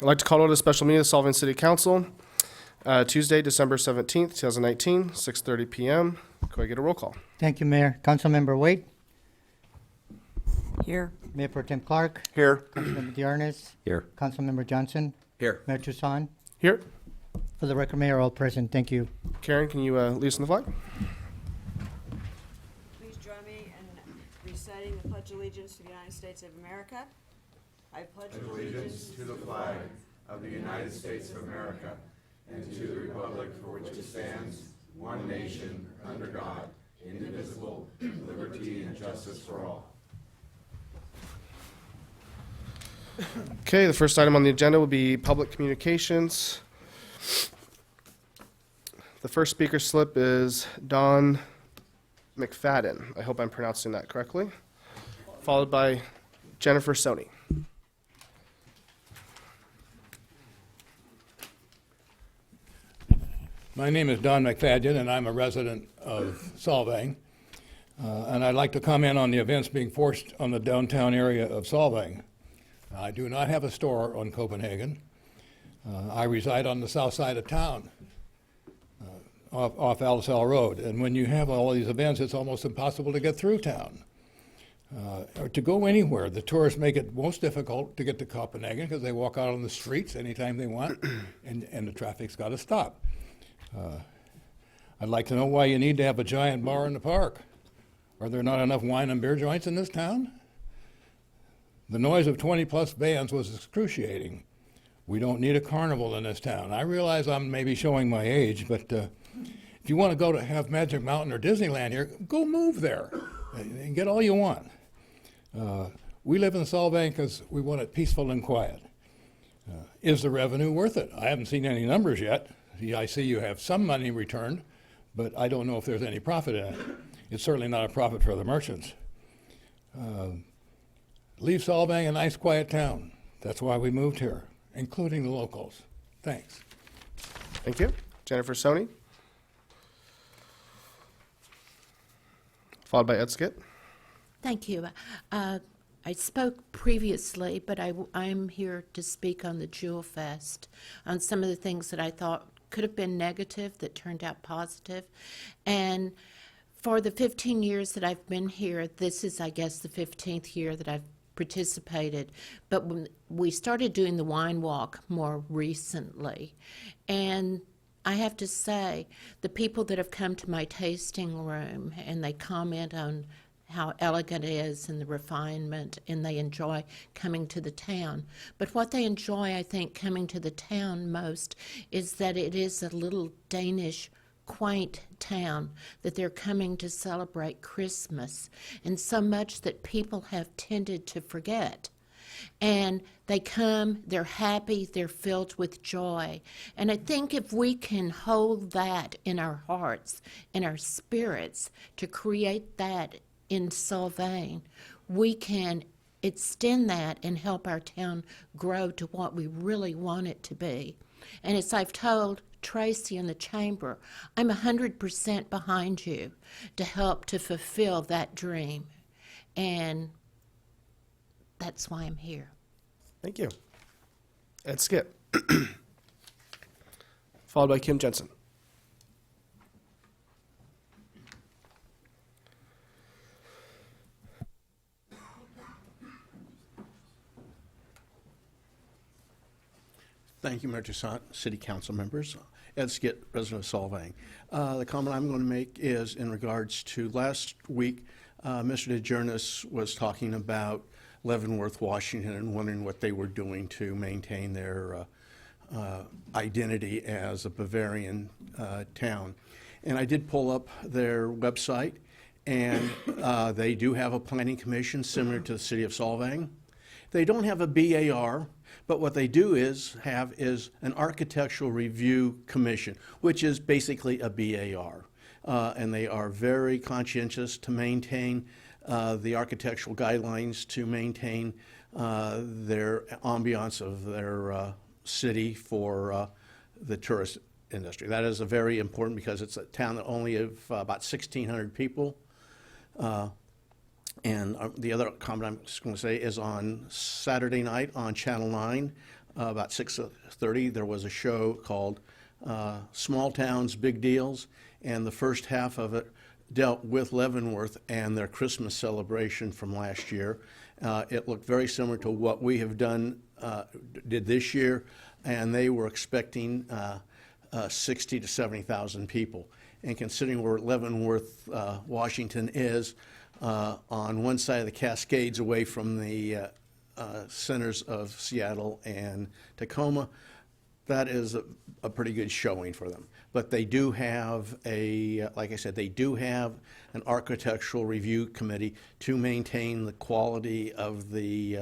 I'd like to call to a special meeting of the Solvang City Council, Tuesday, December 17th, 2019, 6:30 p.m. Could I get a roll call? Thank you, Mayor. Councilmember Wade, Here. Mayor Pro Tem Clark, Here. Councilmember Diarnes, Here. Councilmember Johnson, Here. Mayor Toussaint. Here. For the record, Mayor, all present. Thank you. Karen, can you lead us in the flag? Please join me in reciting the Pledge of Allegiance to the United States of America. I pledge allegiance to the flag of the United States of America and to the republic for which it stands, one nation, under God, indivisible, with liberty and justice for all. Okay, the first item on the agenda will be public communications. The first speaker slip is Don McFadden. I hope I'm pronouncing that correctly. Followed by Jennifer Sony. My name is Don McFadden, and I'm a resident of Solvang. And I'd like to comment on the events being forced on the downtown area of Solvang. I do not have a store on Copenhagen. I reside on the south side of town, off Alisal Road. And when you have all these events, it's almost impossible to get through town. Or to go anywhere. The tourists make it most difficult to get to Copenhagen because they walk out on the streets anytime they want, and the traffic's got to stop. I'd like to know why you need to have a giant bar in the park. Are there not enough wine and beer joints in this town? The noise of 20-plus bands was excruciating. We don't need a carnival in this town. I realize I'm maybe showing my age, but if you want to go to have Magic Mountain or Disneyland here, go move there and get all you want. We live in Solvang because we want it peaceful and quiet. Is the revenue worth it? I haven't seen any numbers yet. I see you have some money returned, but I don't know if there's any profit in it. It's certainly not a profit for the merchants. Leave Solvang a nice, quiet town. That's why we moved here, including the locals. Thanks. Thank you. Jennifer Sony. Followed by Ed Skip. Thank you. I spoke previously, but I'm here to speak on the Jewel Fest, on some of the things that I thought could have been negative that turned out positive. And for the 15 years that I've been here, this is, I guess, the 15th year that I've participated. But when we started doing the wine walk more recently, and I have to say, the people that have come to my tasting room and they comment on how elegant it is and the refinement, and they enjoy coming to the town. But what they enjoy, I think, coming to the town most is that it is a little Danish, quaint town, that they're coming to celebrate Christmas, and so much that people have tended to forget. And they come, they're happy, they're filled with joy. And I think if we can hold that in our hearts, in our spirits, to create that in Solvang, we can extend that and help our town grow to what we really want it to be. And as I've told Tracy in the chamber, I'm 100% behind you to help to fulfill that dream. And that's why I'm here. Thank you. Ed Skip. Followed by Kim Jensen. Thank you, Mayor Toussaint, City Council members. Ed Skip, resident of Solvang. The comment I'm going to make is in regards to last week, Mr. DeJernis was talking about Leavenworth, Washington, and wondering what they were doing to maintain their identity as a Bavarian town. And I did pull up their website, and they do have a planning commission similar to the city of Solvang. They don't have a BAR, but what they do have is an architectural review commission, which is basically a BAR. And they are very conscientious to maintain the architectural guidelines, to maintain their ambiance of their city for the tourist industry. That is a very important, because it's a town that only of about 1,600 people. And the other comment I'm just going to say is on Saturday night on Channel 9, about 6:30, there was a show called Small Towns, Big Deals, and the first half of it dealt with Leavenworth and their Christmas celebration from last year. It looked very similar to what we have did this year, and they were expecting 60 to 70,000 people. And considering where Leavenworth, Washington is, on one side of the Cascades away from the centers of Seattle and Tacoma, that is a pretty good showing for them. But they do have like I said, they do have an architectural review committee to maintain the quality of the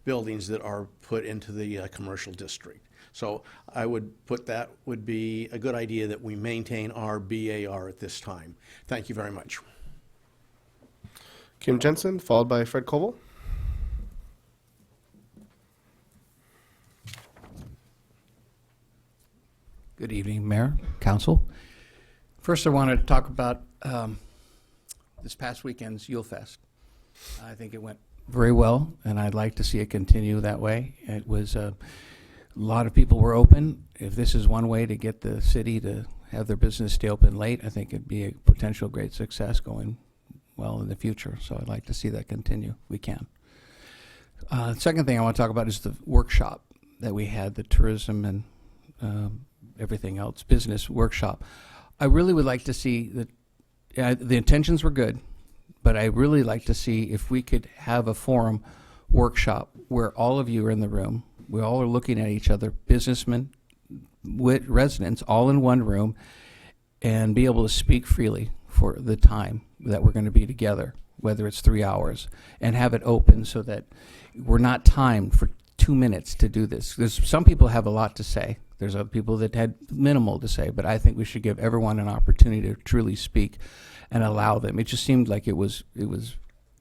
buildings that are put into the commercial district. So I would put that would be a good idea that we maintain our BAR at this time. Thank you very much. Kim Jensen, followed by Fred Koval. Good evening, Mayor, Council. First, I wanted to talk about this past weekend's Yule Fest. I think it went very well, and I'd like to see it continue that way. It was a lot of people were open. If this is one way to get the city to have their business stay open late, I think it'd be a potential great success going well in the future. So I'd like to see that continue if we can. Second thing I want to talk about is the workshop that we had, the tourism and everything else, business workshop. I really would like to see that the intentions were good, but I really like to see if we could have a forum workshop where all of you are in the room. We all are looking at each other, businessmen, residents, all in one room, and be able to speak freely for the time that we're going to be together, whether it's 3 hours, and have it open so that we're not timed for 2 minutes to do this. There's some people have a lot to say. There's other people that had minimal to say, but I think we should give everyone an opportunity to truly speak and allow them. It just seemed like it was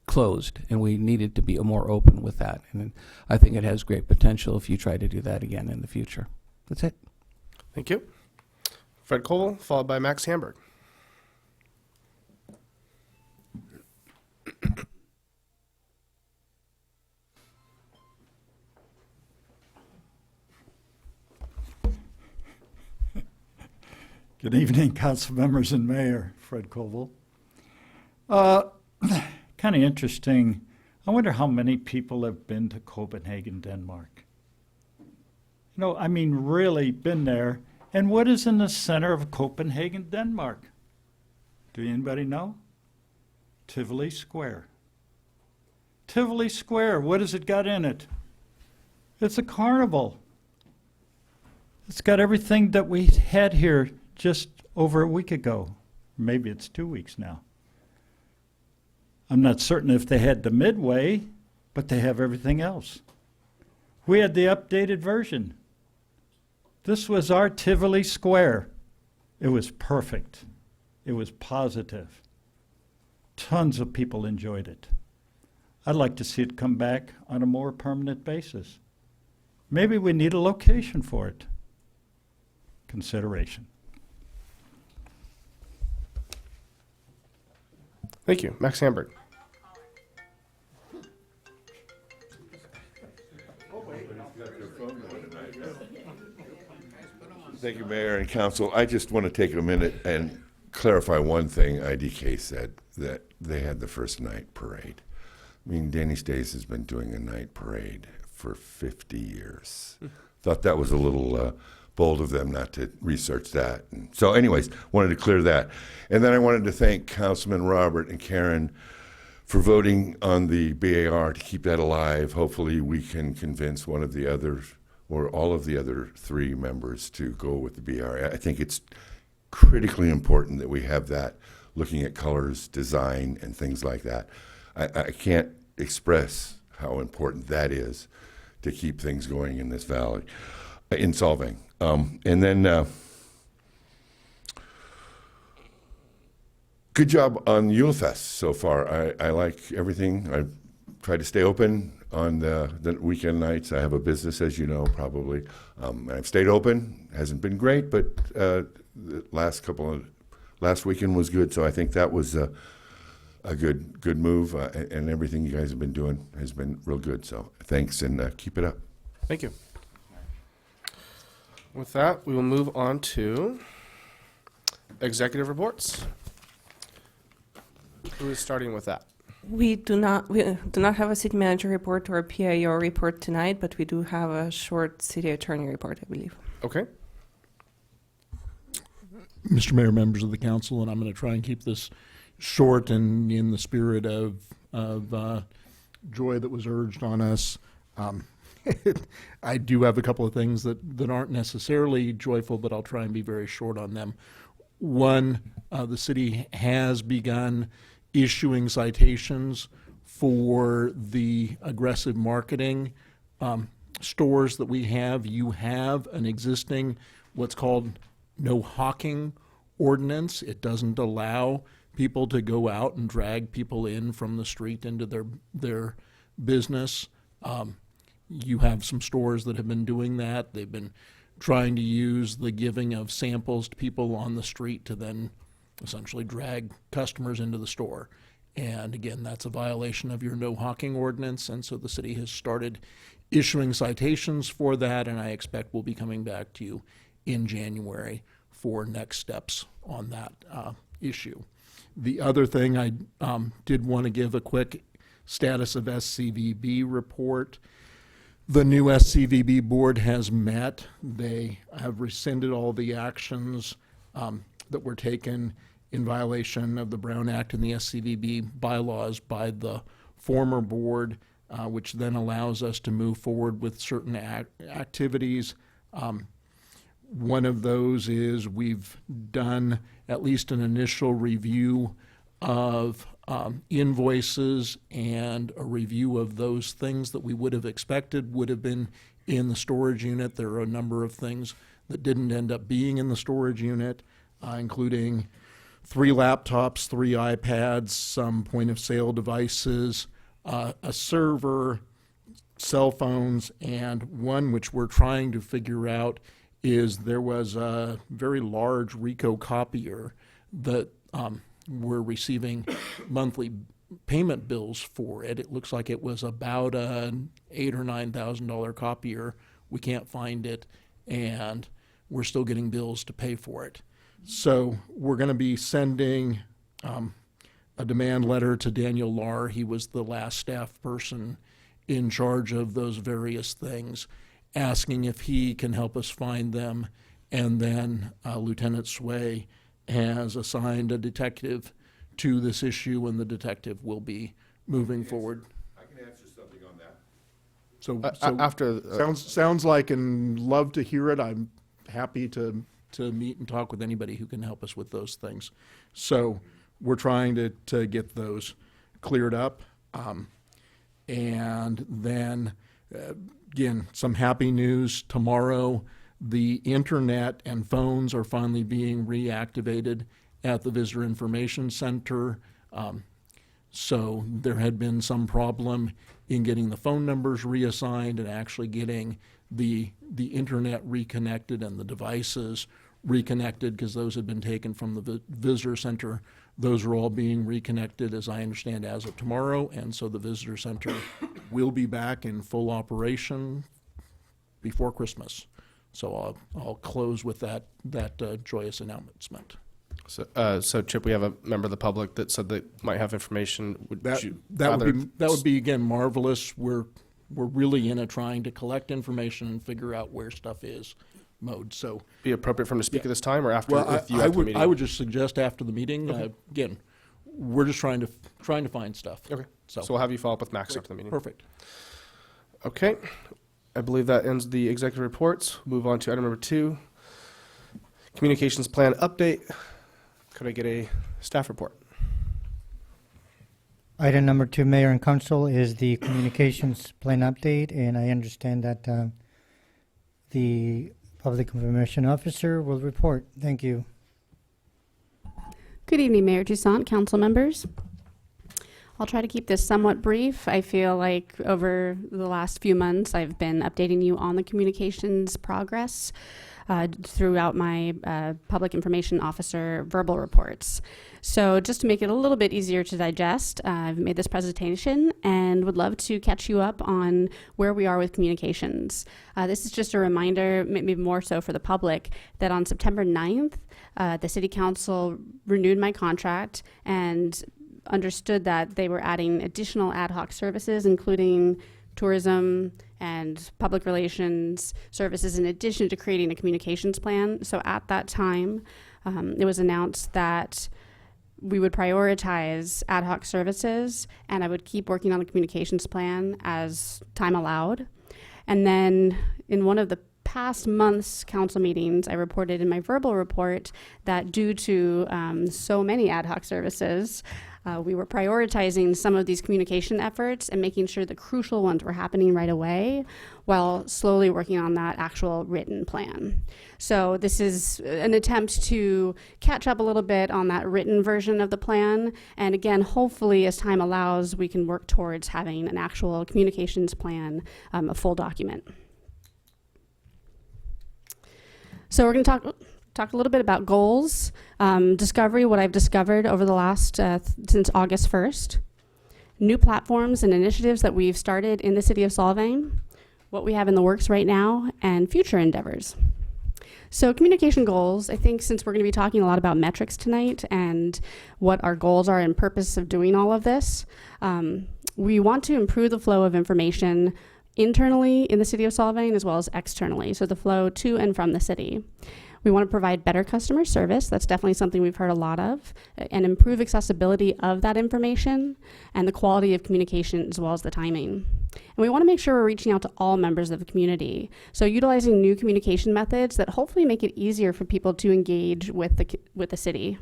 closed, and we needed to be more open with that. And I think it has great potential if you try to do that again in the future. That's it. Thank you. Fred Koval, followed by Max Hamburg. Good evening, council members and mayor. Fred Koval. Kind of interesting. I wonder how many people have been to Copenhagen, Denmark. You know, I mean, really been there. And what is in the center of Copenhagen, Denmark? Do anybody know? Tivoli Square. Tivoli Square, what has it got in it? It's a carnival. It's got everything that we had here just over a week ago. Maybe it's 2 weeks now. I'm not certain if they had the Midway, but they have everything else. We had the updated version. This was our Tivoli Square. It was perfect. It was positive. Tons of people enjoyed it. I'd like to see it come back on a more permanent basis. Maybe we need a location for it. Consideration. Thank you. Max Hamburg. Thank you, Mayor and Council. I just want to take a minute and clarify one thing IDK said, that they had the first night parade. I mean, Danish Days has been doing a night parade for 50 years. Thought that was a little bold of them not to research that. And so anyways, wanted to clear that. And then I wanted to thank Councilman Robert and Karen for voting on the BAR to keep that alive. Hopefully we can convince one of the others or all of the other 3 members to go with the BAR. I think it's critically important that we have that, looking at colors, design, and things like that. I can't express how important that is to keep things going in this valley, in Solvang. And then, good job on Yule Fest so far. I like everything. I try to stay open on the weekend nights. I have a business, as you know, probably. I've stayed open. Hasn't been great, but the last weekend was good. So I think that was a good move, and everything you guys have been doing has been real good. So thanks, and keep it up. Thank you. With that, we will move on to executive reports. Who is starting with that? We do not have a city manager report or a PIO report tonight, but we do have a short city attorney report, I believe. Okay. Mr. Mayor, members of the council, and I'm going to try and keep this short and in the spirit of joy that was urged on us. I do have a couple of things that aren't necessarily joyful, but I'll try and be very short on them. One, the city has begun issuing citations for the aggressive marketing stores that we have. You have an existing what's called no hawking ordinance. It doesn't allow people to go out and drag people in from the street into their business. You have some stores that have been doing that. They've been trying to use the giving of samples to people on the street to then essentially drag customers into the store. And again, that's a violation of your no hawking ordinance, and so the city has started issuing citations for that, and I expect we'll be coming back to you in January for next steps on that issue. The other thing I did want to give a quick status of SCVB report. The new SCVB board has met. They have rescinded all the actions that were taken in violation of the Brown Act and the SCVB bylaws by the former board, which then allows us to move forward with certain activities. One of those is we've done at least an initial review of invoices and a review of those things that we would have expected would have been in the storage unit. There are a number of things that didn't end up being in the storage unit, including 3 laptops, 3 iPads, some point-of-sale devices, a server, cell phones, and one which we're trying to figure out is there was a very large Ricoh copier that we're receiving monthly payment bills for it. It looks like it was about an $8,000 or $9,000 copier. We can't find it, and we're still getting bills to pay for it. So we're going to be sending a demand letter to Daniel Lahr. He was the last staff person in charge of those various things, asking if he can help us find them. And then Lieutenant Sway has assigned a detective to this issue, and the detective will be moving forward. I can answer something on that. So After sounds like, and love to hear it. I'm happy to meet and talk with anybody who can help us with those things. So we're trying to get those cleared up. And then, again, some happy news. Tomorrow, the internet and phones are finally being reactivated at the Visitor Information Center. So there had been some problem in getting the phone numbers reassigned and actually getting the internet reconnected and the devices reconnected, because those had been taken from the visitor center. Those are all being reconnected, as I understand, as of tomorrow, and so the visitor center will be back in full operation before Christmas. So I'll close with that joyous announcement. So Chip, we have a member of the public that said they might have information. That would be again marvelous. We're really in a trying to collect information and figure out where stuff is mode. So be appropriate for him to speak at this time or after? well, with you I after the would meeting? I would just suggest after the meeting. Again, we're just trying to find stuff. Okay. So So we'll have you follow up with Max after the meeting. perfect. Okay. I believe that ends the executive reports. Move on to item number 2, communications plan update. Could I get a staff report? Item number 2, Mayor and Council, is the communications plan update, and I understand that the Public Information Officer will report. Thank you. Good evening, Mayor Toussaint, council members. I'll try to keep this somewhat brief. I feel like over the last few months I've been updating you on the communications progress. throughout my public information officer verbal reports. So just to make it a little bit easier to digest, I've made this presentation and would love to catch you up on where we are with communications. This is just a reminder, maybe more so for the public, that on September 9th, the City Council renewed my contract and understood that they were adding additional ad hoc services, including tourism and public relations services, in addition to creating a communications plan. So at that time, it was announced that we would prioritize ad hoc services, and I would keep working on the communications plan as time allowed. And then in one of the past month's council meetings, I reported in my verbal report that due to so many ad hoc services, we were prioritizing some of these communication efforts and making sure the crucial ones were happening right away while slowly working on that actual written plan. So this is an attempt to catch up a little bit on that written version of the plan. And again, hopefully as time allows, we can work towards having an actual communications plan, a full document. So we're going to talk a little bit about goals, discovery, what I've discovered over the last, since August 1st, new platforms and initiatives that we've started in the city of Solvang, what we have in the works right now, and future endeavors. So communication goals, I think since we're going to be talking a lot about metrics tonight and what our goals are and purpose of doing all of this, we want to improve the flow of information internally in the city of Solvang as well as externally, so the flow to and from the city. We want to provide better customer service. That's definitely something we've heard a lot of, and improve accessibility of that information and the quality of communication as well as the timing. And we want to make sure we're reaching out to all members of the community. So utilizing new communication methods that hopefully make it easier for people to engage with the city.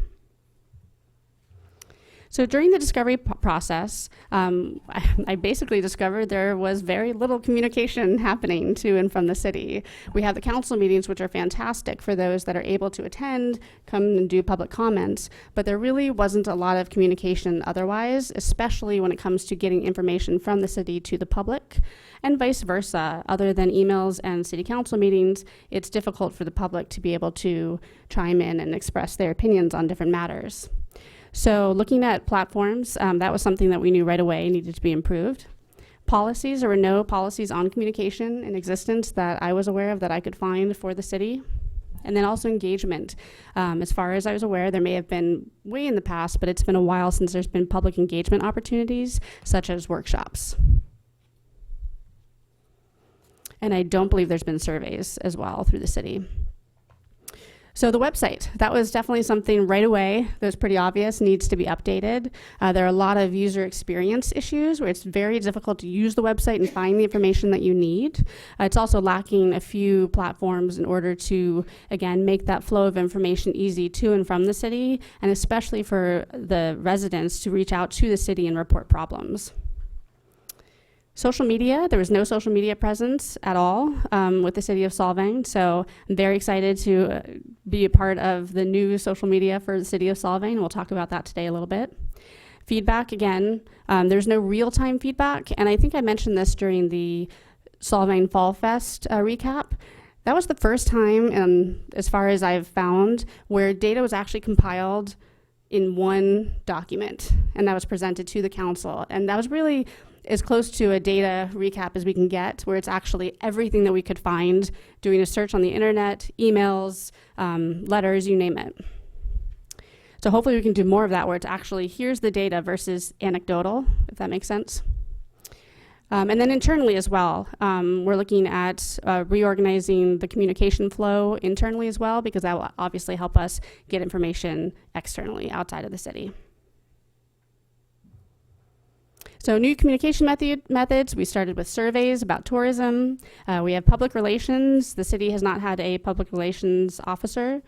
So during the discovery process, I basically discovered there was very little communication happening to and from the city. We have the council meetings, which are fantastic for those that are able to attend, come and do public comments, but there really wasn't a lot of communication otherwise, especially when it comes to getting information from the city to the public, and vice versa. Other than emails and city council meetings, it's difficult for the public to be able to chime in and express their opinions on different matters. So looking at platforms, that was something that we knew right away needed to be improved. Policies, there were no policies on communication in existence that I was aware of that I could find for the city. And then also engagement. As far as I was aware, there may have been way in the past, but it's been a while since there's been public engagement opportunities, such as workshops. And I don't believe there's been surveys as well through the city. So the website, that was definitely something right away that was pretty obvious, needs to be updated. There are a lot of user experience issues where it's very difficult to use the website and find the information that you need. It's also lacking a few platforms in order to, again, make that flow of information easy to and from the city, and especially for the residents to reach out to the city and report problems. Social media, there was no social media presence at all with the city of Solvang, so I'm very excited to be a part of the new social media for the city of Solvang, and we'll talk about that today a little bit. Feedback, again, there's no real-time feedback, and I think I mentioned this during the Solvang Fall Fest recap. That was the first time, as far as I've found, where data was actually compiled in one document, and that was presented to the council, and that was really as close to a data recap as we can get, where it's actually everything that we could find, doing a search on the internet, emails, letters, you name it. So hopefully we can do more of that, where it's actually, here's the data versus anecdotal, if that makes sense. And then internally as well, we're looking at reorganizing the communication flow internally as well, because that will obviously help us get information externally outside of the city. So new communication methods, we started with surveys about tourism. We have public relations. The city has not had a public relations officer.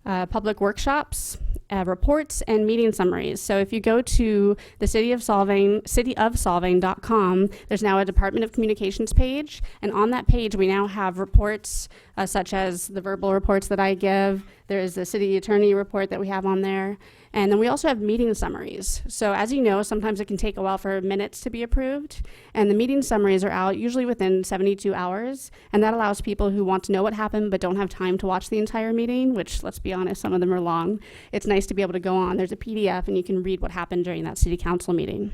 Public workshops, reports, and meeting summaries. So if you go to the cityofsolvang.com, there's now a Department of Communications page. And on that page, we now have reports such as the verbal reports that I give. There is the city attorney report that we have on there. And then we also have meeting summaries. So as you know, sometimes it can take a while for minutes to be approved. And the meeting summaries are out usually within 72 hours. And that allows people who want to know what happened but don't have time to watch the entire meeting, which, let's be honest, some of them are long. It's nice to be able to go on. There's a PDF and you can read what happened during that city council meeting.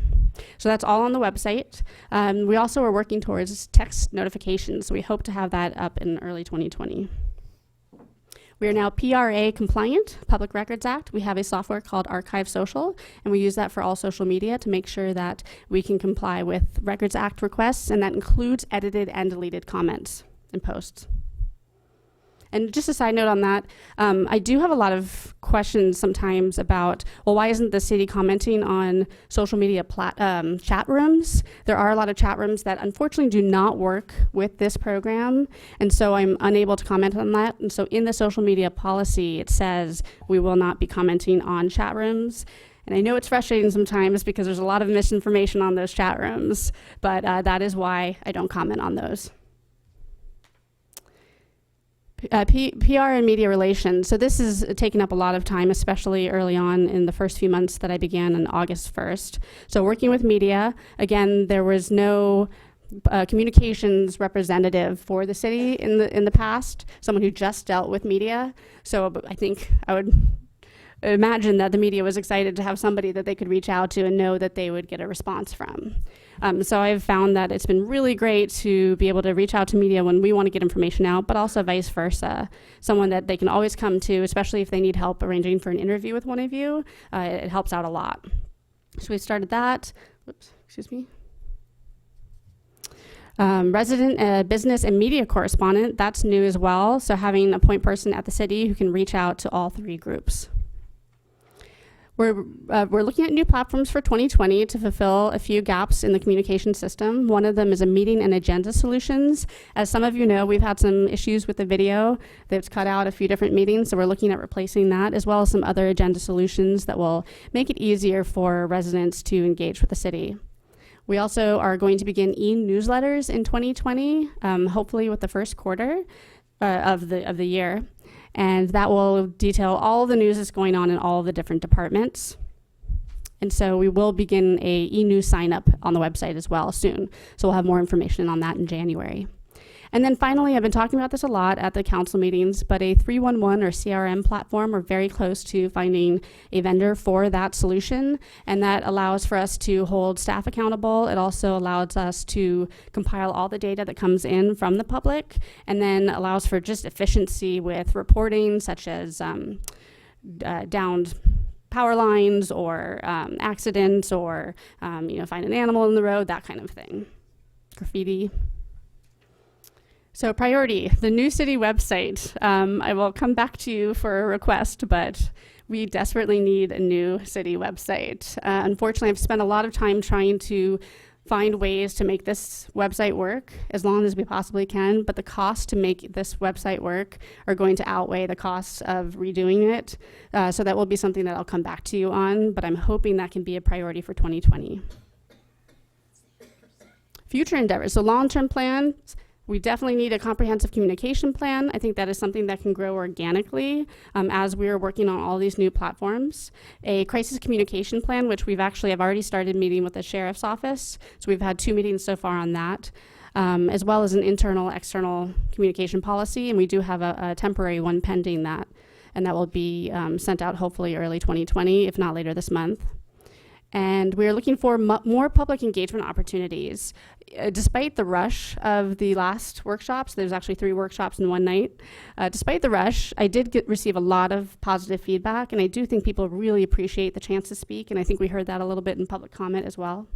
So that's all on the website. We also are working towards text notifications. So we hope to have that up in early 2020. We are now PRA compliant, Public Records Act. We have a software called Archive Social, and we use that for all social media to make sure that we can comply with Records Act requests, and that includes edited and deleted comments and posts. And just a side note on that, I do have a lot of questions sometimes about, well, why isn't the city commenting on social media chat rooms? There are a lot of chat rooms that unfortunately do not work with this program, and so I'm unable to comment on that. And so in the social media policy, it says we will not be commenting on chat rooms. And I know it's frustrating sometimes because there's a lot of misinformation on those chat rooms, but that is why I don't comment on those. PR and media relations. So this is taking up a lot of time, especially early on in the first few months that I began on August 1st. So working with media, again, there was no communications representative for the city in the past, someone who just dealt with media. So I think I would imagine that the media was excited to have somebody that they could reach out to and know that they would get a response from. So I've found that it's been really great to be able to reach out to media when we want to get information out, but also vice versa. Someone that they can always come to, especially if they need help arranging for an interview with one of you. It helps out a lot. So we started that. Whoops, excuse me. Resident business and media correspondent, that's new as well. So having a point person at the city who can reach out to all three groups. We're looking at new platforms for 2020 to fulfill a few gaps in the communication system. One of them is a meeting and agenda solutions. As some of you know, we've had some issues with the video that's cut out a few different meetings, so we're looking at replacing that, as well as some other agenda solutions that will make it easier for residents to engage with the city. We also are going to begin e-newsletters in 2020, hopefully with the first quarter of the year. And that will detail all the news that's going on in all the different departments. And so we will begin a e-news sign up on the website as well soon. So we'll have more information on that in January. And then finally, I've been talking about this a lot at the council meetings, but a 311 or CRM platform, we're very close to finding a vendor for that solution. And that allows for us to hold staff accountable. It also allows us to compile all the data that comes in from the public, and then allows for just efficiency with reporting, such as downed power lines or accidents, or find an animal in the road, that kind of thing. Graffiti. So priority, the new city website. I will come back to you for a request, but we desperately need a new city website. Unfortunately, I've spent a lot of time trying to find ways to make this website work as long as we possibly can, but the cost to make this website work are going to outweigh the costs of redoing it. So that will be something that I'll come back to you on, but I'm hoping that can be a priority for 2020. Future endeavors, so long-term plans. We definitely need a comprehensive communication plan. I think that is something that can grow organically as we are working on all these new platforms. A crisis communication plan, which I've already started meeting with the sheriff's office. So we've had 2 meetings so far on that, as well as an internal, external communication policy. And we do have a temporary one pending that, and that will be sent out hopefully early 2020, if not later this month. And we're looking for more public engagement opportunities. Despite the rush of the last workshops, there's actually 3 workshops in one night. Despite the rush, I did receive a lot of positive feedback, and I do think people really appreciate the chance to speak, and I think we heard that a little bit in public comment as well.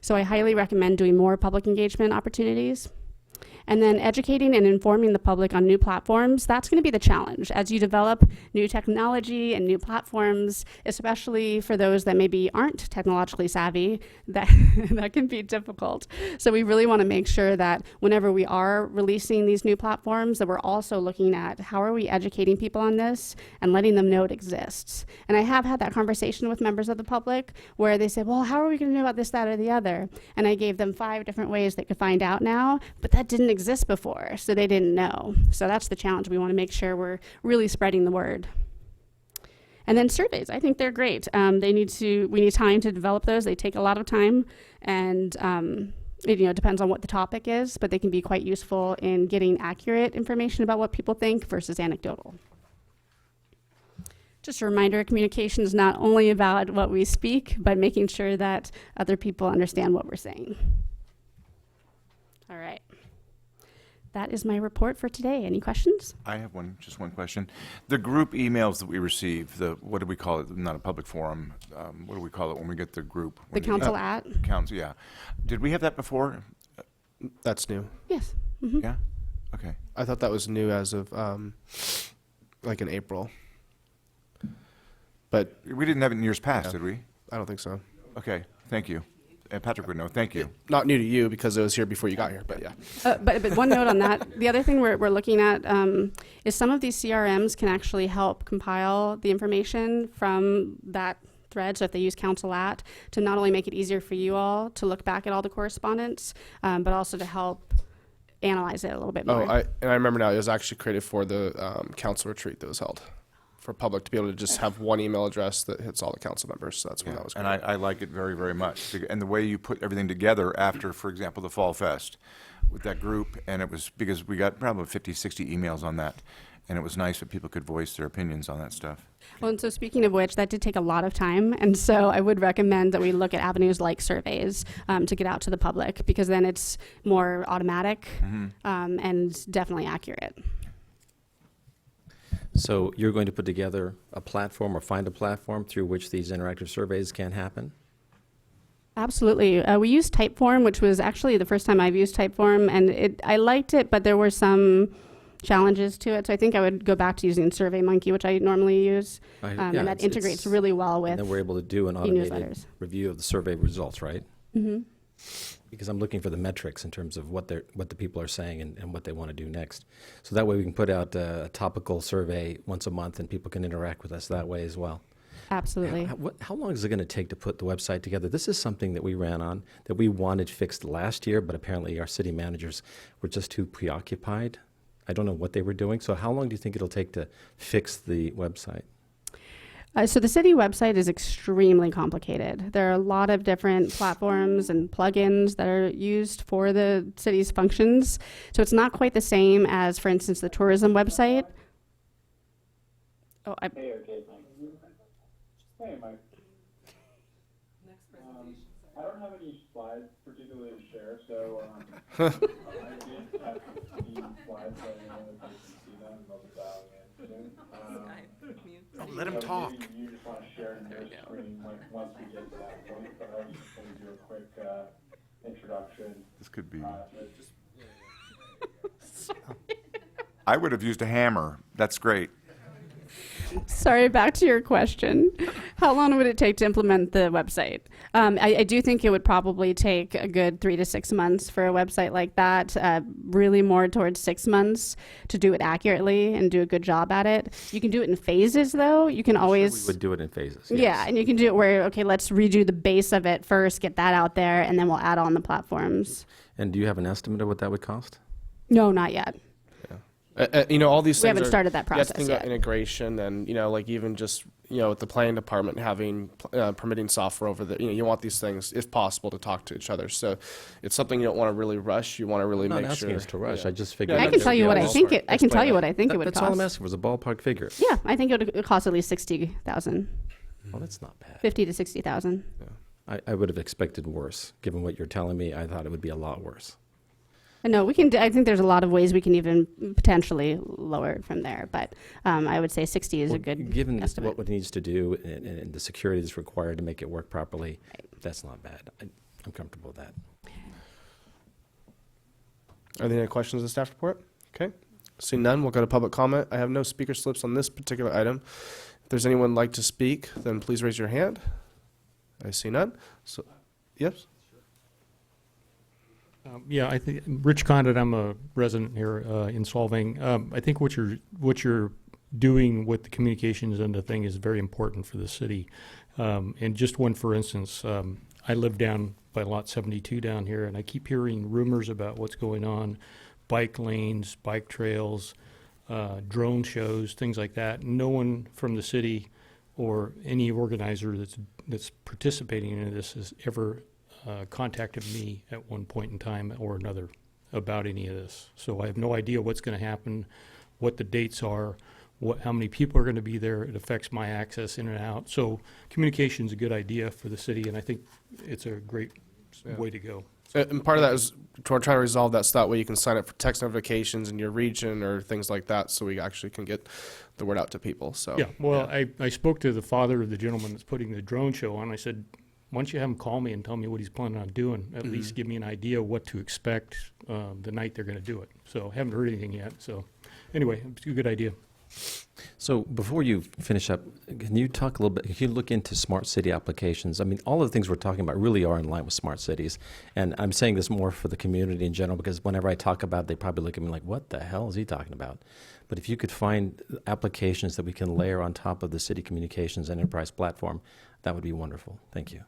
So I highly recommend doing more public engagement opportunities. And then educating and informing the public on new platforms, that's going to be the challenge. As you develop new technology and new platforms, especially for those that maybe aren't technologically savvy, that can be difficult. So we really want to make sure that whenever we are releasing these new platforms, that we're also looking at how are we educating people on this and letting them know it exists. And I have had that conversation with members of the public where they say, well, how are we going to know about this, that, or the other? And I gave them 5 different ways they could find out now, but that didn't exist before, so they didn't know. So that's the challenge. We want to make sure we're really spreading the word. And then surveys, I think they're great. We need time to develop those. They take a lot of time, and it depends on what the topic is, but they can be quite useful in getting accurate information about what people think versus anecdotal. Just a reminder, communication is not only about what we speak, but making sure that other people understand what we're saying. All right. That is my report for today. Any questions? I have just one question. The group emails that we receive, what do we call it? Not a public forum. What do we call it when we get the group? The council at? Council, yeah. Did we have that before? That's new. Yes. Mm-hmm. Yeah? Okay. I thought that was new as of like in April. But We didn't have it in years past, did we? I don't think so. Okay, thank you. And Patrick would know. Thank you. Not new to you because it was here before you got here, but yeah. But one note on that, the other thing we're looking at is some of these CRMs can actually help compile the information from that thread. So if they use council at, to not only make it easier for you all to look back at all the correspondence, but also to help analyze it a little bit more. I remember now. It was actually created for the council retreat that was held for public to be able to just have one email address that hits all the council members. So that's when that was And created. I like it very, very much. And the way you put everything together after, for example, the Fall Fest with that group, and it was because we got probably 50, 60 emails on that. And it was nice that people could voice their opinions on that stuff. Well, and so speaking of which, that did take a lot of time. And so I would recommend that we look at avenues like surveys to get out to the public, because then it's more automatic and definitely accurate. So you're going to put together a platform or find a platform through which these interactive surveys can happen? Absolutely. We used Typeform, which was actually the first time I've used Typeform, and I liked it, but there were some challenges to it. So I think I would go back to using SurveyMonkey, which I normally use, and that integrates really well with And then we're able to do an automated e-newsletters. review of the survey results, right? Mm-hmm. Because I'm looking for the metrics in terms of what the people are saying and what they want to do next. So that way we can put out a topical survey once a month and people can interact with us that way as well. Absolutely. How long is it going to take to put the website together? This is something that we ran on, that we wanted fixed last year, but apparently our city managers were just too preoccupied. I don't know what they were doing. So how long do you think it'll take to fix the website? So the city website is extremely complicated. There are a lot of different platforms and plugins that are used for the city's functions. So it's not quite the same as, for instance, the tourism website. Oh, Hey, okay, Hey, Mike. I don't have any slides particularly to share, so I did have 15 slides, so I don't know if you can see them. I'll be dialing in soon. Let him talk. Maybe you just want to share in your screen once we get to that point, but I was just going to do a quick introduction. This could be. Sorry. I would have used a hammer. That's great. Sorry, back to your question. How long would it take to implement the website? I do think it would probably take a good 3 to 6 months for a website like that, really more towards 6 months to do it accurately and do a good job at it. You can do it in phases, though. You can always... We would do it in phases. Yes. Yeah, and you can do it where, okay, let's redo the base of it first, get that out there, and then we'll add on the platforms. And do you have an estimate of what that would cost? No, not yet. All these things. We haven't started that process you have to think about yet. integration, and like even just with the planning department having permitting software over there. You want these things, if possible, to talk to each other. So it's something you don't want to really rush. You want to really I'm not make asking sure. us to rush. Yeah. I just figured. I can tell you what I think it. I can tell you what I think it would That's cost. all I'm asking for, is a ballpark figure. Yeah, I think it would cost at least 60,000, Well, that's not bad. 50 to 60,000. I would have expected worse. Given what you're telling me, I thought it would be a lot worse. No, we can. I think there's a lot of ways we can even potentially lower it from there. But I would say 60 is a good Given estimate. what it needs to do and the security that's required to make it work properly, that's not bad. I'm comfortable with that. Are there any questions on the staff report? Okay. Seeing none, we'll go to public comment. I have no speaker slips on this particular item. If there's anyone like to speak, then please raise your hand. I see none. So, yes. Yeah, I think Rich Condit. I'm a resident here in Solvang. I think what you're doing with the communications and the thing is very important for the city. And just one, for instance, I live down by Lot 72 down here, and I keep hearing rumors about what's going on, bike lanes, bike trails, drone shows, things like that. No one from the city or any organizer that's participating in this has ever contacted me at one point in time or another about any of this. So I have no idea what's going to happen, what the dates are, how many people are going to be there. It affects my access in and out. So communication is a good idea for the city, and I think it's a great way to go. And part of that is we're trying to resolve that so that way you can sign up for text notifications in your region or things like that, so we actually can get the word out to people. So Yeah, well, I spoke to the father of the gentleman that's putting the drone show on. I said, why don't you have him call me and tell me what he's planning on doing? At least give me an idea what to expect the night they're going to do it. So haven't heard anything yet. So anyway, it's a good idea. So before you finish up, can you talk a little bit, can you look into smart city applications? I mean, all of the things we're talking about really are in line with smart cities. And I'm saying this more for the community in general, because whenever I talk about it, they probably look at me like, what the hell is he talking about? But if you could find applications that we can layer on top of the city communications enterprise platform, that would be wonderful. Thank you.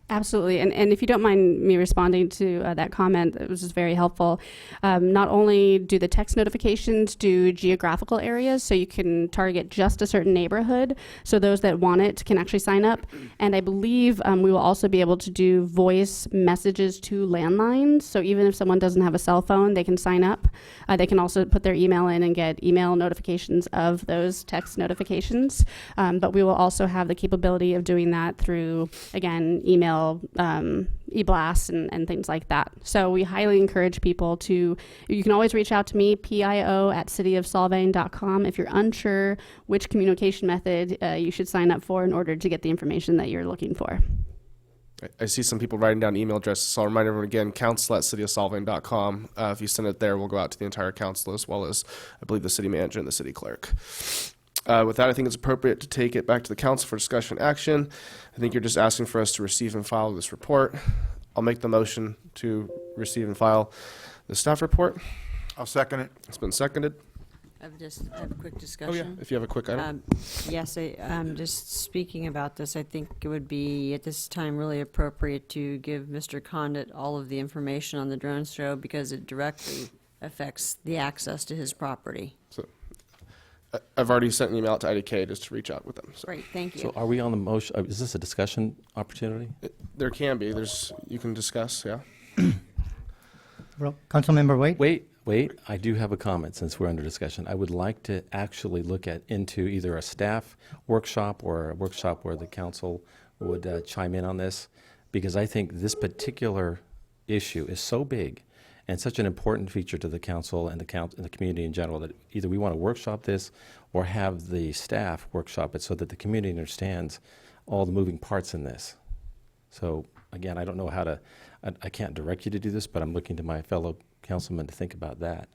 Absolutely. And if you don't mind me responding to that comment, it was just very helpful. Not only do the text notifications do geographical areas, so you can target just a certain neighborhood, so those that want it can actually sign up. And I believe we will also be able to do voice messages to landlines. So even if someone doesn't have a cell phone, they can sign up. They can also put their email in and get email notifications of those text notifications. But we will also have the capability of doing that through, again, email, e-blasts and things like that. So we highly encourage people to, you can always reach out to me, pio@cityofsolvang.com, if you're unsure which communication method you should sign up for in order to get the information that you're looking for. I see some people writing down email addresses, so I'll remind everyone again, council@cityofsolvang.com. If you send it there, we'll go out to the entire council as well as, I believe, the city manager and the city clerk. With that, I think it's appropriate to take it back to the council for discussion and action. I think you're just asking for us to receive and file this report. I'll make the motion to receive and file the staff report. I'll second it. It's been seconded. I have a quick Oh, discussion. yeah, if you have a quick item. Yes, just speaking about this, I think it would be at this time really appropriate to give Mr. Condit all of the information on the drone show because it directly affects the access to his property. So, I've already sent an email out to IDK just to reach out with them. So. Great, thank you. So are we on the motion? Is this a discussion opportunity? There can be. You can discuss, yeah. Well, Councilmember Wade? Wait, I do have a comment since we're under discussion. I would like to actually look into either a staff workshop or a workshop where the council would chime in on this, because I think this particular issue is so big and such an important feature to the council and the community in general that either we want to workshop this or have the staff workshop it so that the community understands all the moving parts in this. So again, I don't know how to, I can't direct you to do this, but I'm looking to my fellow councilmen to think about that.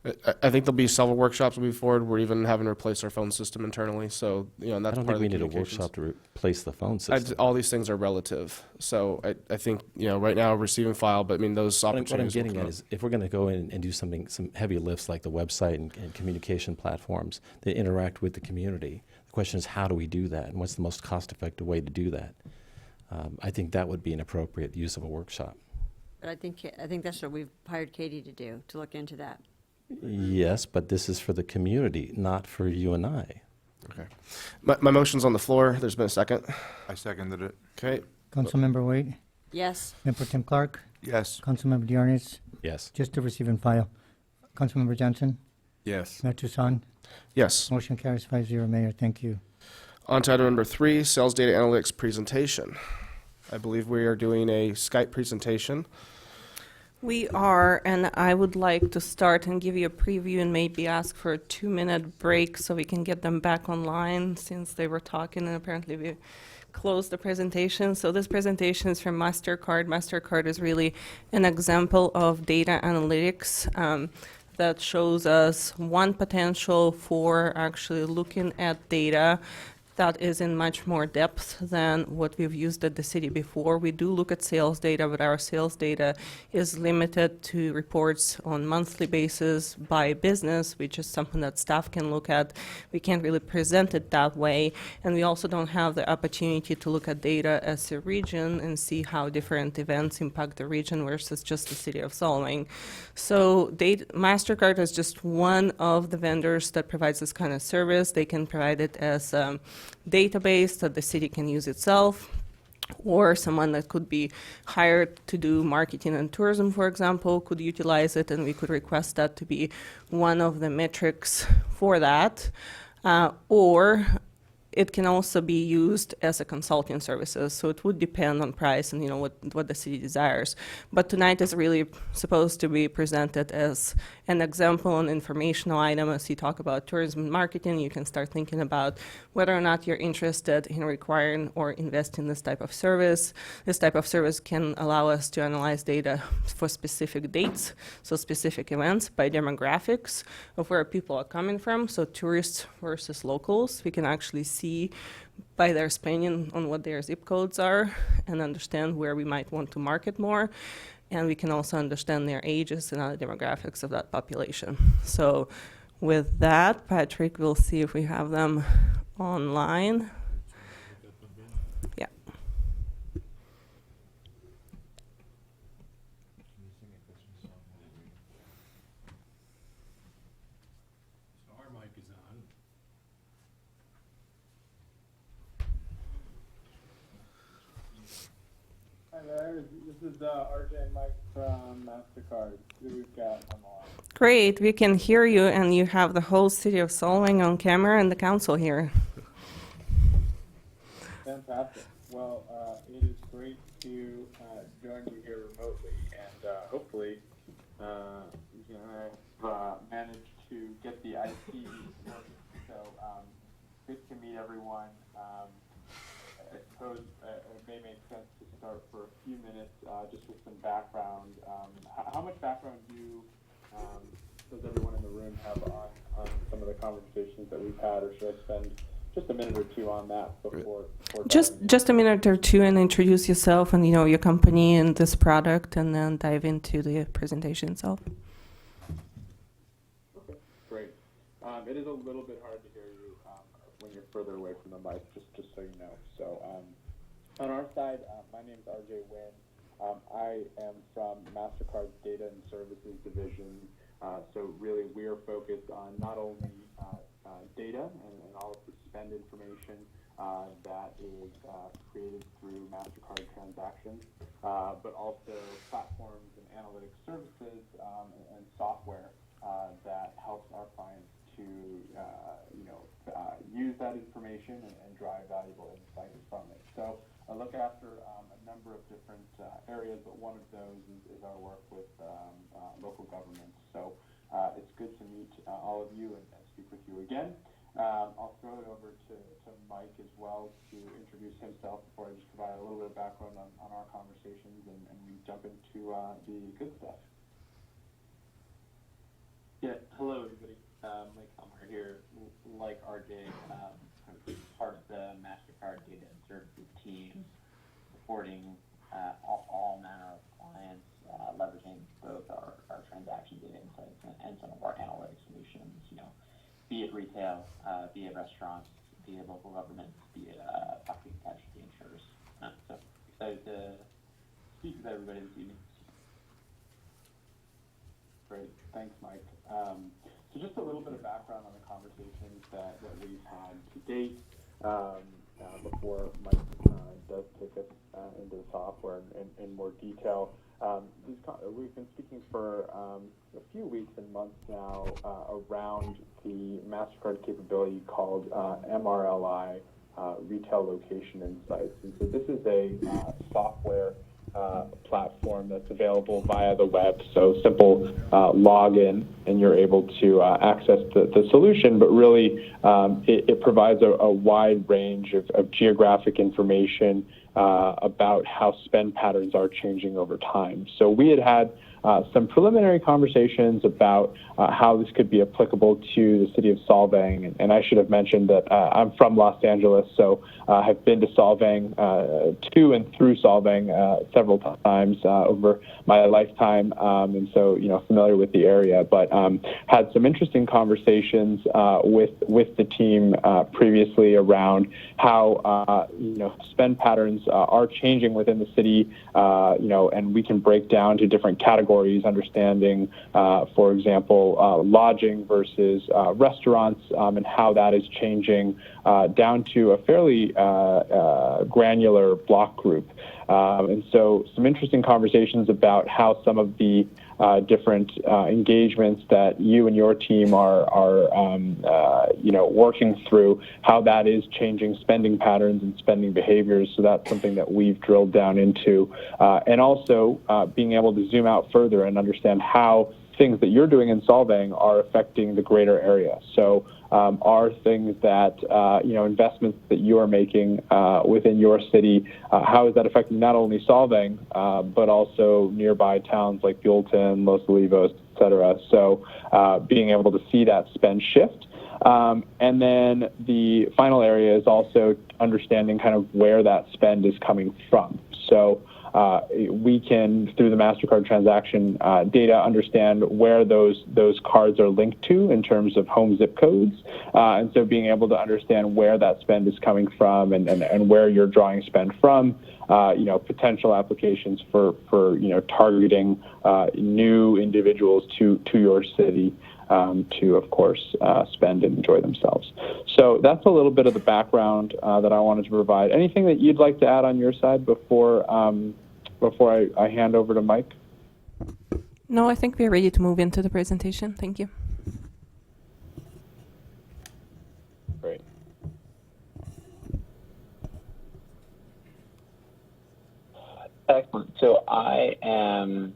I think there'll be several workshops moving forward. We're even having to replace our phone system internally. So, and that's I don't part think we of the need a communications. workshop to replace the phone system. All these things are relative. So I think, right now receive and file, but I mean, those What I'm opportunities will getting come at up. is if we're going to go in and do some heavy lifts like the website and communication platforms that interact with the community, the question is how do we do that and what's the most cost-effective way to do that? I think that would be an appropriate use of a workshop. But I think that's what we've hired Katie to do, to look into that. Yes, but this is for the community, not for you and I. Okay. My motion's on the floor. There's been a second. I seconded it. Okay. Councilmember Wade? Yes. Mayor Pro Tem Clark? Yes. Councilmember Diarnes? Yes. Just to receive and file. Councilmember Johnson? Yes. Mayor Toussaint? Yes. Motion carries 5-0, Mayor. Thank you. On to item number 3, sales data analytics presentation. I believe we are doing a Skype presentation. We are, and I would like to start and give you a preview and maybe ask for a 2-minute break so we can get them back online since they were talking and apparently we closed the presentation. So this presentation is from MasterCard. MasterCard is really an example of data analytics that shows us one potential for actually looking at data that is in much more depth than what we've used at the city before. We do look at sales data, but our sales data is limited to reports on monthly basis by business, which is something that staff can look at. We can't really present it that way, and we also don't have the opportunity to look at data as a region and see how different events impact the region versus just the city of Solvang. So MasterCard is just one of the vendors that provides this kind of service. They can provide it as database that the city can use itself, or someone that could be hired to do marketing and tourism, for example, could utilize it, and we could request that to be one of the metrics for that. Or it can also be used as a consulting services, so it would depend on price and what the city desires. But tonight is really supposed to be presented as an example, an informational item. As you talk about tourism and marketing, you can start thinking about whether or not you're interested in requiring or investing in this type of service. This type of service can allow us to analyze data for specific dates, so specific events by demographics of where people are coming from, so tourists versus locals. We can actually see by their spending on what their zip codes are and understand where we might want to market more. And we can also understand their ages and other demographics of that population. So with that, Patrick, we'll see if we have them online. Yeah. Hi there, this is RJ and Mike from MasterCard. Who we've got on the line? Great, we can hear you, and you have the whole city of Solvang on camera and the council here. Fantastic. Well, it is great to join you here remotely, and hopefully you have managed to get the IT working. So good to meet everyone. I suppose it may make sense to start for a few minutes just with some background. How much background does everyone in the room have on some of the conversations that we've had, or should I spend just a minute or two on that before Just a minute or two, and introduce yourself and your company and this product, and then dive into the presentation itself. Okay, great. It is a little bit hard to hear you when you're further away from the mic, just so you know. So on our side, my name is RJ Wynn. I am from MasterCard's Data and Services Division. So really, we are focused on not only data and all of the spend information that is created through MasterCard transactions, but also platforms and analytic services and software that helps our clients to use that information and drive valuable insights from it. So I look after a number of different areas, but one of those is our work with local governments. So it's good to meet all of you and speak with you again. I'll throw it over to Mike as well to introduce himself before I just provide a little bit of background on our conversations and we jump into the good stuff. Yeah, hello everybody. Mike Elmer here. Like RJ, part of the MasterCard Data and Services team, supporting all manner of clients, leveraging both our transaction data insights and some of our analytic solutions, be it retail, be it restaurants, be it local governments, be it property and casualty insurers. So excited to speak with everybody this evening. Great, thanks, Mike. So just a little bit of background on the conversations that we've had to date before Mike does take us into the software in more detail. We've been speaking for a few weeks and months now around the MasterCard capability called MRLI, Retail Location Insights. And so this is a software platform that's available via the web. So simple login, and you're able to access the solution, but really it provides a wide range of geographic information about how spend patterns are changing over time. So we had some preliminary conversations about how this could be applicable to the city of Solvang. And I should have mentioned that I'm from Los Angeles, so I've been to Solvang, to and through Solvang several times over my lifetime, and so familiar with the area. But had some interesting conversations with the team previously around how spend patterns are changing within the city, and we can break down to different categories categories, understanding, for example, lodging versus restaurants, and how that is changing down to a fairly granular block group. And so some interesting conversations about how some of the different engagements that you and your team are working through, how that is changing spending patterns and spending behaviors. So that's something that we've drilled down into. And also being able to zoom out further and understand how things that you're doing in Solvang are affecting the greater area. So are things that, investments that you are making within your city, how is that affecting not only Solvang, but also nearby towns like Buellton, Los Olivos, et cetera. So being able to see that spend shift. And then the final area is also understanding kind of where that spend is coming from. So we can, through the MasterCard transaction data, understand where those cards are linked to in terms of home zip codes. And so being able to understand where that spend is coming from and where you're drawing spend from, potential applications for targeting new individuals to your city. To, of course, spend and enjoy themselves. So that's a little bit of the background that I wanted to provide. Anything that you'd like to add on your side before I hand over to Mike? No, I think we're ready to move into the presentation. Thank you. Great. Excellent. So I am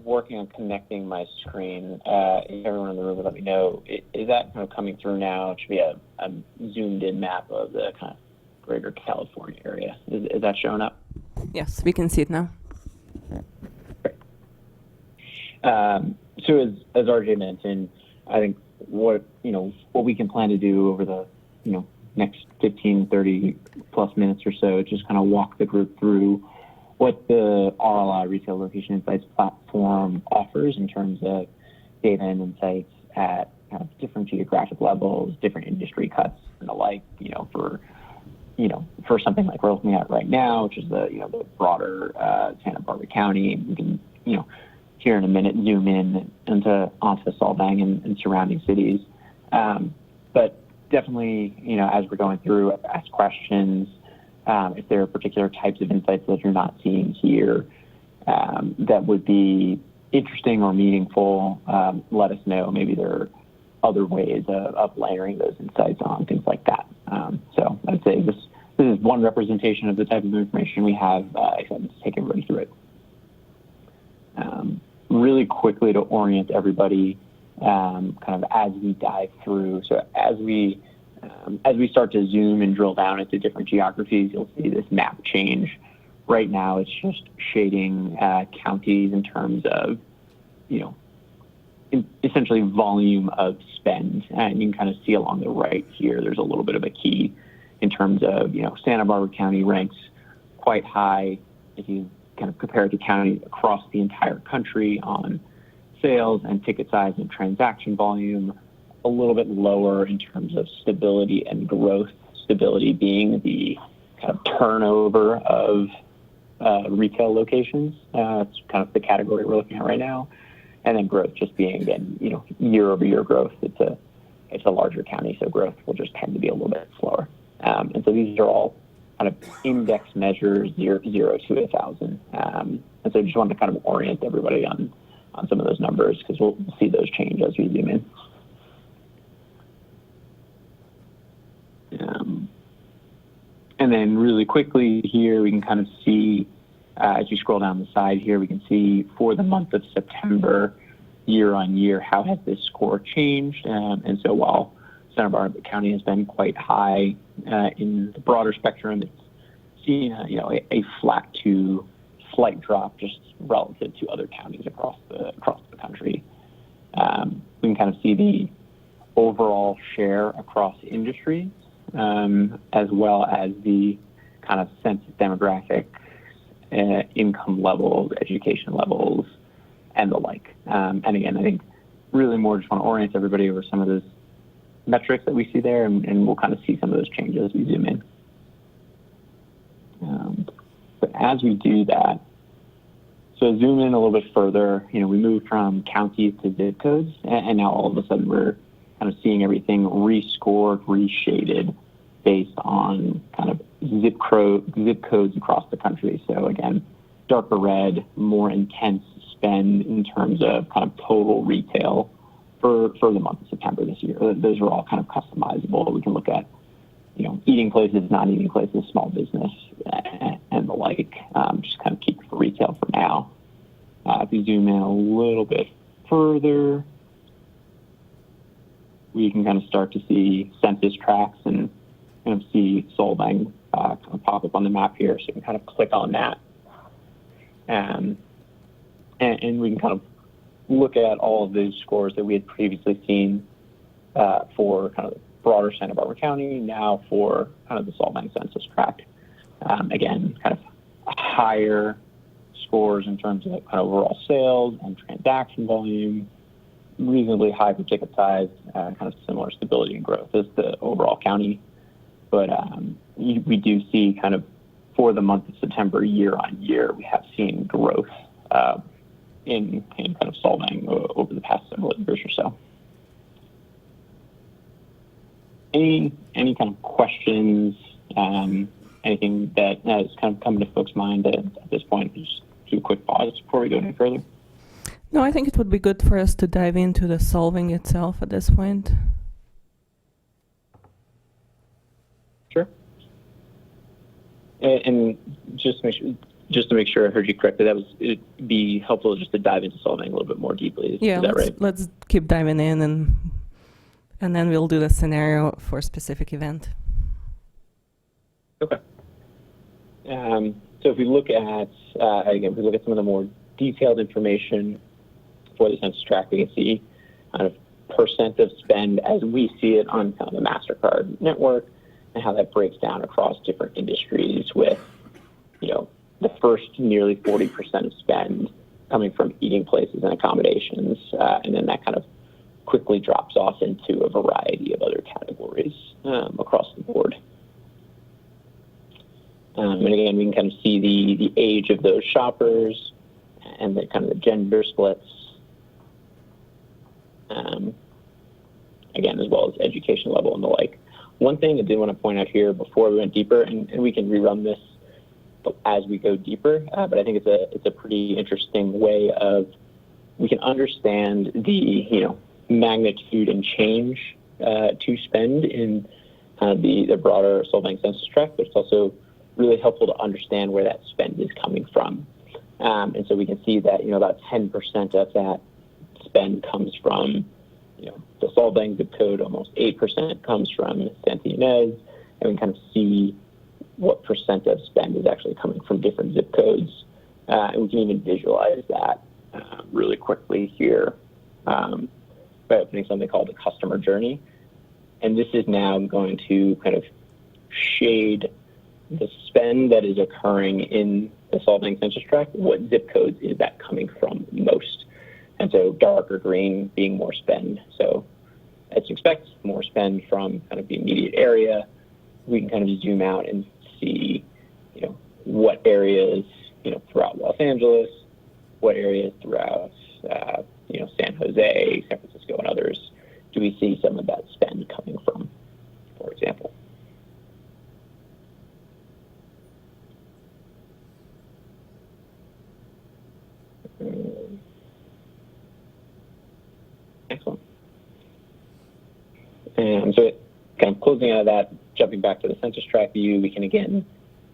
working on connecting my screen. If everyone in the room would let me know, is that kind of coming through now? It should be a zoomed in map of the kind of greater California area. Is that showing up? Yes, we can see it now. Great. So as RJ mentioned, I think what we can plan to do over the next 15, 30 plus minutes or so is just kind of walk the group through what the RLI Retail Location Insights platform offers in terms of data and insights at kind of different geographic levels, different industry cuts, and the like. For something like we're looking at right now, which is the broader Santa Barbara County. We can here in a minute zoom in onto Solvang and surrounding cities. But definitely, as we're going through, ask questions. If there are particular types of insights that you're not seeing here that would be interesting or meaningful, let us know. Maybe there are other ways of layering those insights on, things like that. So I'd say this is one representation of the type of information we have. Excited to take everybody through it. Really quickly to orient everybody kind of as we dive through. So as we start to zoom and drill down into different geographies, you'll see this map change. Right now, it's just shading counties in terms of, essentially volume of spend. And you can kind of see along the right here, there's a little bit of a key in terms of, Santa Barbara County ranks quite high if you kind of compare it to counties across the entire country on sales and ticket size and transaction volume. A little bit lower in terms of stability and growth, stability being the kind of turnover of retail locations. It's kind of the category we're looking at right now. And then growth just being, again, year-over-year growth. It's a larger county, so growth will just tend to be a little bit slower. And so these are all kind of index measures, 0 to 1,000. And so I just wanted to kind of orient everybody on some of those numbers because we'll see those change as we zoom in. And then really quickly here, we can kind of see, as you scroll down the side here, we can see for the month of September, year on year, how has this score changed? And so while Santa Barbara County has been quite high in the broader spectrum, it's seen a flat to slight drop just relative to other counties across the country. We can kind of see the overall share across industries, as well as the kind of census demographic, income levels, education levels, and the like. And again, I think really more just want to orient everybody over some of those metrics that we see there, and we'll kind of see some of those changes as we zoom in. But as we do that, So zoom in a little bit further, we moved from counties to zip codes, and now all of a sudden we're kind of seeing everything rescored, reshaded based on kind of zip codes across the country. So again, darker red, more intense spend in terms of kind of total retail for the month of September this year. Those are all kind of customizable. We can look at, eating places, non-eating places, small business, and the like. Just kind of keep it for retail for now. If you zoom in a little bit further, we can kind of start to see census tracts and kind of see Solvang kind of pop up on the map here. So you can kind of click on that. And we can kind of look at all of those scores that we had previously seen for kind of broader Santa Barbara County, now for kind of the Solvang census tract. Again, kind of higher scores in terms of kind of overall sales and transaction volume, reasonably high per ticket size, kind of similar stability and growth as the overall county. But we do see kind of for the month of September, year on year, we have seen growth in kind of Solvang over the past several years or so. Any kind of questions, anything that has kind of come to folks' mind at this point? Just do a quick pause before we go any further. No, I think it would be good for us to dive into the Solvang itself at this point. Sure. And just to make sure I heard you correctly, it'd be helpful just to dive into Solvang a little bit more deeply. Yeah, Is that right? let's keep diving in, and then we'll do the scenario for a specific event. Okay. So if we look at some of the more detailed information for the census tract, we can see kind of percent of spend as we see it on kind of the MasterCard network, and how that breaks down across different industries with, the first nearly 40% of spend coming from eating places and accommodations, and then that kind of quickly drops off into a variety of other categories across the board. And again, we can kind of see the age of those shoppers and the kind of the gender splits. Again, as well as education level and the like. One thing I did want to point out here before we went deeper, and we can rerun this as we go deeper, but I think it's a pretty interesting way of, we can understand the magnitude and change to spend in the broader Solvang census tract, but it's also really helpful to understand where that spend is coming from. And so we can see that about 10% of that spend comes from the Solvang zip code, almost 8% comes from Santa Ynez, and we can kind of see what percent of spend is actually coming from different zip codes. And we can even visualize that really quickly here by opening something called the customer journey. And this is now going to kind of shade the spend that is occurring in the Solvang census tract. What zip codes is that coming from most? And so darker green being more spend. So as you expect, more spend from kind of the immediate area. We can kind of zoom out and see, what areas, throughout Los Angeles, what areas throughout, San Jose, San Francisco, and others do we see some of that spend coming from, for example. Excellent. And so kind of closing out of that, jumping back to the census tract view, we can again,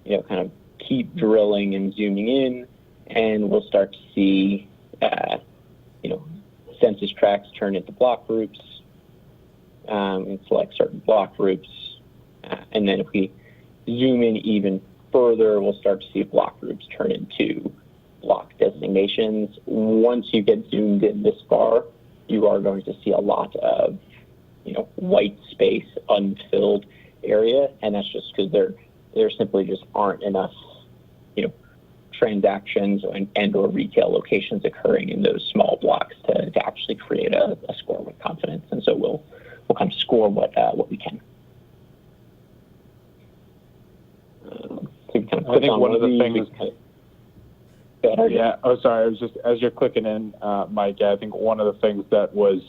kind of keep drilling and zooming in, and we'll start to see, census tracts turn into block groups, and select certain block groups. And then if we zoom in even further, we'll start to see block groups turn into block designations. Once you get zoomed in this far, you are going to see a lot of, white space, unfilled area, and that's just because there simply just aren't enough, transactions and or retail locations occurring in those small blocks to actually create a score with confidence. And so we'll kind of score what we can. So we kind of I think one of the things. Yeah. Oh, sorry. I was just as you're clicking in, Mike. I think one of the things that was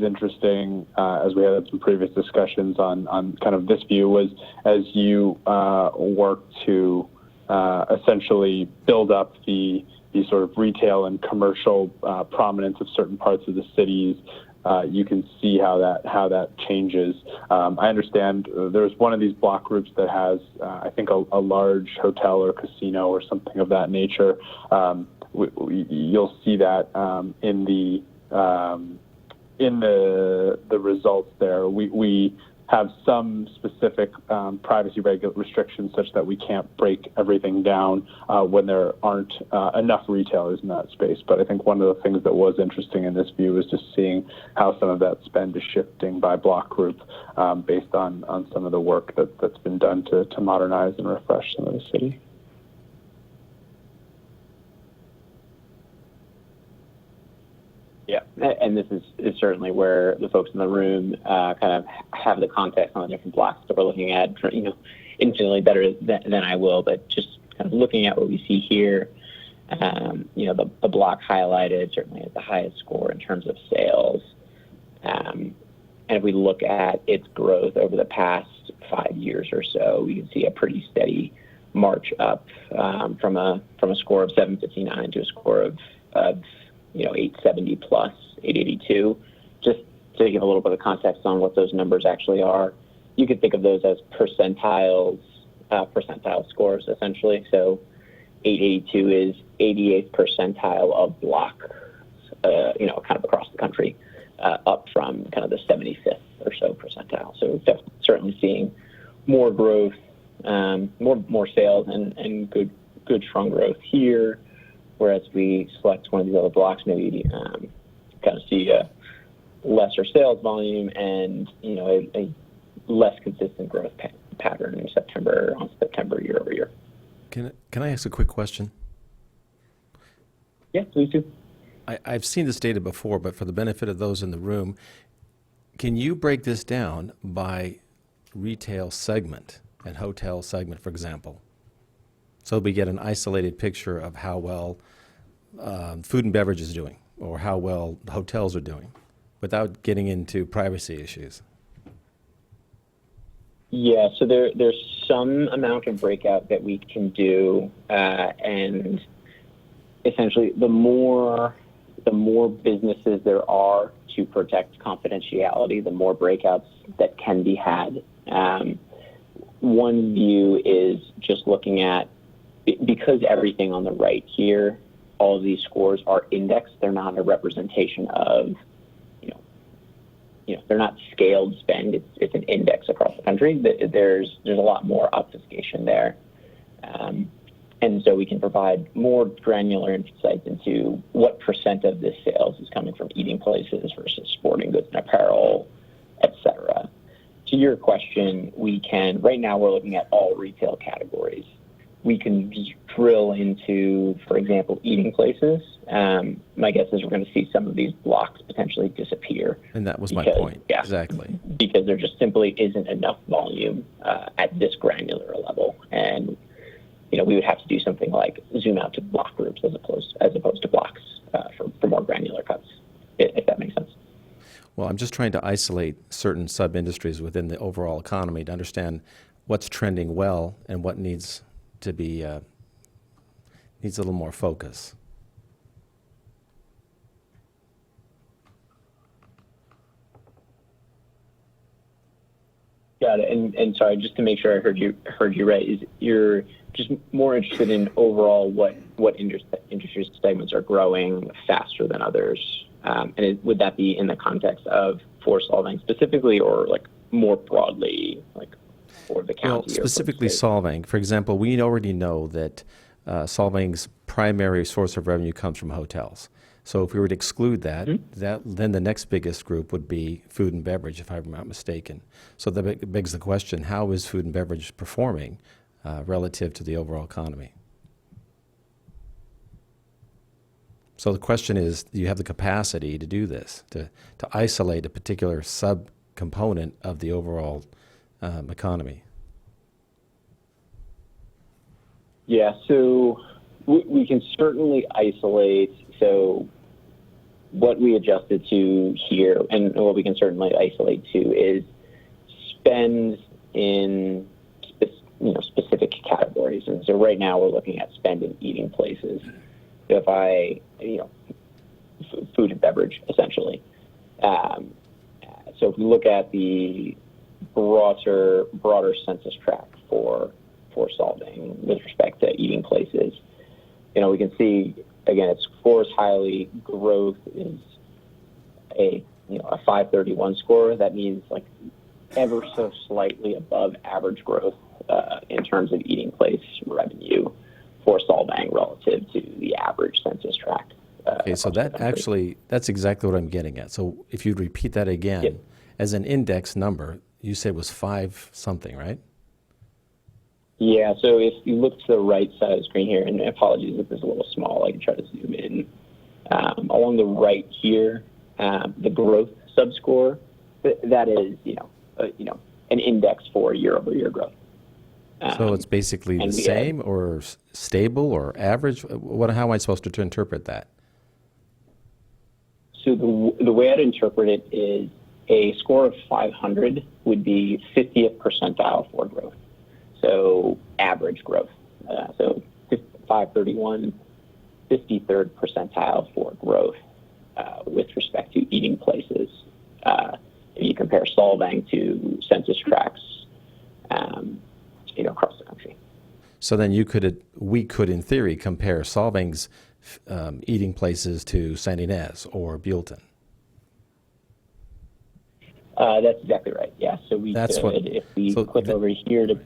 interesting as we had some previous discussions on kind of this view was as you work to essentially build up the sort of retail and commercial prominence of certain parts of the cities. You can see how that changes. I understand there's one of these block groups that has, I think, a large hotel or casino or something of that nature. You'll see that in the results there. We have some specific privacy restrictions such that we can't break everything down when there aren't enough retailers in that space. But I think one of the things that was interesting in this view is just seeing how some of that spend is shifting by block group based on some of the work that's been done to modernize and refresh some of the city. Yeah, and this is certainly where the folks in the room kind of have the context on the different blocks that we're looking at, infinitely better than I will, but just kind of looking at what we see here, the block highlighted certainly has the highest score in terms of sales. And if we look at its growth over the past 5 years or so, we can see a pretty steady march up from a score of 759 to a score of 870 plus 882. Just to give a little bit of context on what those numbers actually are, you could think of those as percentile scores essentially. So 882 is 88th percentile of block, kind of across the country, up from kind of the 75th or so percentile. So we're certainly seeing more growth, more sales, and good strong growth here. Whereas we select one of these other blocks, maybe kind of see a lesser sales volume and a less consistent growth pattern in September year over year. Can I ask a quick question? Yeah, please do. I've seen this data before, but for the benefit of those in the room, can you break this down by retail segment and hotel segment, for example? So we get an isolated picture of how well food and beverage is doing or how well the hotels are doing without getting into privacy issues. Yeah, so there's some amount of breakout that we can do, and essentially the more businesses there are to protect confidentiality, the more breakouts that can be had. One view is just looking at, because everything on the right here, all of these scores are indexed. They're not a representation of, they're not scaled spend. It's an index across the country. There's a lot more obfuscation there. And so we can provide more granular insights into what percent of this sales is coming from eating places versus sporting goods and apparel, et cetera. To your question, right now we're looking at all retail categories. We can just drill into, for example, eating places. My guess is we're going to see some of these blocks potentially disappear. And that was my point. Yeah, exactly. Because there just simply isn't enough volume at this granular level. And, we would have to do something like zoom out to block groups as opposed to blocks for more granular cuts, if that makes sense. Well, I'm just trying to isolate certain sub-industries within the overall economy to understand what's trending well and what needs to be needs a little more focus. Got it. And sorry, just to make sure I heard you right, is you're just more interested in overall what industry segments are growing faster than others, and would that be in the context of for Solvang specifically, or like more broadly, like for the county? Well, specifically Solvang. For example, we already know that Solvang's primary source of revenue comes from hotels. So if we were to exclude that, then the next biggest group would be food and beverage, if I'm not mistaken. So that begs the question, how is food and beverage performing relative to the overall economy? So the question is, do you have the capacity to do this, to isolate a particular sub-component of the overall economy? Yeah, so we can certainly isolate. So what we adjusted to here, and what we can certainly isolate to, is spend in specific categories. And so right now we're looking at spend in eating places. So if food and beverage, essentially. So if we look at the broader census tract for Solvang with respect to eating places, we can see, again, it scores highly. Growth is a 531 score. That means like ever so slightly above average growth in terms of eating place revenue for Solvang relative to the average census tract. Okay, so that's exactly what I'm getting at. So if you'd repeat that again, as an index number, you said was 5 something, right? Yeah, so if you look to the right side of the screen here, and apologies if this is a little small, I can try to zoom in. Along the right here, the growth subscore, that is, an index for year-over-year growth. So it's basically the same or stable or average? How am I supposed to interpret that? So the way I'd interpret it is a score of 500 would be 50th percentile for growth. So average growth. So 531, 53rd percentile for growth with respect to eating places. If you compare Solvang to census tracts, across the country. So then we could, in theory, compare Solvang's eating places to Saint Ynez or Buellton. That's exactly right. Yeah. So if we click over here to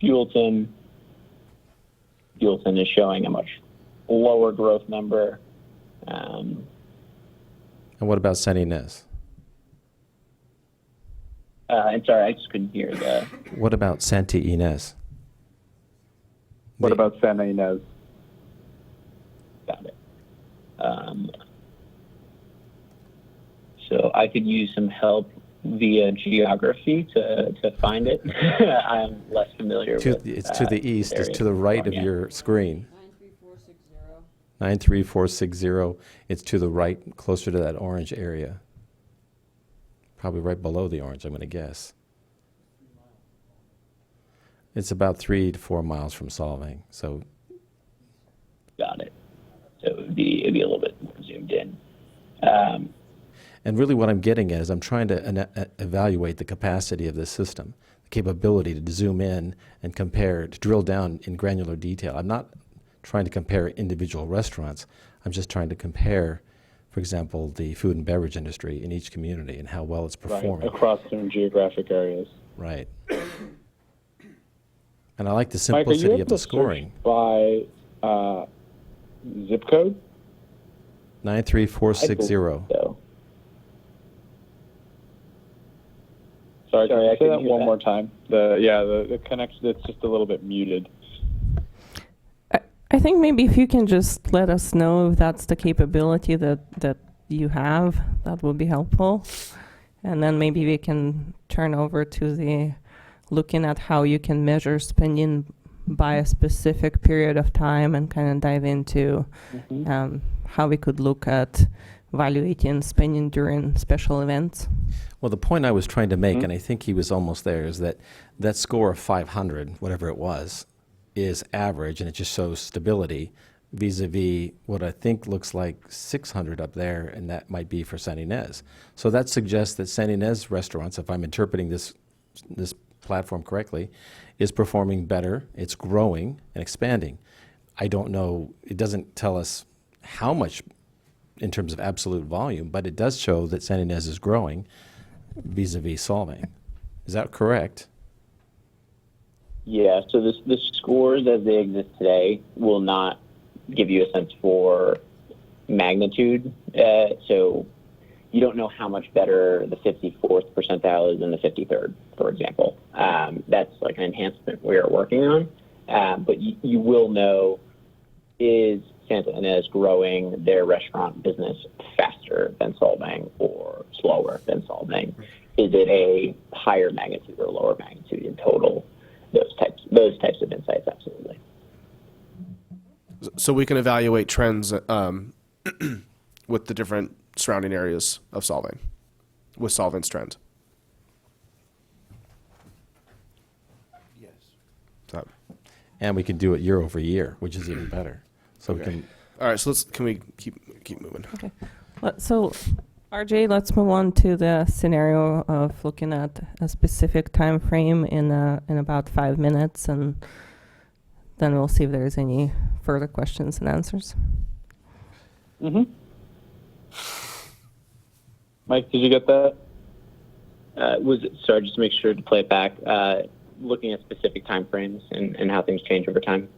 Buellton is showing a much lower growth number. And what about Saint Ynez? I'm sorry, I just couldn't hear the. What about Santa Ynez? What about Santa Ynez? Got it. So I could use some help via geography to find it. I'm less familiar with It's to the east. It's to the right of your screen. 93460. 93460. It's to the right, closer to that orange area. Probably right below the orange, I'm going to guess. It's about 3 to 4 miles from Solvang. So. Got it. So it'd be a little bit more zoomed in. And really what I'm getting at is I'm trying to evaluate the capacity of this system, the capability to zoom in and compare, to drill down in granular detail. I'm not trying to compare individual restaurants. I'm just trying to compare, for example, the food and beverage industry in each community and how well it's performing. Right, across some geographic areas. Right. And I like the simplicity of the scoring. By zip code? 93460. So. Sorry, can you say that one more time? The connection, it's just a little bit muted. I think maybe if you can just let us know if that's the capability that you have, that would be helpful. And then maybe we can turn over to looking at how you can measure spending by a specific period of time and kind of dive into how we could look at evaluating spending during special events. Well, the point I was trying to make, and I think he was almost there, is that score of 500, whatever it was, is average, and it just shows stability vis-a-vis what I think looks like 600 up there, and that might be for Saint Ynez. So that suggests that Saint Ynez restaurants, if I'm interpreting this platform correctly, is performing better, it's growing and expanding. I don't know, it doesn't tell us how much in terms of absolute volume, but it does show that Saint Ynez is growing vis-a-vis Solvang. Is that correct? Yeah, so the scores as they exist today will not give you a sense for magnitude. So you don't know how much better the 54th percentile is than the 53rd, for example. That's like an enhancement we are working on. But you will know, is Santa Ynez growing their restaurant business faster than Solvang or slower than Solvang? Is it a higher magnitude or lower magnitude in total? Those types of insights, absolutely. So we can evaluate trends with the different surrounding areas of Solvang, with Solvang's trends. Yes. So, And we can do it year over year, which is even better. So we okay. can, All right. So can we keep moving? Okay. So, RJ, let's move on to the scenario of looking at a specific time frame in about 5 minutes, and then we'll see if there's any further questions and answers. Mm-hmm. Mike, did you get that? Sorry, just to make sure to play it back, looking at specific timeframes and how things change over time.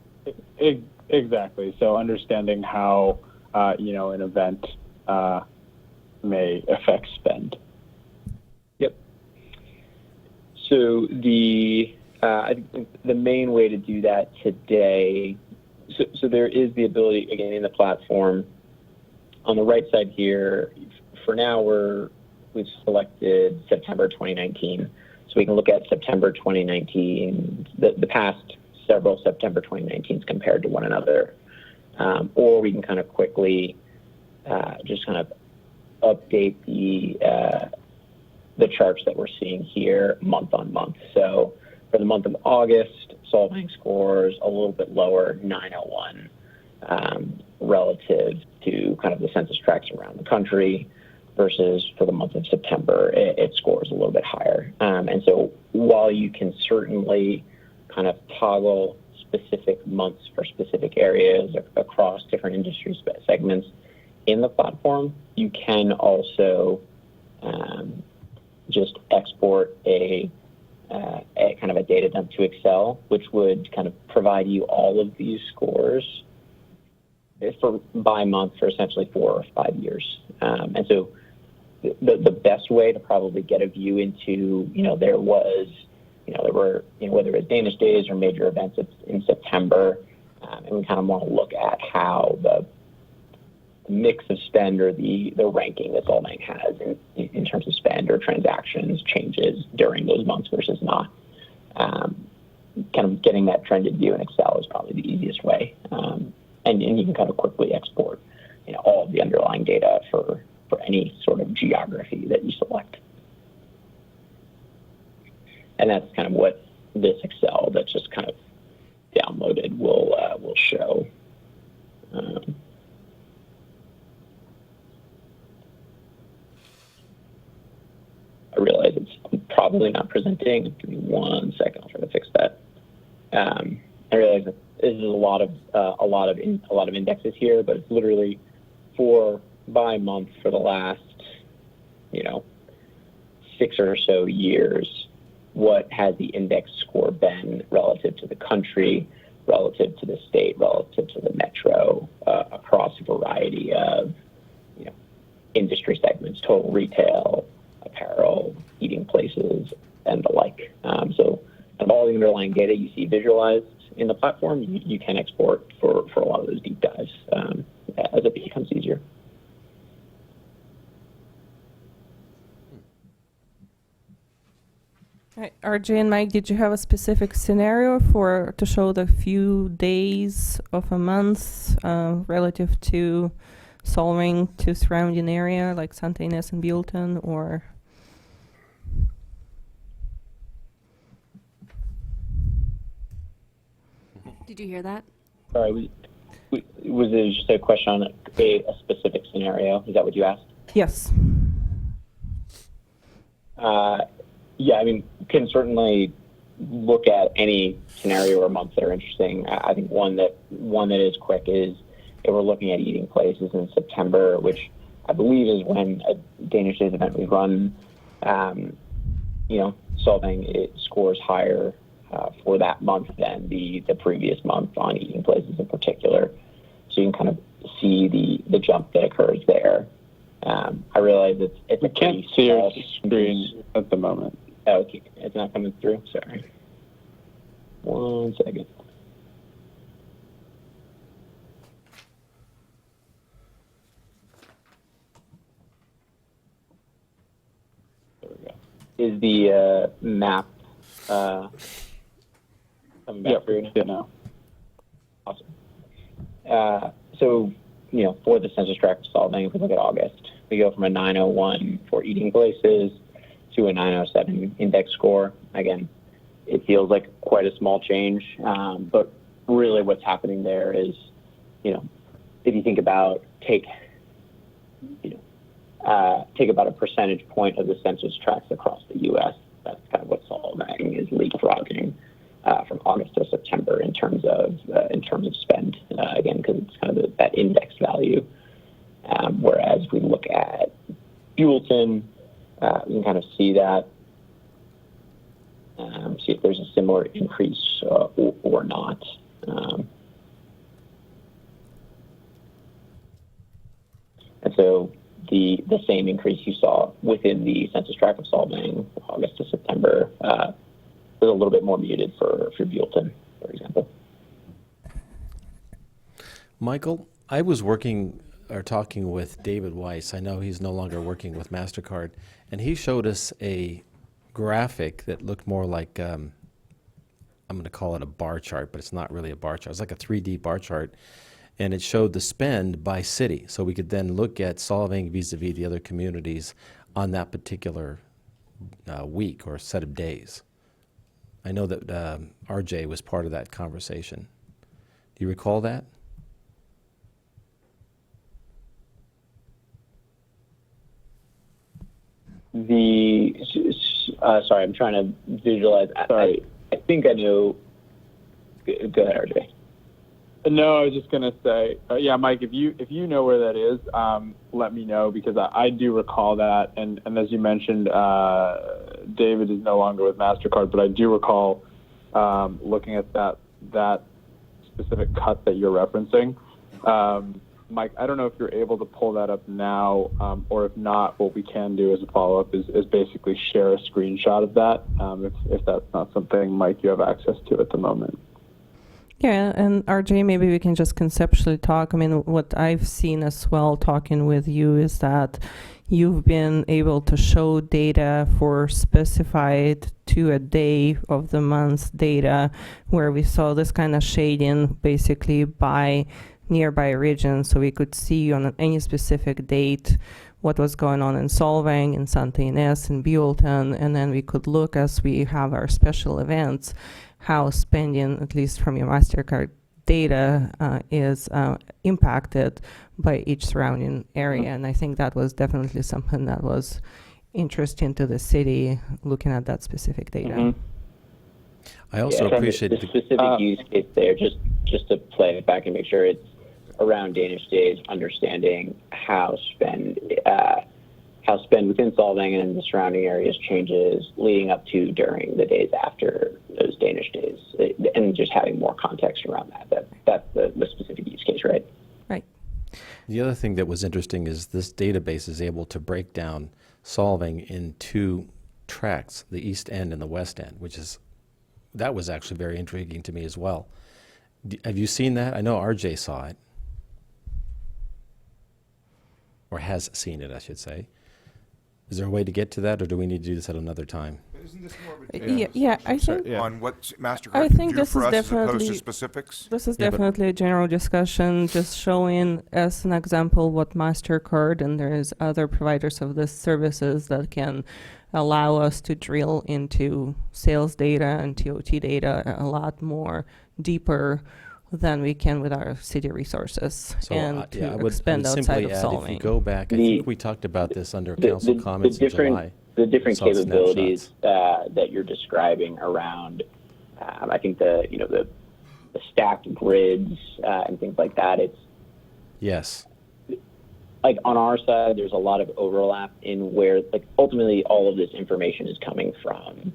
Exactly. So understanding how, an event may affect spend. Yep. So I think the main way to do that today, so there is the ability, again, in the platform. On the right side here, for now, we've selected September 2019. So we can look at September 2019, the past several September 2019s compared to one another. Or we can kind of quickly just kind of update the charts that we're seeing here month on month. So for the month of August, Solvang scores a little bit lower, 901, relative to kind of the census tracts around the country, versus for the month of September, it scores a little bit higher. And so while you can certainly kind of toggle specific months for specific areas across different industry segments in the platform, you can also just export a kind of a data dump to Excel, which would kind of provide you all of these scores by month for essentially 4 or 5 years. And so the best way to probably get a view into, there were, whether it was Danish Days or major events in September, and we kind of want to look at how the mix of spend or the ranking that Solvang has in terms of spend or transactions changes during those months versus not. Kind of getting that trended view in Excel is probably the easiest way. And you can kind of quickly export, all of the underlying data for any sort of geography that you select. And that's kind of what this Excel that's just kind of downloaded will show. I realize it's probably not presenting. Give me 1 second. I'll try to fix that. I realize that this is a lot of indexes here, but it's literally by month for the last 6 or so years. What has the index score been relative to the country, relative to the state, relative to the metro, across a variety of industry segments, total retail, apparel, eating places, and the like. So of all the underlying data you see visualized in the platform, you can export for a lot of those deep dives as it becomes easier. All right, RJ and Mike, did you have a specific scenario to show the few days of a month relative to Solvang to surrounding area like Santa Ynez and Buellton, or? Did you hear that? Sorry, was it just a question on a specific scenario? Is that what you asked? Yes. Yeah, I mean, can certainly look at any scenario or months that are interesting. I think one that is quick is if we're looking at eating places in September, which I believe is when a Danish Days event we run. Solvang, it scores higher for that month than the previous month on eating places in particular. So you can kind of see the jump that occurs there. I realize it's we can't see your screen at the moment. Oh, okay, it's not coming through. Sorry. 1 second. There we go. Is the map coming back through now? Yeah, now. Awesome. So, for the census tract of Solvang, if we look at August, we go from a 901 for eating places to a 907 index score. Again, it feels like quite a small change, but really what's happening there is, if you think about, take about a percentage point of the census tracts across the U.S., that's kind of what Solvang is leapfrogging from August to September in terms of spend. Again, because it's kind of that index value. Whereas we look at Buellton, we can kind of see that, see if there's a similar increase or not. And so the same increase you saw within the census tract of Solvang, August to September, was a little bit more muted for Buellton, for example. Michael, I was talking with David Weiss. I know he's no longer working with MasterCard, and he showed us a graphic that looked more like, I'm going to call it a bar chart, but it's not really a bar chart. It's like a 3D bar chart, and it showed the spend by city. So we could then look at Solvang vis-a-vis the other communities on that particular week or set of days. I know that RJ was part of that conversation. Do you recall that? Sorry, I'm trying to visualize. Sorry. I think I know. Go ahead, RJ. No, I was just gonna say, yeah, Mike. If you know where that is, let me know, because I do recall that. And as you mentioned, David is no longer with MasterCard, but I do recall looking at that specific cut that you're referencing. Mike, I don't know if you're able to pull that up now, or if not, what we can do as a follow-up is basically share a screenshot of that, if that's not something, Mike, you have access to at the moment. Yeah, and RJ, maybe we can just conceptually talk. I mean, what I've seen as well talking with you is that you've been able to show data for specified to a day of the month data, where we saw this kind of shading basically by nearby regions, so we could see on any specific date what was going on in Solvang, in Santa Ynez, in Buellton, and then we could look, as we have our special events, how spending, at least from your MasterCard data, is impacted by each surrounding area. And I think that was definitely something that was interesting to the city, looking at that specific data. Mm-hmm. I also appreciate the specific use case there, just to play it back and make sure it's around Danish Days, understanding how spend within Solvang and the surrounding areas changes leading up to, during the days after those Danish Days, and just having more context around that. That's the specific use case, right? Right. The other thing that was interesting is this database is able to break down Solvang in two tracts, the east end and the west end, that was actually very intriguing to me as well. Have you seen that? I know RJ saw it. Or has seen it, I should say. Is there a way to get to that, or do we need to do this at another time? Isn't this more of a I think on what MasterCard I can think do this for is us as opposed definitely to specifics? This is Yeah, but- definitely a general discussion, just showing as an example what MasterCard, and there is other providers of this services that can allow us to drill into sales data and TOT data a lot more deeper than we can with our city resources, So and yeah, I to would expand outside simply of add, Solvang. if you go back, I think we talked about this under council The comments in July. the different Saw capabilities that you're describing around, I think the stacked grids and things like that. It's Yes. like on our side, there's a lot of overlap in where, like, ultimately all of this information is coming from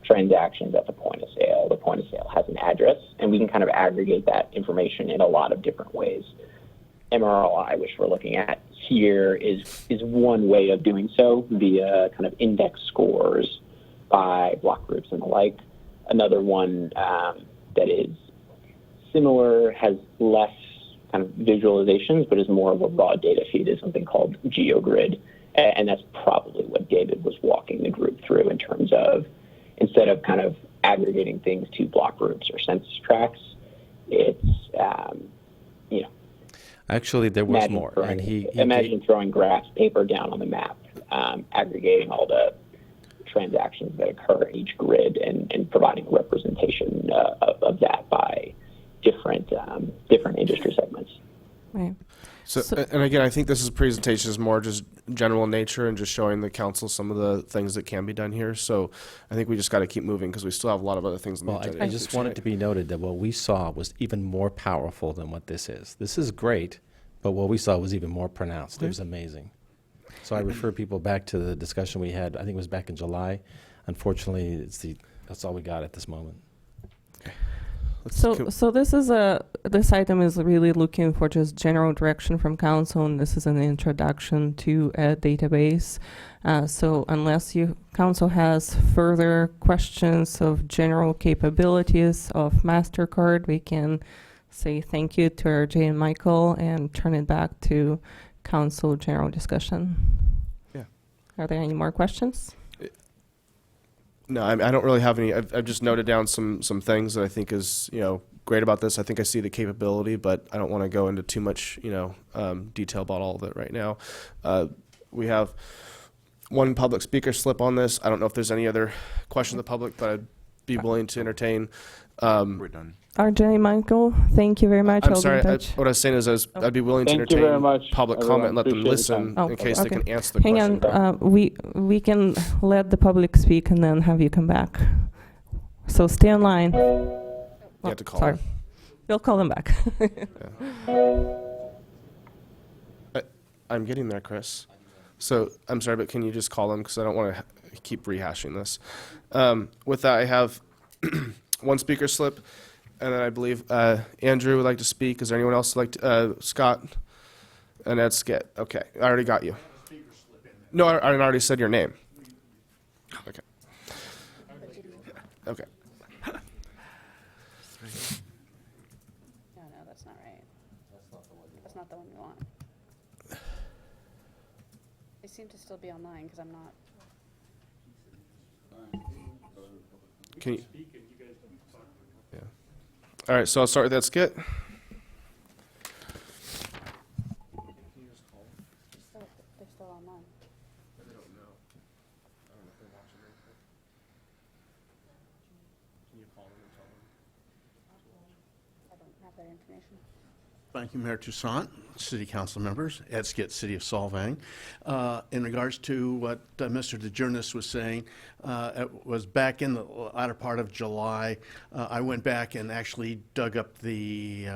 transactions at the point of sale. The point of sale has an address, and we can kind of aggregate that information in a lot of different ways. MRLI, which we're looking at here, is one way of doing so via kind of index scores by block groups and the like. Another one that is similar, has less kind of visualizations, but is more of a raw data feed, is something called GeoGrid. And that's probably what David was walking the group through, in terms of, instead of kind of aggregating things to block groups or census tracts, it's, Actually, there was more, and imagine throwing graphs paper down on the map, aggregating all the transactions that occur in each grid and providing a representation of that by different industry segments. Right. So, and again, I think this presentation is more just general in nature and just showing the council some of the things that can be done here. So I think we just got to keep moving because we still have a lot of other things on the Well, agenda. I just want it to be noted that what we saw was even more powerful than what this is. This is great, but what we saw was even more pronounced. It was amazing. So I refer people back to the discussion we had, I think it was back in July. Unfortunately, that's all we got at this moment. So this item is really looking for just general direction from council, and this is an introduction to a database. So unless council has further questions of general capabilities of MasterCard, we can say thank you to RJ and Michael and turn it back to council general discussion. Yeah. Are there any more questions? No, I don't really have any. I've just noted down some things that I think is great about this. I think I see the capability, but I don't want to go into too much detail about all of it right now. We have one public speaker slip on this. I don't know if there's any other questions of the public, but I'd be willing to entertain. We're done. RJ, Michael, thank you very much. I'm I'll be sorry. in touch. What I was saying is I'd be willing to Thank you very entertain much, public everyone. comment and let them Appreciate your listen time. in case they okay. can answer the Hang question. on, we can let the public speak and then have you come back. So stay online. You have to call Sorry. them. We'll call them back. I'm getting there, Chris. So I'm sorry, but can you just call them because I don't want to keep rehashing this. With that, I have one speaker slip, and then I believe Andrew would like to speak. Is there anyone else like to, Scott? And Ed Skit. Okay, I already got you. No, I already said your name. Okay. Okay. No, that's not right. That's not the one we want. They seem to still be online because I'm not. Can you? Yeah. All right, so I'll start with that skit. They're still online. I don't know. I don't know if they're watching anything. Can you call them and tell them? I don't have that information. Thank you, Mayor Toussaint, City Council members, Ed Skit, City of Solvang. In regards to what Mr. DeJournas was saying, it was back in the latter part of July. I went back and actually dug up the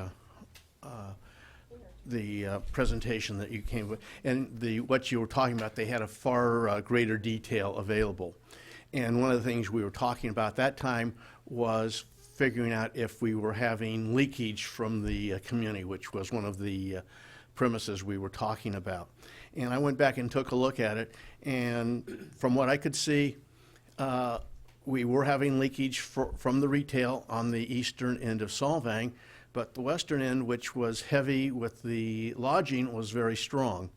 presentation that you came with, and what you were talking about, they had a far greater detail available. And one of the things we were talking about that time was figuring out if we were having leakage from the community, which was one of the premises we were talking about. And I went back and took a look at it, and from what I could see, we were having leakage from the retail on the eastern end of Solvang, but the western end, which was heavy with the lodging, was very strong.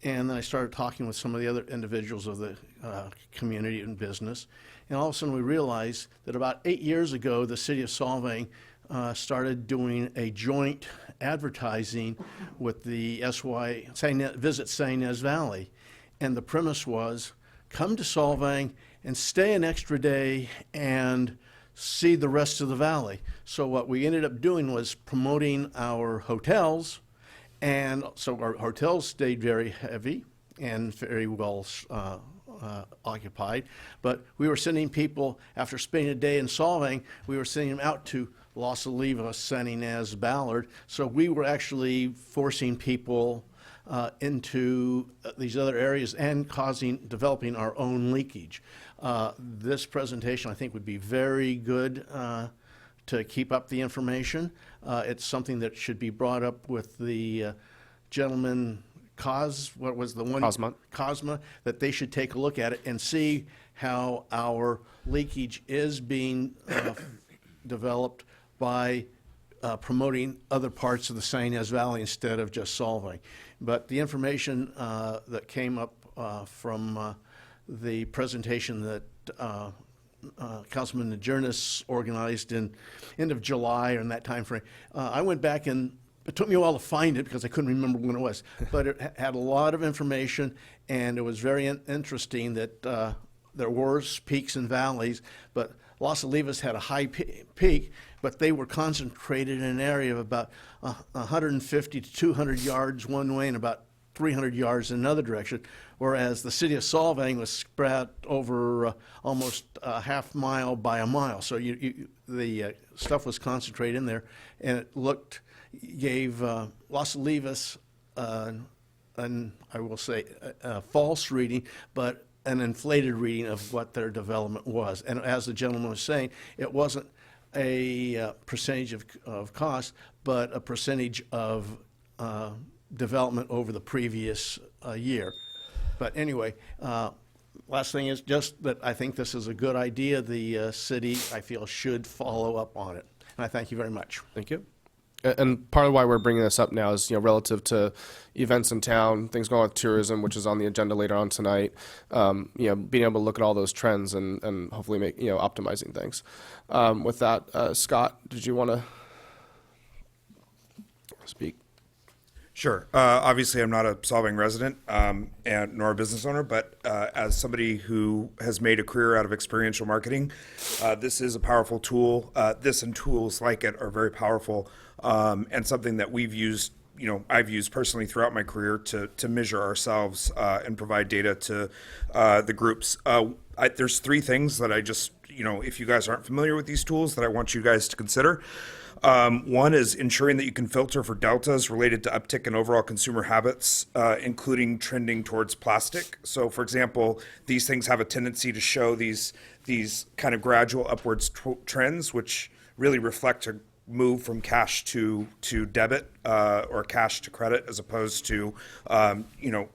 And then I started talking with some of the other individuals of the community and business, and all of a sudden we realized that about 8 years ago, the city of Solvang started doing a joint advertising with the Visit St. Inez Valley. And the premise was, come to Solvang and stay an extra day and see the rest of the valley. So what we ended up doing was promoting our hotels, and so our hotels stayed very heavy and very well occupied, but we were sending people, after spending a day in Solvang, we were sending them out to Los Olivos, San Ynez, Ballard, so we were actually forcing people into these other areas and developing our own leakage. This presentation, I think, would be very good to keep up the information. It's something that should be brought up with the gentleman, what was the one? Cosma, that they should take a look at it and see how our leakage is being developed by promoting other parts of the St. Inez Valley instead of just Solvang. But the information that came up from the presentation that Councilman DeJournas organized in end of July or in that time frame, I went back and it took me a while to find it because I couldn't remember when it was, but it had a lot of information, and it was very interesting that there were peaks and valleys, but Los Olivos had a high peak, but they were concentrated in an area of about 150 to 200 yards one way and about 300 yards in another direction, whereas the city of Solvang was spread over almost a half mile by a mile. So the stuff was concentrated in there, and it gave Los Olivos an, I will say, a false reading, but an inflated reading of what their development was. And as the gentleman was saying, it wasn't a percentage of cost, but a percentage of development over the previous year. But anyway, last thing is just that I think this is a good idea. The city, I feel, should follow up on it. And I thank you very much. Thank you. And part of why we're bringing this up now is, relative to events in town, things going on with tourism, which is on the agenda later on tonight. Being able to look at all those trends and hopefully make, optimizing things. With that, Scott, did you want to speak? Sure. Obviously, I'm not a Solvang resident and nor a business owner, but as somebody who has made a career out of experiential marketing, this is a powerful tool. This and tools like it are very powerful and something that we've used. I've used personally throughout my career to measure ourselves and provide data to the groups. There's three things that I just, if you guys aren't familiar with these tools, that I want you guys to consider. One is ensuring that you can filter for deltas related to uptick in overall consumer habits, including trending towards plastic. So, for example, these things have a tendency to show these kind of gradual upwards trends, which really reflect a move from cash to debit or cash to credit, as opposed to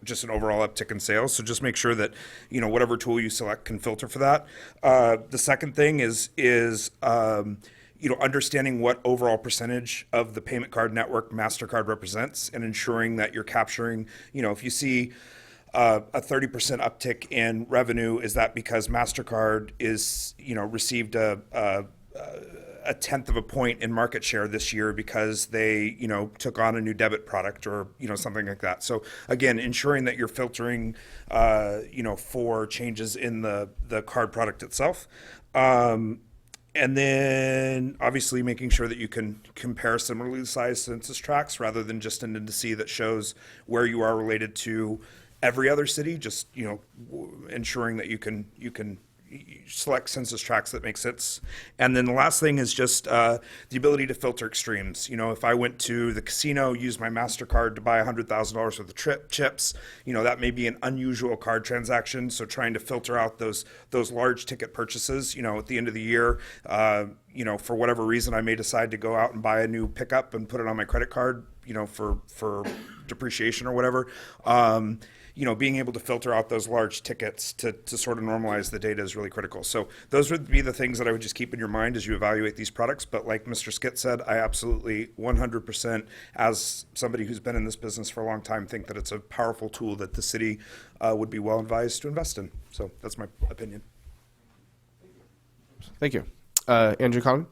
just an overall uptick in sales. So just make sure that whatever tool you select can filter for that. The second thing is understanding what overall percentage of the payment card network MasterCard represents, and ensuring that you're capturing, if you see a 30% uptick in revenue, is that because MasterCard is, received a tenth of a point in market share this year because they, took on a new debit product or, something like that. So again, ensuring that you're filtering, for changes in the card product itself. And then obviously making sure that you can compare similarly sized census tracts rather than just an indice that shows where you are related to every other city. Just, ensuring that you can select census tracts that make sense. And then the last thing is just the ability to filter extremes. If I went to the casino, used my MasterCard to buy $100,000 worth of chips, that may be an unusual card transaction. So trying to filter out those large ticket purchases, at the end of the year, for whatever reason, I may decide to go out and buy a new pickup and put it on my credit card, for depreciation or whatever. Being able to filter out those large tickets to sort of normalize the data is really critical. So those would be the things that I would just keep in your mind as you evaluate these products. But like Mr. Skitt said, I absolutely 100%, as somebody who's been in this business for a long time, think that it's a powerful tool that the city would be well advised to invest in. So that's my opinion. Thank you. Andrew Conlon?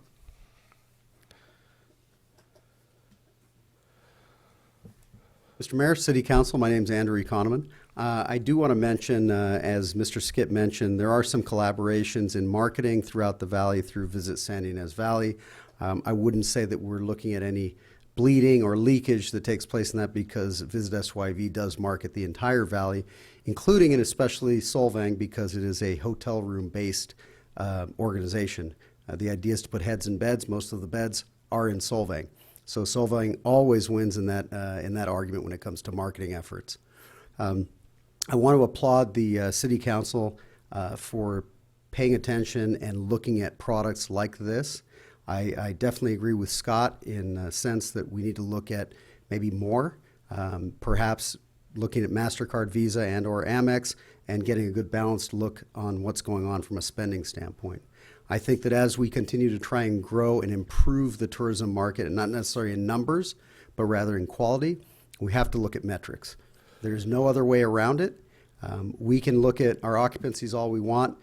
Mr. Mayor, City Council, my name is Andrew Economan. I do want to mention, as Mr. Skitt mentioned, there are some collaborations in marketing throughout the valley through Visit San Ynez Valley. I wouldn't say that we're looking at any bleeding or leakage that takes place in that, because Visit SYV does market the entire valley, including and especially Solvang, because it is a hotel room-based organization. The idea is to put heads in beds. Most of the beds are in Solvang. So Solvang always wins in that argument when it comes to marketing efforts. I want to applaud the City Council for paying attention and looking at products like this. I definitely agree with Scott in the sense that we need to look at maybe more, perhaps looking at MasterCard, Visa, and or Amex, and getting a good balanced look on what's going on from a spending standpoint. I think that as we continue to try and grow and improve the tourism market, and not necessarily in numbers, but rather in quality, we have to look at metrics. There's no other way around it. We can look at our occupancies all we want.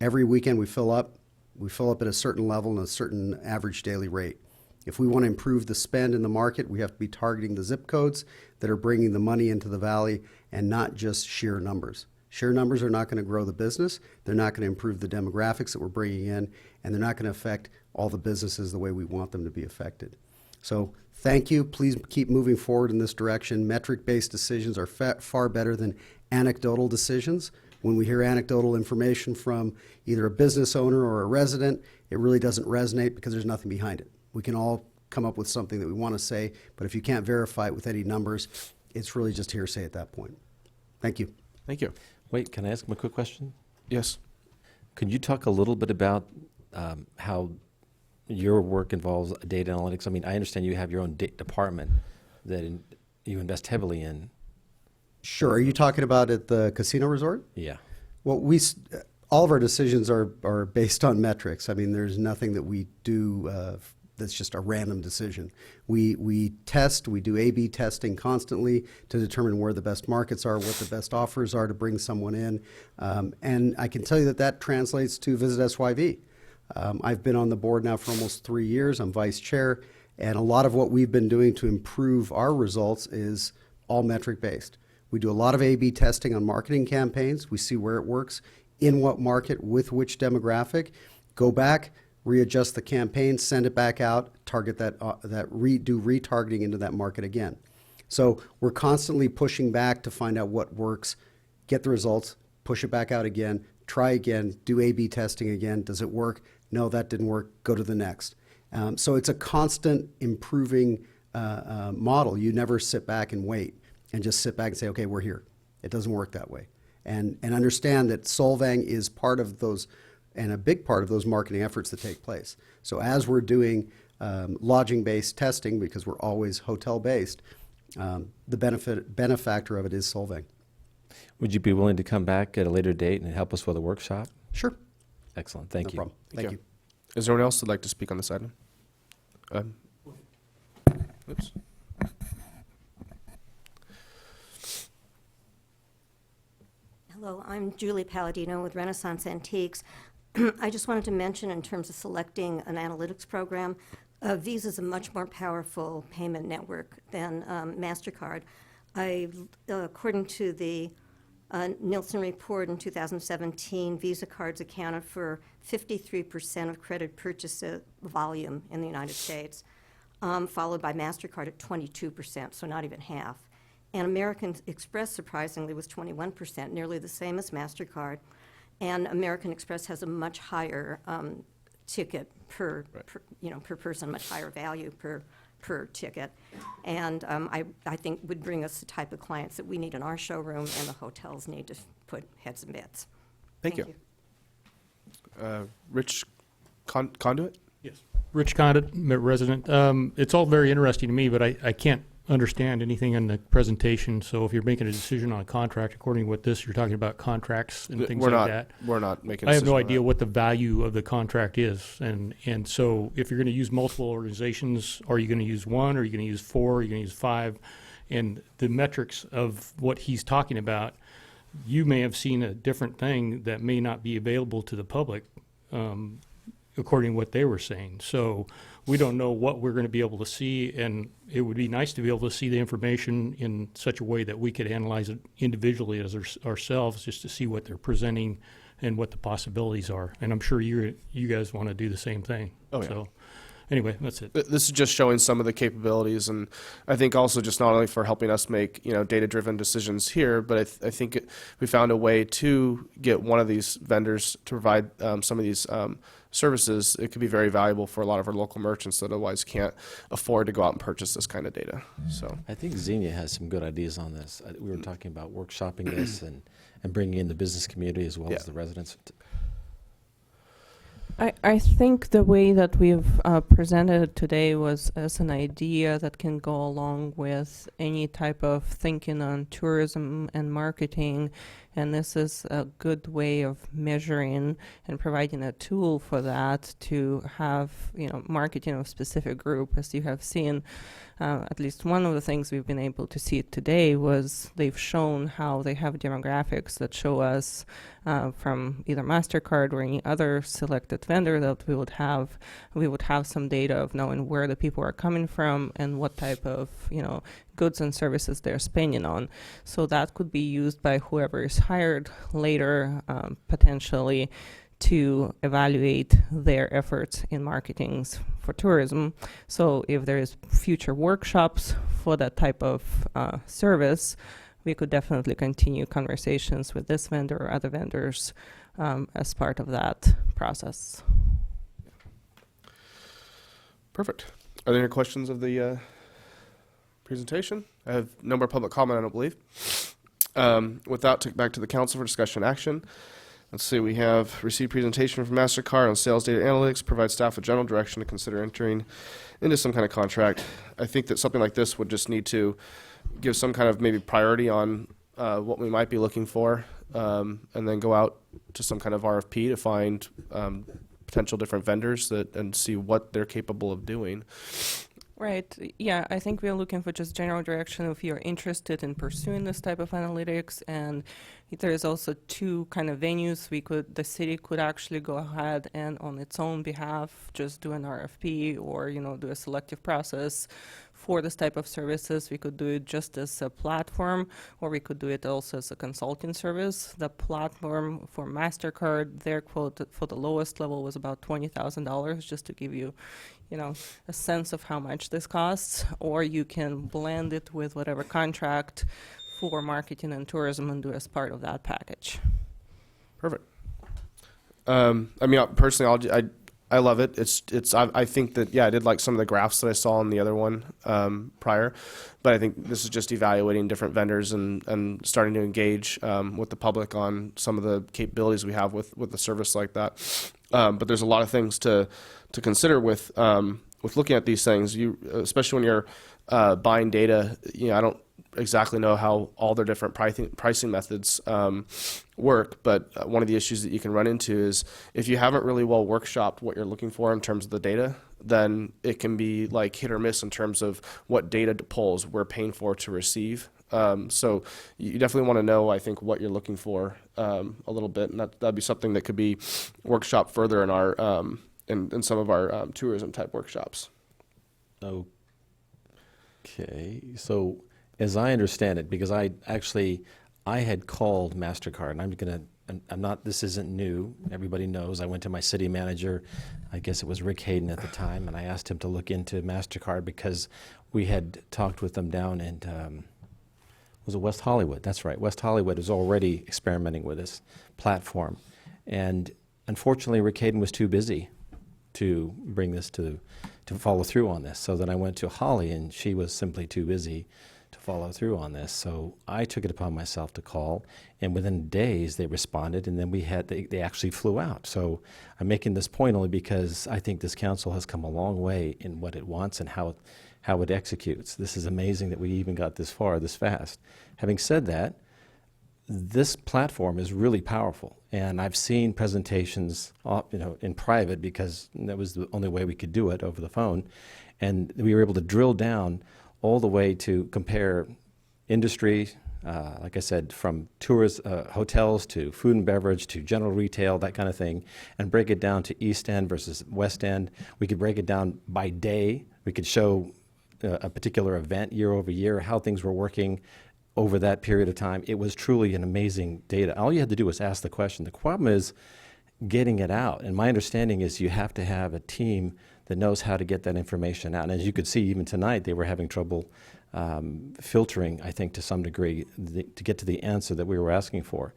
Every weekend we fill up at a certain level and a certain average daily rate. If we want to improve the spend in the market, we have to be targeting the zip codes that are bringing the money into the valley and not just sheer numbers. Sheer numbers are not going to grow the business. They're not going to improve the demographics that we're bringing in, and they're not going to affect all the businesses the way we want them to be affected. So thank you. Please keep moving forward in this direction. Metric-based decisions are far better than anecdotal decisions. When we hear anecdotal information from either a business owner or a resident, it really doesn't resonate because there's nothing behind it. We can all come up with something that we want to say, but if you can't verify it with any numbers, it's really just hearsay at that point. Thank you. Thank you. Wait, can I ask him a quick question? Yes. Could you talk a little bit about how your work involves data analytics? I mean, I understand you have your own department that you invest heavily in. Sure. Are you talking about at the casino resort? Yeah. Well, all of our decisions are based on metrics. I mean, there's nothing that we do that's just a random decision. We test, we do A/B testing constantly to determine where the best markets are, what the best offers are to bring someone in. And I can tell you that translates to Visit SYV. I've been on the board now for almost 3 years. I'm vice chair. And a lot of what we've been doing to improve our results is all metric based. We do a lot of A/B testing on marketing campaigns. We see where it works, in what market, with which demographic. Go back, readjust the campaign, send it back out, target do retargeting into that market again. So we're constantly pushing back to find out what works, get the results, push it back out again, try again, do A/B testing again. Does it work? No, that didn't work. Go to the next. So it's a constant improving model. You never sit back and wait and just sit back and say, okay, we're here. It doesn't work that way. And understand that Solvang is part of those, and a big part of those marketing efforts that take place. So as we're doing lodging-based testing, because we're always hotel-based, the benefactor of it is Solvang. Would you be willing to come back at a later date and help us with a workshop? Sure. Excellent. Thank you. No problem. Thank you. Is there anyone else that'd like to speak on this item? Oops. Hello, I'm Julie Palladino with Renaissance Antiques. I just wanted to mention, in terms of selecting an analytics program, Visa is a much more powerful payment network than MasterCard. According to the Nielsen report in 2017, Visa cards accounted for 53% of credit purchase volume in the United States, followed by MasterCard at 22%, so not even half. And American Express, surprisingly, was 21%, nearly the same as MasterCard. And American Express has a much higher ticket per person, much higher value per ticket. And I think would bring us the type of clients that we need in our showroom and the hotels need to put heads in beds. Thank you. Rich Conduit? Yes. Rich Conduit, resident. It's all very interesting to me, but I can't understand anything in the presentation. So if you're making a decision on a contract, according to what you're talking about contracts and things like that. We're not making a I have no decision on idea that. what the value of the contract is. And so if you're going to use multiple organizations, are you going to use one? Are you going to use four? Are you going to use five? And the metrics of what he's talking about, you may have seen a different thing that may not be available to the public, according to what they were saying. So we don't know what we're going to be able to see, and it would be nice to be able to see the information in such a way that we could analyze it individually as ourselves, just to see what they're presenting and what the possibilities are. And I'm sure you guys want to do the same thing. Oh, yeah. So anyway, that's it. This is just showing some of the capabilities, and I think also just not only for helping us make data-driven decisions here, but I think we found a way to get one of these vendors to provide some of these services. It could be very valuable for a lot of our local merchants that otherwise can't afford to go out and purchase this kind of data. So I think Xenia has some good ideas on this. We were talking about workshopping this and bringing in the business community as well as the residents. I think the way that we've presented it today was as an idea that can go along with any type of thinking on tourism and marketing And this is a good way of measuring and providing a tool for that to have, marketing of specific group. As you have seen, at least one of the things we've been able to see today was they've shown how they have demographics that show us from either MasterCard or any other selected vendor that we would have some data of knowing where the people are coming from and what type of, goods and services they're spending on. So that could be used by whoever is hired later, potentially, to evaluate their efforts in marketing for tourism. So if there is future workshops for that type of service, we could definitely continue conversations with this vendor or other vendors as part of that process. Perfect. Are there any questions of the presentation? I have no more public comment, I don't believe. With that, take back to the council for discussion and action. Let's see, we have received presentation from MasterCard on sales data analytics, provide staff with general direction to consider entering into some kind of contract. I think that something like this would just need to give some kind of maybe priority on what we might be looking for, and then go out to some kind of RFP to find potential different vendors and see what they're capable of doing. Right. Yeah, I think we're looking for just general direction if you're interested in pursuing this type of analytics. And there is also two kind of venues the city could actually go ahead and on its own behalf just do an RFP or, do a selective process for this type of services. We could do it just as a platform, or we could do it also as a consulting service. The platform for MasterCard, their quote for the lowest level was about $20,000, just to give you, a sense of how much this costs. Or you can blend it with whatever contract for marketing and tourism and do as part of that package. Perfect. Personally, I love it. I think that, I did like some of the graphs that I saw on the other one prior, but I think this is just evaluating different vendors and starting to engage with the public on some of the capabilities we have with the service like that. But there's a lot of things to consider with looking at these things. Especially when you're buying data, I don't exactly know how all their different pricing methods work, but one of the issues that you can run into is if you haven't really well workshopped what you're looking for in terms of the data, then it can be like hit or miss in terms of what data pulls we're paying for to receive. So you definitely want to know, I think, what you're looking for a little bit, and that'd be something that could be workshopped further in our in some of our tourism type workshops. Okay, so as I understand it, because I had called MasterCard, and this isn't new. Everybody knows. I went to my city manager, I guess it was Rick Hayden at the time, and I asked him to look into MasterCard because we had talked with them down in, was it West Hollywood? That's right. West Hollywood is already experimenting with this platform. And unfortunately, Rick Hayden was too busy to bring this to follow through on this. So then I went to Holly, and she was simply too busy to follow through on this. So I took it upon myself to call, and within days they responded, and then they actually flew out. So I'm making this point only because I think this council has come a long way in what it wants and how it executes. This is amazing that we even got this far, this fast. Having said that, this platform is really powerful, and I've seen presentations, in private because that was the only way we could do it over the phone, and we were able to drill down all the way to compare industry, like I said, from hotels to food and beverage to general retail, that kind of thing, and break it down to East End versus West End. We could break it down by day. We could show a particular event year over year, how things were working over that period of time. It was truly an amazing data. All you had to do was ask the question. The problem is getting it out. And my understanding is you have to have a team that knows how to get that information out. And as you could see, even tonight, they were having trouble filtering, I think, to some degree, to get to the answer that we were asking for.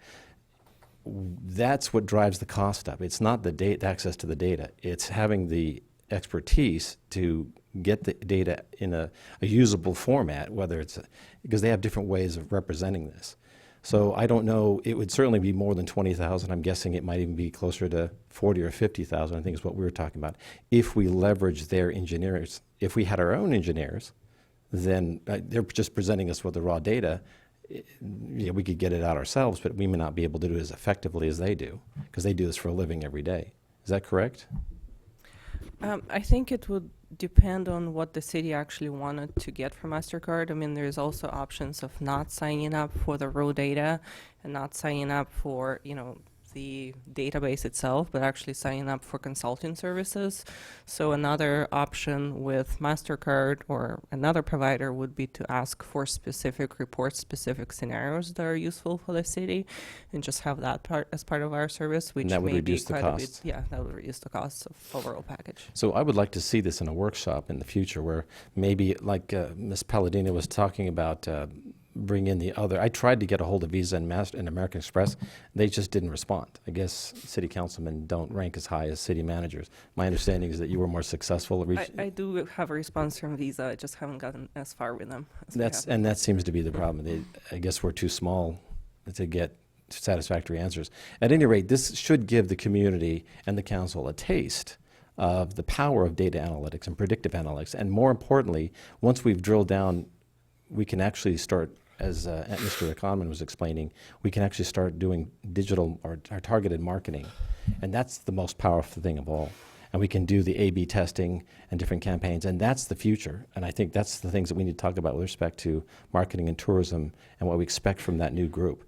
That's what drives the cost up. It's not the access to the data. It's having the expertise to get the data in a usable format, whether it's because they have different ways of representing this. So I don't know. It would certainly be more than 20,000. I'm guessing it might even be closer to 40 or 50,000. I think is what we were talking about. If we leverage their engineers, if we had our own engineers, then they're just presenting us with the raw data. Yeah, we could get it out ourselves, but we may not be able to do it as effectively as they do, because they do this for a living every day. Is that correct? I think it would depend on what the city actually wanted to get from MasterCard. I mean, there's also options of not signing up for the raw data and not signing up for, the database itself, but actually signing up for consulting services. So another option with MasterCard or another provider would be to ask for specific reports, specific scenarios that are useful for the city, and just have that part as part of our service, which that would may reduce be the quite a cost. bit. Yeah, that would reduce the cost of overall package. So I would like to see this in a workshop in the future where maybe, like Ms. Palladino was talking about, bring in the other. I tried to get a hold of Visa and American Express. They just didn't respond. I guess city councilmen don't rank as high as city managers. My understanding is that you were more successful at reaching. I do have a response from Visa. I just haven't gotten as far with them. As we have. And that seems to be the problem. I guess we're too small to get satisfactory answers. At any rate, this should give the community and the council a taste of the power of data analytics and predictive analytics. And more importantly, once we've drilled down, we can actually start, as Mr. Economan was explaining, we can actually start doing digital or targeted marketing. And that's the most powerful thing of all. And we can do the A/B testing and different campaigns, and that's the future. And I think that's the things that we need to talk about with respect to marketing and tourism and what we expect from that new group.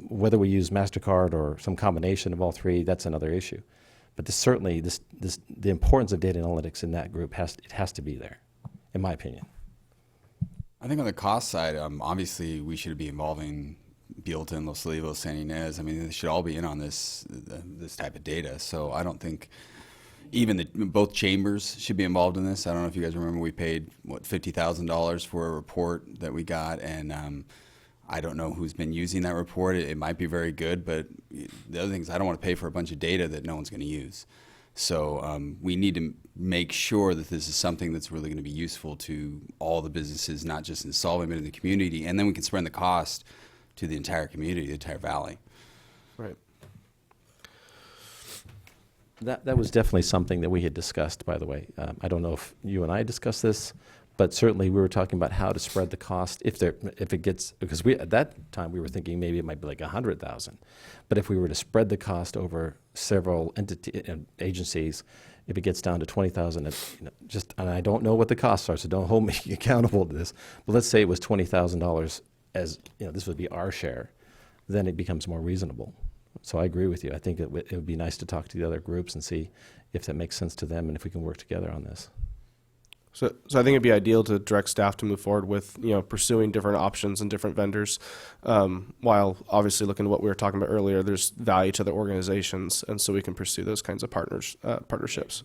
Whether we use MasterCard or some combination of all three, that's another issue. But certainly, the importance of data analytics in that group has to be there, in my opinion. I think on the cost side, obviously we should be involving Bealton, Los Olivos, San Ynez. I mean, they should all be in on this type of data. So I don't think even both chambers should be involved in this. I don't know if you guys remember, we paid $50,000 for a report that we got, and I don't know who's been using that report. It might be very good, but the other thing is I don't want to pay for a bunch of data that no one's going to use. So we need to make sure that this is something that's really going to be useful to all the businesses, not just in Solvang, but in the community. And then we can spread the cost to the entire community, the entire valley. Right. That was definitely something that we had discussed, by the way. I don't know if you and I discussed this, but certainly we were talking about how to spread the cost if it gets, because at that time we were thinking maybe it might be like 100,000. But if we were to spread the cost over several agencies, if it gets down to 20,000, and I don't know what the costs are, so don't hold me accountable to this, but let's say it was $20,000 as, this would be our share, then it becomes more reasonable. So I agree with you. I think it would be nice to talk to the other groups and see if that makes sense to them and if we can work together on this. So I think it'd be ideal to direct staff to move forward with, pursuing different options and different vendors, while obviously looking at what we were talking about earlier. There's value to the organizations, and so we can pursue those kinds of partnerships.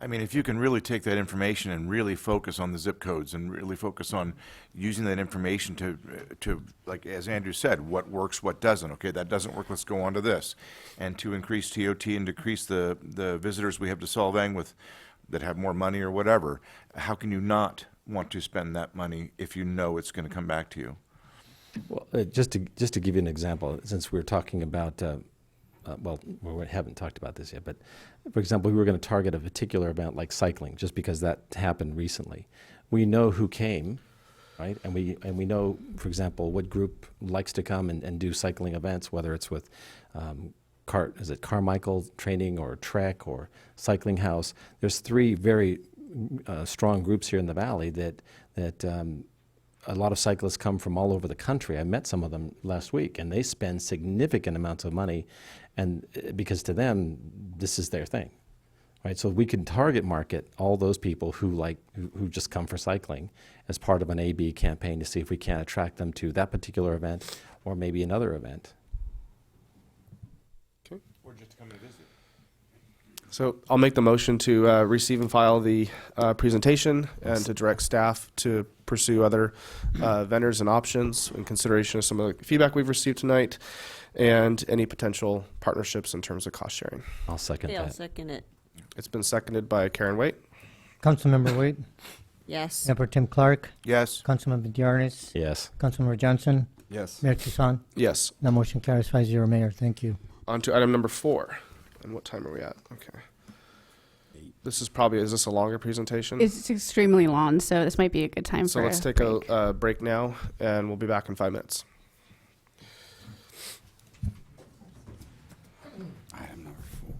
I mean, if you can really take that information and really focus on the zip codes and really focus on using that information to like, as Andrew said, what works, what doesn't. Okay, that doesn't work, let's go on to this. And to increase TOT and decrease the visitors we have to Solvang that have more money or whatever, how can you not want to spend that money if you know it's going to come back to you? Well, just to give you an example, since we're talking about, we haven't talked about this yet, but for example, we were going to target a particular event like cycling, just because that happened recently. We know who came, right? And we know, for example, what group likes to come and do cycling events, whether it's with Carmichael Training or Trek or Cycling House. There's three very strong groups here in the valley that a lot of cyclists come from all over the country. I met some of them last week, and they spend significant amounts of money, and because to them this is their thing, right? So we can target market all those people who just come for cycling as part of an A/B campaign to see if we can attract them to that particular event or maybe another event. Or just to come and visit. So I'll make the motion to receive and file the presentation and to direct staff to pursue other vendors and options in consideration of some of the feedback we've received tonight and any potential partnerships in terms of cost sharing. I'll second that. I'll second it. It's been seconded by Karen Waite. Councilmember Waite? Yes. Member Tim Clark? Yes. Councilmember Diarnis? Yes. Councilmember Johnson? Yes. Mayor Toussaint? Yes. The motion carries 5-0, Mayor. Thank you. On to item number 4. And what time are we at? Okay. This is probably, is this a longer presentation? It's extremely long, so this might be a good time So for let's take a break now, and we'll be back in 5 minutes. Item number 4.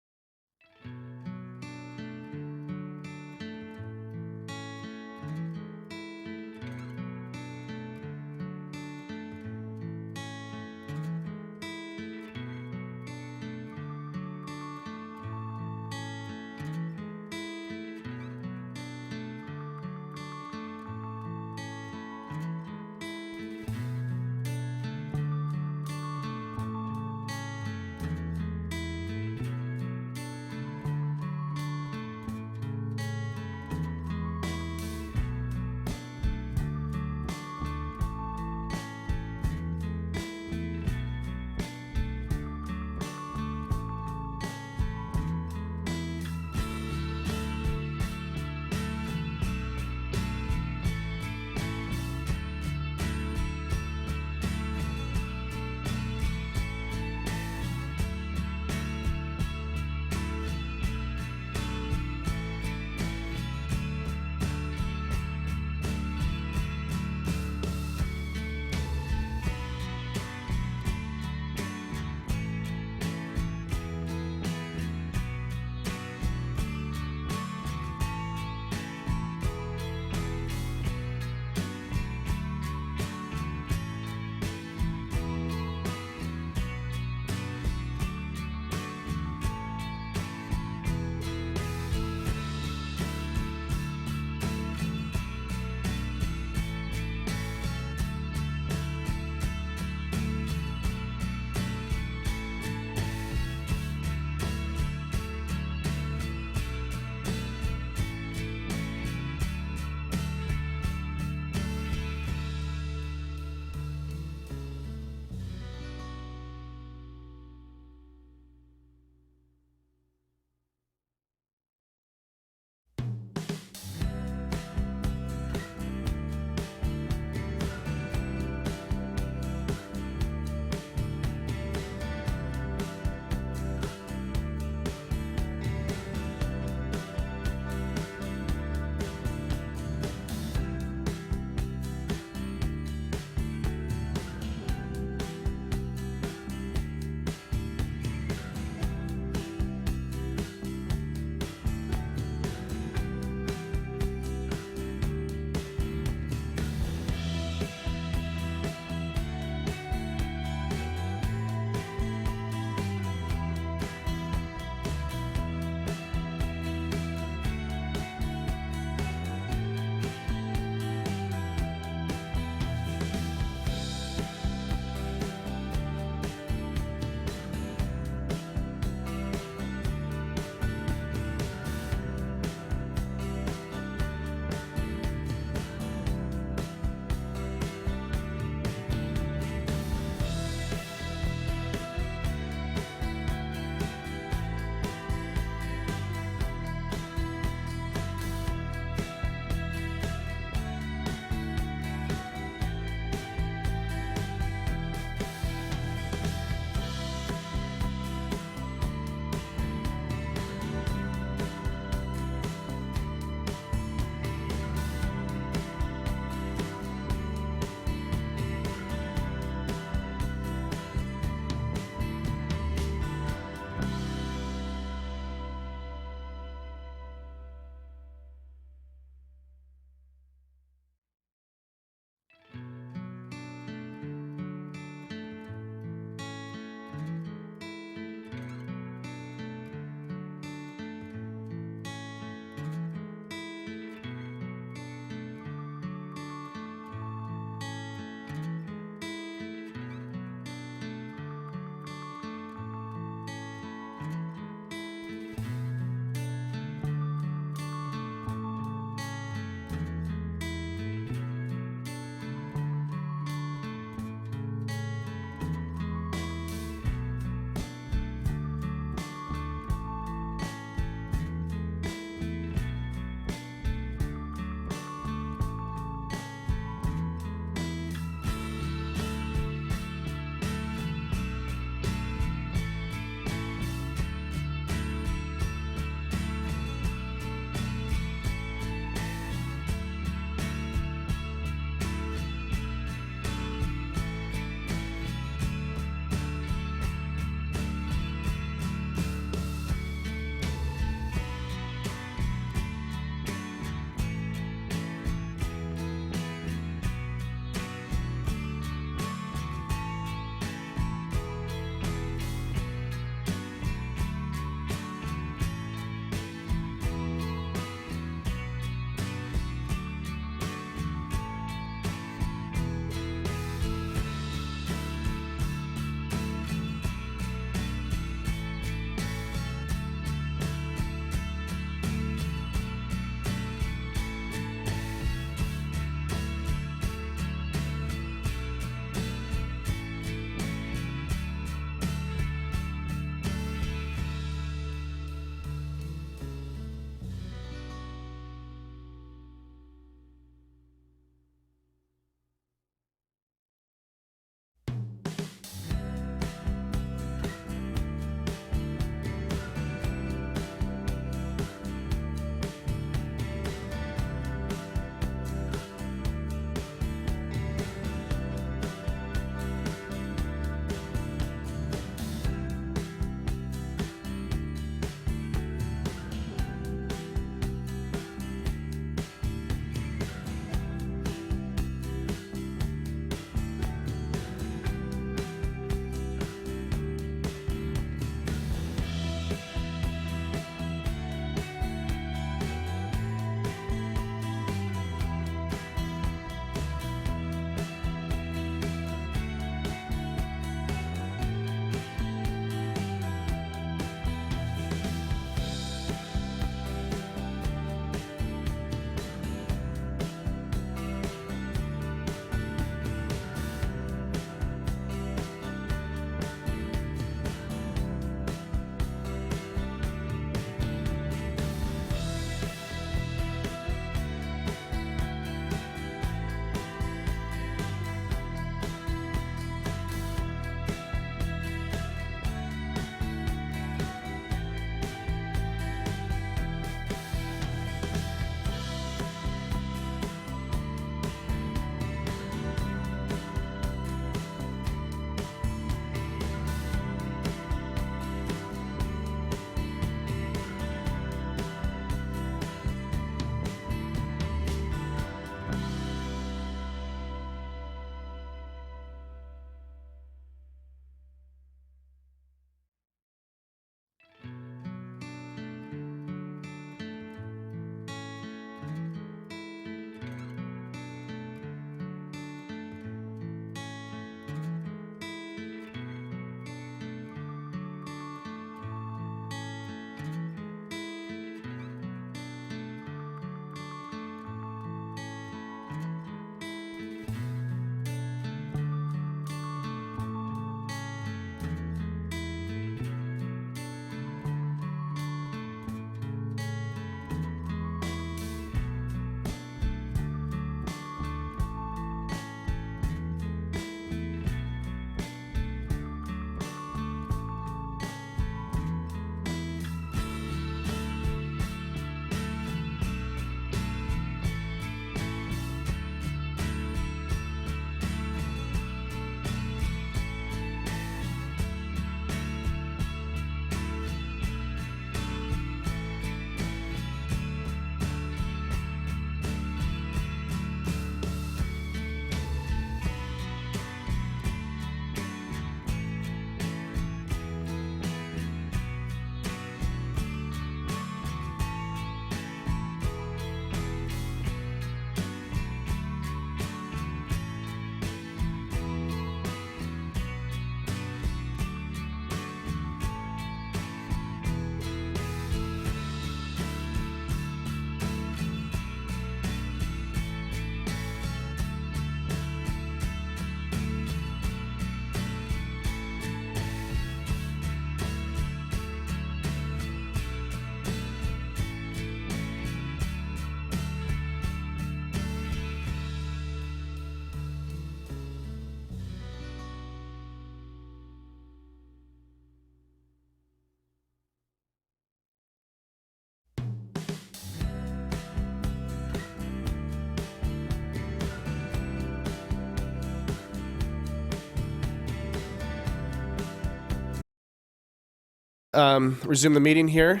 resume the meeting here.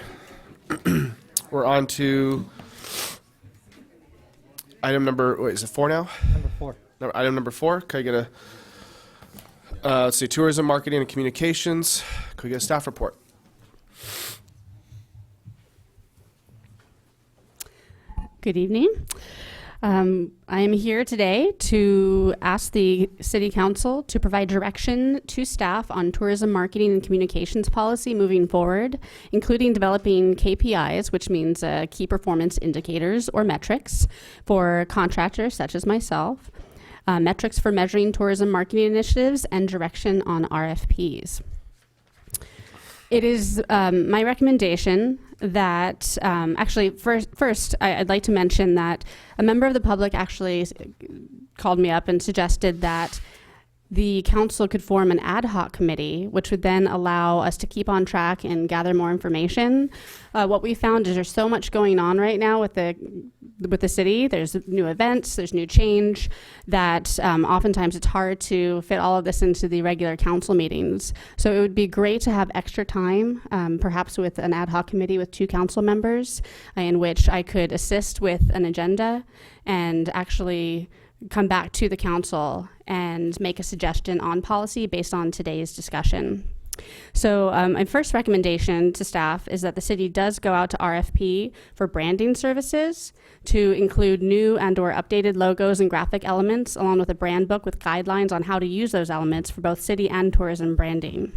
We're on to item number, wait, is it 4 now? Number 4. No, item number 4. Can I get a, let's see, tourism, marketing, and communications. Could we get a staff report? Good evening. I am here today to ask the City Council to provide direction to staff on tourism marketing and communications policy moving forward, including developing KPIs, which means key performance indicators or metrics for contractors such as myself, metrics for measuring tourism marketing initiatives, and direction on RFPs. It is my recommendation that, actually, first, I'd like to mention that a member of the public actually called me up and suggested that the council could form an ad hoc committee, which would then allow us to keep on track and gather more information. What we found is there's so much going on right now with the city. There's new events, there's new change, that oftentimes it's hard to fit all of this into the regular council meetings. So it would be great to have extra time, perhaps with an ad hoc committee with 2 council members, in which I could assist with an agenda and actually come back to the council and make a suggestion on policy based on today's discussion. So my first recommendation to staff is that the city does go out to RFP for branding services to include new and or updated logos and graphic elements, along with a brand book with guidelines on how to use those elements for both city and tourism branding.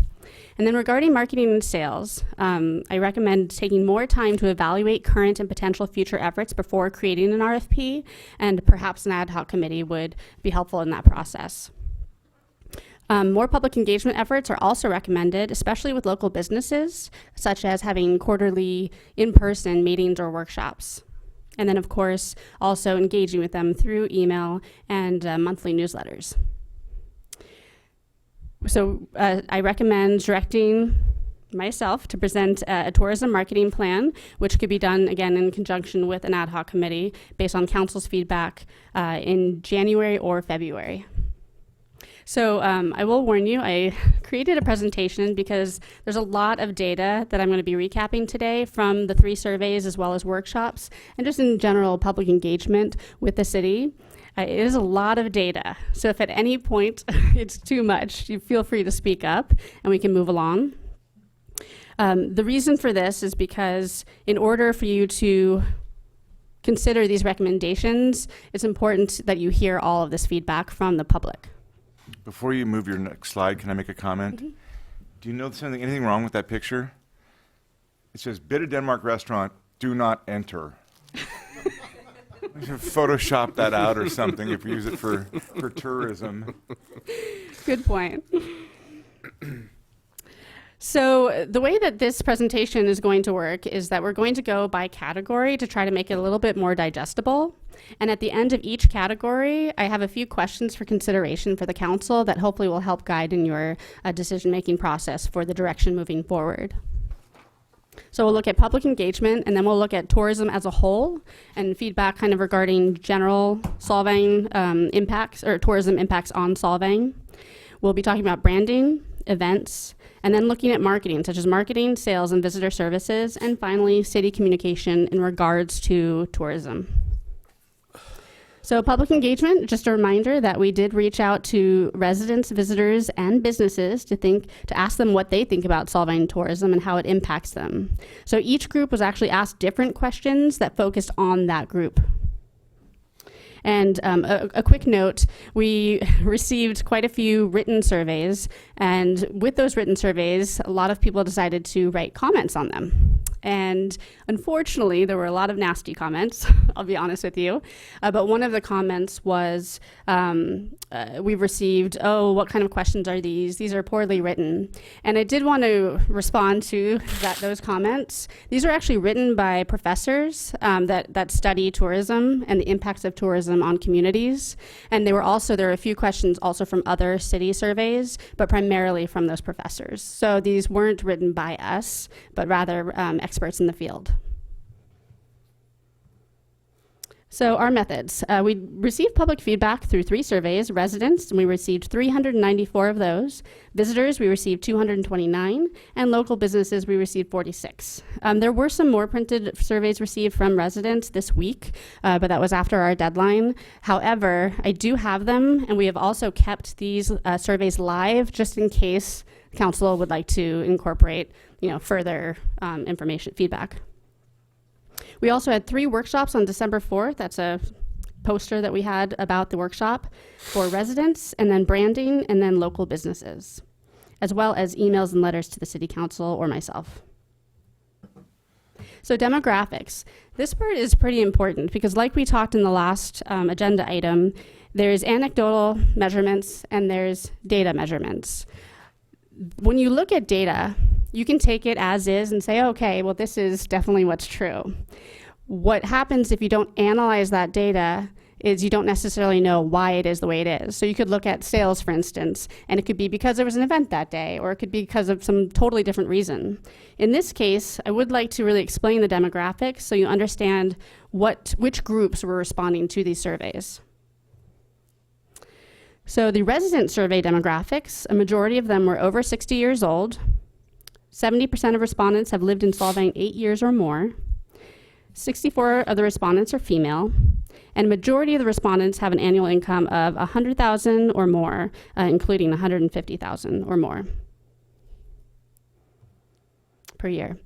And then regarding marketing and sales, I recommend taking more time to evaluate current and potential future efforts before creating an RFP, and perhaps an ad hoc committee would be helpful in that process. More public engagement efforts are also recommended, especially with local businesses, such as having quarterly in-person meetings or workshops. And then, of course, also engaging with them through email and monthly newsletters. So I recommend directing myself to present a tourism marketing plan, which could be done, again, in conjunction with an ad hoc committee based on council's feedback in January or February. So I will warn you, I created a presentation because there's a lot of data that I'm going to be recapping today from the 3 surveys as well as workshops, and just in general public engagement with the city. It is a lot of data, so if at any point it's too much, you feel free to speak up and we can move along. The reason for this is because in order for you to consider these recommendations, it's important that you hear all of this feedback from the public. Before you move your next slide, can I make a comment? Mm-hmm. Do you know anything wrong with that picture? It says, Bit of Denmark restaurant, do not enter. We should Photoshop that out or something if we use it for tourism. Good point. So the way that this presentation is going to work is that we're going to go by category to try to make it a little bit more digestible. And at the end of each category, I have a few questions for consideration for the council that hopefully will help guide in your decision-making process for the direction moving forward. So we'll look at public engagement, and then we'll look at tourism as a whole and feedback kind of regarding general Solvang impacts or tourism impacts on Solvang. We'll be talking about branding, events, and then looking at marketing, such as marketing, sales, and visitor services, and finally, city communication in regards to tourism. So public engagement, just a reminder that we did reach out to residents, visitors, and businesses to ask them what they think about Solvang tourism and how it impacts them. So each group was actually asked different questions that focused on that group. And a quick note, we received quite a few written surveys, and with those written surveys, a lot of people decided to write comments on them. And unfortunately, there were a lot of nasty comments, I'll be honest with you. But one of the comments was, we received, oh, what kind of questions are these? These are poorly written. And I did want to respond to those comments. These are actually written by professors that study tourism and the impacts of tourism on communities. And there are a few questions also from other city surveys, but primarily from those professors. So these weren't written by us, but rather experts in the field. So our methods. We received public feedback through 3 surveys. Residents, and we received 394 of those. Visitors, we received 229. And local businesses, we received 46. There were some more printed surveys received from residents this week, but that was after our deadline. However, I do have them, and we have also kept these surveys live just in case council would like to incorporate, further information, feedback. We also had 3 workshops on December 4th. That's a poster that we had about the workshop for residents, and then branding, and then local businesses, as well as emails and letters to the city council or myself. So demographics. This part is pretty important because like we talked in the last agenda item, there's anecdotal measurements and there's data measurements. When you look at data, you can take it as is and say, okay, well, this is definitely what's true. What happens if you don't analyze that data is you don't necessarily know why it is the way it is. So you could look at sales, for instance, and it could be because there was an event that day, or it could be because of some totally different reason. In this case, I would like to really explain the demographics so you understand which groups were responding to these surveys. So the resident survey demographics, a majority of them were over 60 years old. 70% of respondents have lived in Solvang 8 years or more. 64 of the respondents are female, and a majority of the respondents have an annual income of $100,000 or more, including $150,000 or more per year.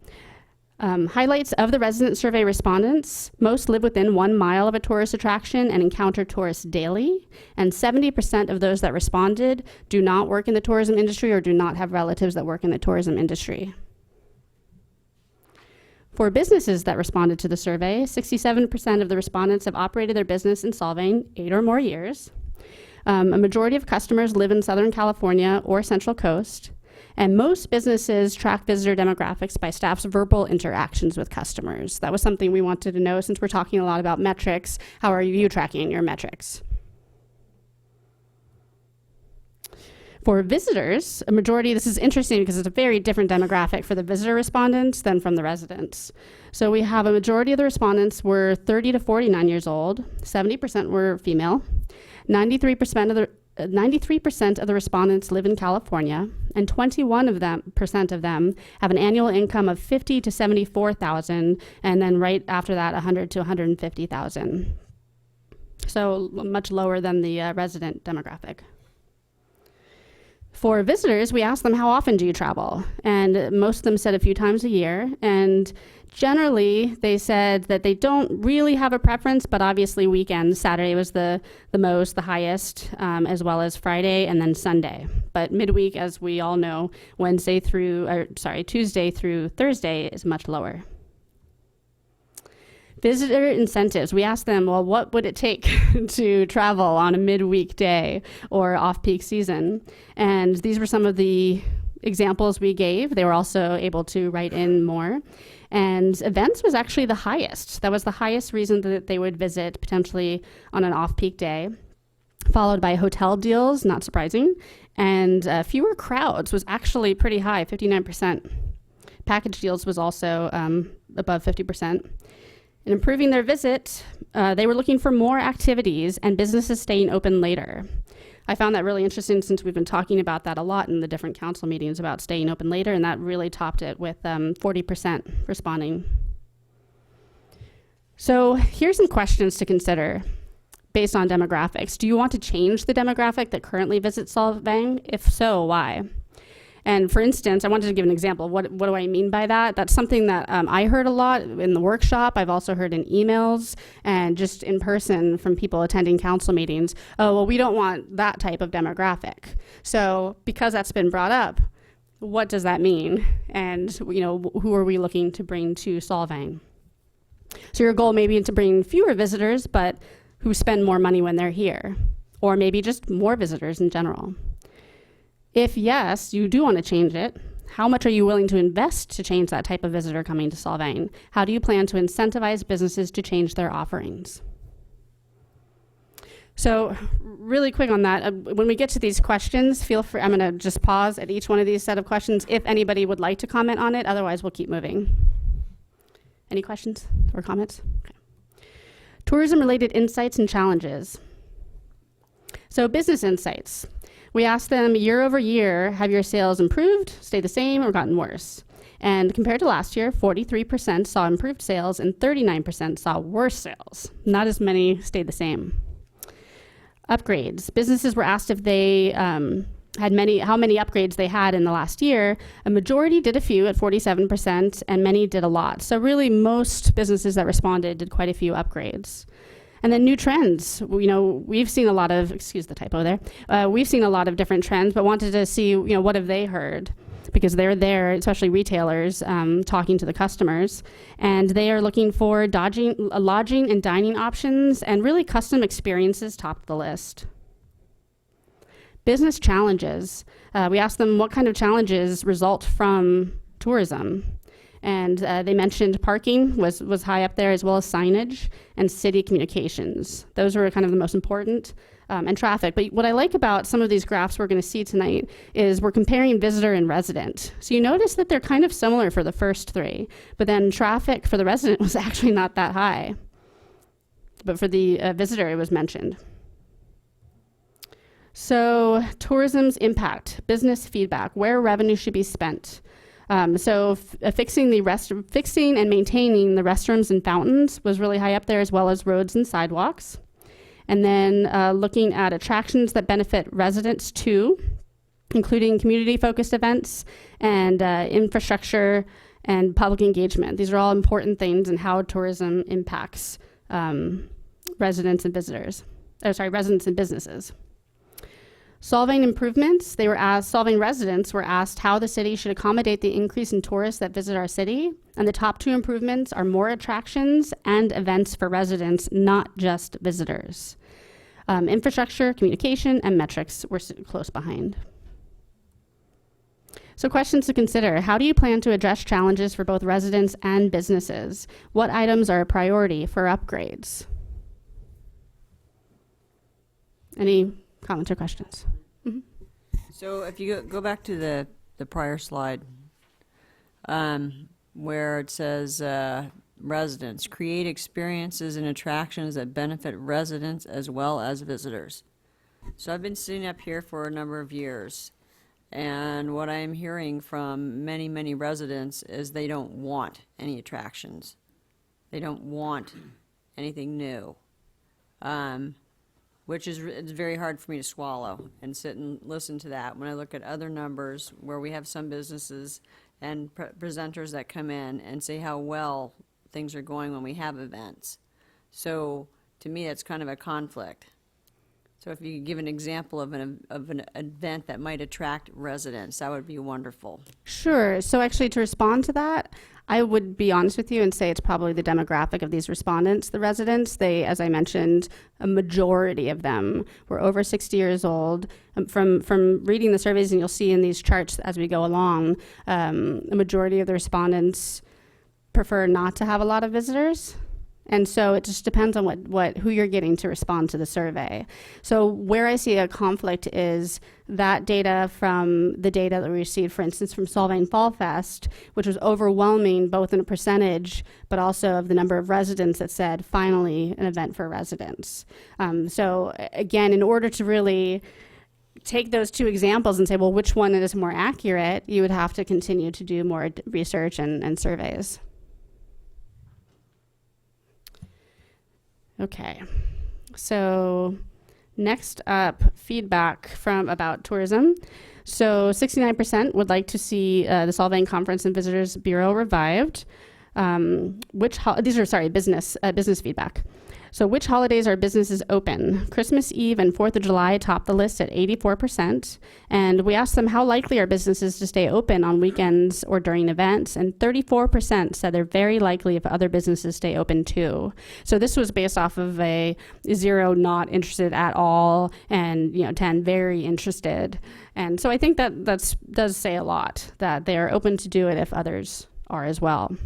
Highlights of the resident survey respondents: most live within 1 mile of a tourist attraction and encounter tourists daily, and 70% of those that responded do not work in the tourism industry or do not have relatives that work in the tourism industry. For businesses that responded to the survey, 67% of the respondents have operated their business in Solvang 8 or more years. A majority of customers live in Southern California or Central Coast. And most businesses track visitor demographics by staff's verbal interactions with customers. That was something we wanted to know since we're talking a lot about metrics. How are you tracking your metrics? For visitors, a majority, this is interesting because it's a very different demographic for the visitor respondents than from the residents. So we have a majority of the respondents were 30 to 49 years old, 70% were female, 93% of the respondents live in California, and 21% of them have an annual income of $50,000 to $74,000, and then right after that, $100,000 to $150,000. So much lower than the resident demographic. For visitors, we asked them, how often do you travel? And most of them said a few times a year. And generally, they said that they don't really have a preference, but obviously weekends. Saturday was the highest, as well as Friday and then Sunday. But midweek, as we all know, Tuesday through Thursday is much lower. Visitor incentives. We asked them, well, what would it take to travel on a midweek day or off-peak season? And these were some of the examples we gave. They were also able to write in more. And events was actually the highest. That was the highest reason that they would visit potentially on an off-peak day, followed by hotel deals, not surprising. And fewer crowds was actually pretty high, 59%. Package deals was also above 50%. In improving their visit, they were looking for more activities and businesses staying open later. I found that really interesting since we've been talking about that a lot in the different council meetings about staying open later, and that really topped it with 40% responding. So here's some questions to consider based on demographics. Do you want to change the demographic that currently visits Solvang? If so, why? And for instance, I wanted to give an example. What do I mean by that? That's something that I heard a lot in the workshop. I've also heard in emails and just in person from people attending council meetings. Oh, well, we don't want that type of demographic. So because that's been brought up, what does that mean? And who are we looking to bring to Solvang? So your goal may be to bring fewer visitors, but who spend more money when they're here, or maybe just more visitors in general. If yes, you do want to change it, how much are you willing to invest to change that type of visitor coming to Solvang? How do you plan to incentivize businesses to change their offerings? So really quick on that, when we get to these questions, feel free, I'm going to just pause at each one of these set of questions if anybody would like to comment on it, otherwise we'll keep moving. Any questions or comments? Okay. Tourism-related insights and challenges. So business insights. We asked them year over year, have your sales improved, stayed the same, or gotten worse? And compared to last year, 43% saw improved sales and 39% saw worse sales. Not as many stayed the same. Upgrades. Businesses were asked if they how many upgrades they had in the last year. A majority did a few at 47%, and many did a lot. So really, most businesses that responded did quite a few upgrades. And then new trends. We've seen a lot of, excuse the typo there, we've seen a lot of different trends, but wanted to see, what have they heard? Because they're there, especially retailers, talking to the customers. And they are looking for lodging and dining options, and really custom experiences topped the list. Business challenges. We asked them what kind of challenges result from tourism. And they mentioned parking was high up there, as well as signage and city communications. Those were kind of the most important, and traffic. But what I like about some of these graphs we're going to see tonight is we're comparing visitor and resident. So you notice that they're kind of similar for the first three, but then traffic for the resident was actually not that high. But for the visitor, it was mentioned. So tourism's impact, business feedback, where revenue should be spent. Fixing and maintaining the restrooms and fountains was really high up there, as well as roads and sidewalks. And then looking at attractions that benefit residents too, including community-focused events and infrastructure and public engagement. These are all important things in how tourism impacts residents and businesses. Solvang improvements, Solvang residents were asked how the city should accommodate the increase in tourists that visit our city. And the top two improvements are more attractions and events for residents, not just visitors. Infrastructure, communication, and metrics were close behind. So questions to consider. How do you plan to address challenges for both residents and businesses? What items are a priority for upgrades? Any comments or questions? Mm-hmm. So if you go back to the prior slide, where it says residents, create experiences and attractions that benefit residents as well as visitors. So I've been sitting up here for a number of years, and what I'm hearing from many, many residents is they don't want any attractions. They don't want anything new. Which is it's very hard for me to swallow and sit and listen to that when I look at other numbers where we have some businesses and presenters that come in and say how well things are going when we have events. So to me, that's kind of a conflict. So if you could give an example of an event that might attract residents, that would be wonderful. Sure. So actually, to respond to that, I would be honest with you and say it's probably the demographic of these respondents, the residents. They, as I mentioned, a majority of them were over 60 years old. From reading the surveys, and you'll see in these charts as we go along, a majority of the respondents prefer not to have a lot of visitors. And so it just depends on who you're getting to respond to the survey. So where I see a conflict is that data from the data that we received, for instance, from Solvang Fall Fest, which was overwhelming both in a percentage, but also of the number of residents that said, finally, an event for residents. So again, in order to really take those two examples and say, well, which one is more accurate, you would have to continue to do more research and surveys. Okay, so next up, feedback from about tourism. So 69% would like to see the Solvang Conference and Visitors Bureau revived. Business feedback. So which holidays are businesses open? Christmas Eve and 4th of July topped the list at 84%. And we asked them how likely are businesses to stay open on weekends or during events, and 34% said they're very likely if other businesses stay open too. So this was based off of a 0 not interested at all, and 10 very interested. And so I think that does say a lot, that they are open to do it if others are as well.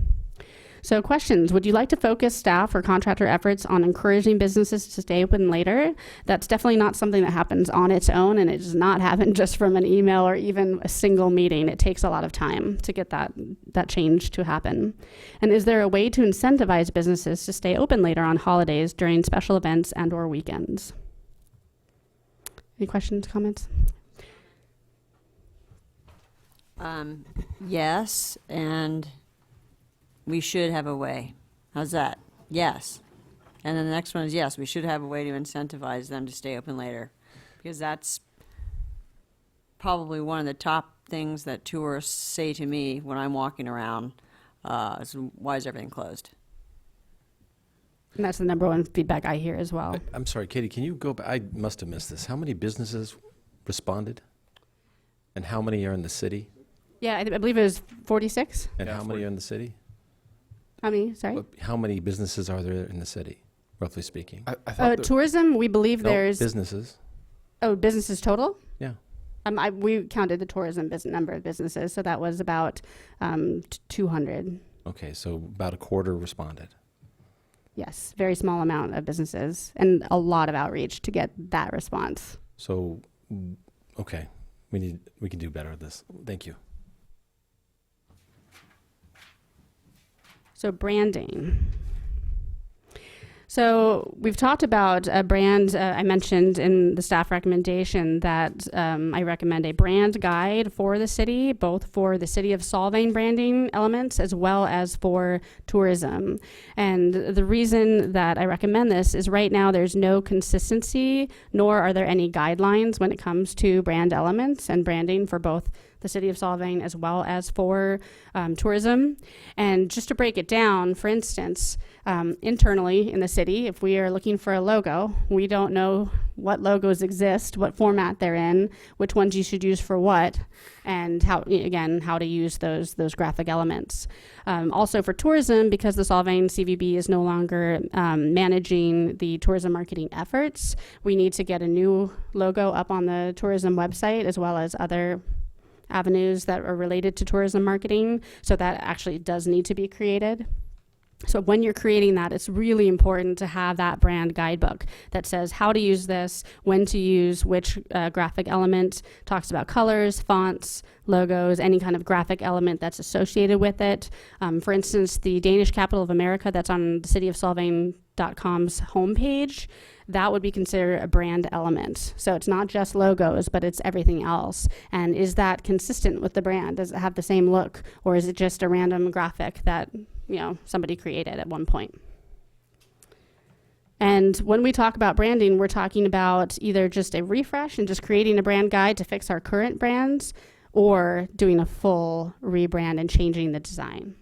So questions, would you like to focus staff or contractor efforts on encouraging businesses to stay open later? That's definitely not something that happens on its own, and it does not happen just from an email or even a single meeting. It takes a lot of time to get that change to happen. And is there a way to incentivize businesses to stay open later on holidays during special events and or weekends? Any questions, comments? Yes, and we should have a way. How's that? Yes. And then the next one is yes, we should have a way to incentivize them to stay open later. Because that's probably one of the top things that tourists say to me when I'm walking around. Is, why is everything closed? And that's the number one feedback I hear as well. I'm sorry, Katie, can you go back? I must have missed this. How many businesses responded? And how many are in the city? Yeah, I believe it was 46. And how many are in the city? How many, sorry? How many businesses are there in the city, roughly speaking? I thought Tourism, we believe No, there's... businesses. Oh, businesses total? Yeah. We counted the tourism number of businesses, so that was about 200. Okay, so about a quarter responded. Yes, very small amount of businesses and a lot of outreach to get that response. So, okay, we can do better at this. Thank you. So branding. So we've talked about a brand. I mentioned in the staff recommendation that I recommend a brand guide for the city, both for the City of Solvang branding elements as well as for tourism. And the reason that I recommend this is right now there's no consistency, nor are there any guidelines when it comes to brand elements and branding for both the City of Solvang as well as for tourism. And just to break it down, for instance, internally in the city, if we are looking for a logo, we don't know what logos exist, what format they're in, which ones you should use for what, and how to use those graphic elements. Also for tourism, because the Solvang CVB is no longer managing the tourism marketing efforts, we need to get a new logo up on the tourism website as well as other avenues that are related to tourism marketing. So that actually does need to be created. So when you're creating that, it's really important to have that brand guidebook that says how to use this, when to use which graphic element, talks about colors, fonts, logos, any kind of graphic element that's associated with it. For instance, the Danish capital of America that's on the cityofsolvang.com's homepage, that would be considered a brand element. So it's not just logos, but it's everything else. And is that consistent with the brand? Does it have the same look? Or is it just a random graphic that somebody created at one point? And when we talk about branding, we're talking about either just a refresh and just creating a brand guide to fix our current brands, or doing a full rebrand and changing the design.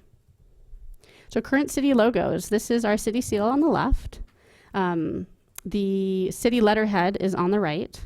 So current city logos, this is our city seal on the left. The city letterhead is on the right.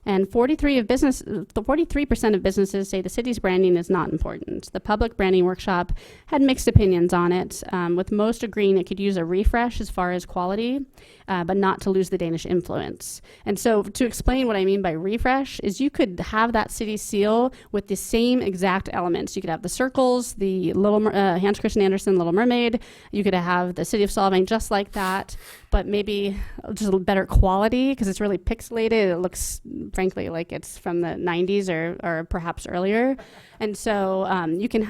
And 43% of businesses say the city's branding is not important. The public branding workshop had mixed opinions on it, with most agreeing it could use a refresh as far as quality, but not to lose the Danish influence. And so to explain what I mean by refresh is you could have that city seal with the same exact elements. You could have the circles, the Hans Christian Andersen Little Mermaid. You could have the City of Solvang just like that, but maybe just a better quality because it's really pixelated. It looks, frankly, like it's from the 90s or perhaps earlier. And so you can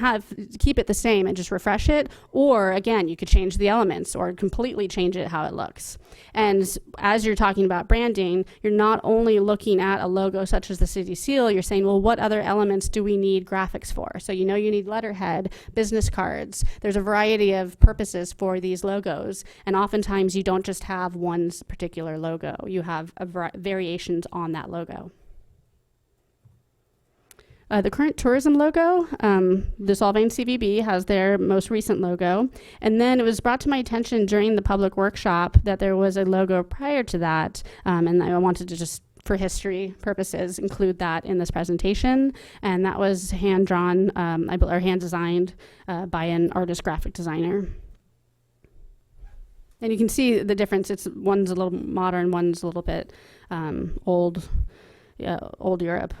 keep it the same and just refresh it, or again, you could change the elements or completely change it how it looks. And as you're talking about branding, you're not only looking at a logo such as the city seal, you're saying, well, what other elements do we need graphics for? So you need letterhead, business cards. There's a variety of purposes for these logos, and oftentimes you don't just have one particular logo. You have variations on that logo. The current tourism logo, the Solvang CVB has their most recent logo. And then it was brought to my attention during the public workshop that there was a logo prior to that. And I wanted to just, for history purposes, include that in this presentation. And that was hand-drawn, or hand-designed by an artist graphic designer. And you can see the difference. One's a little modern, one's a little bit old Europe.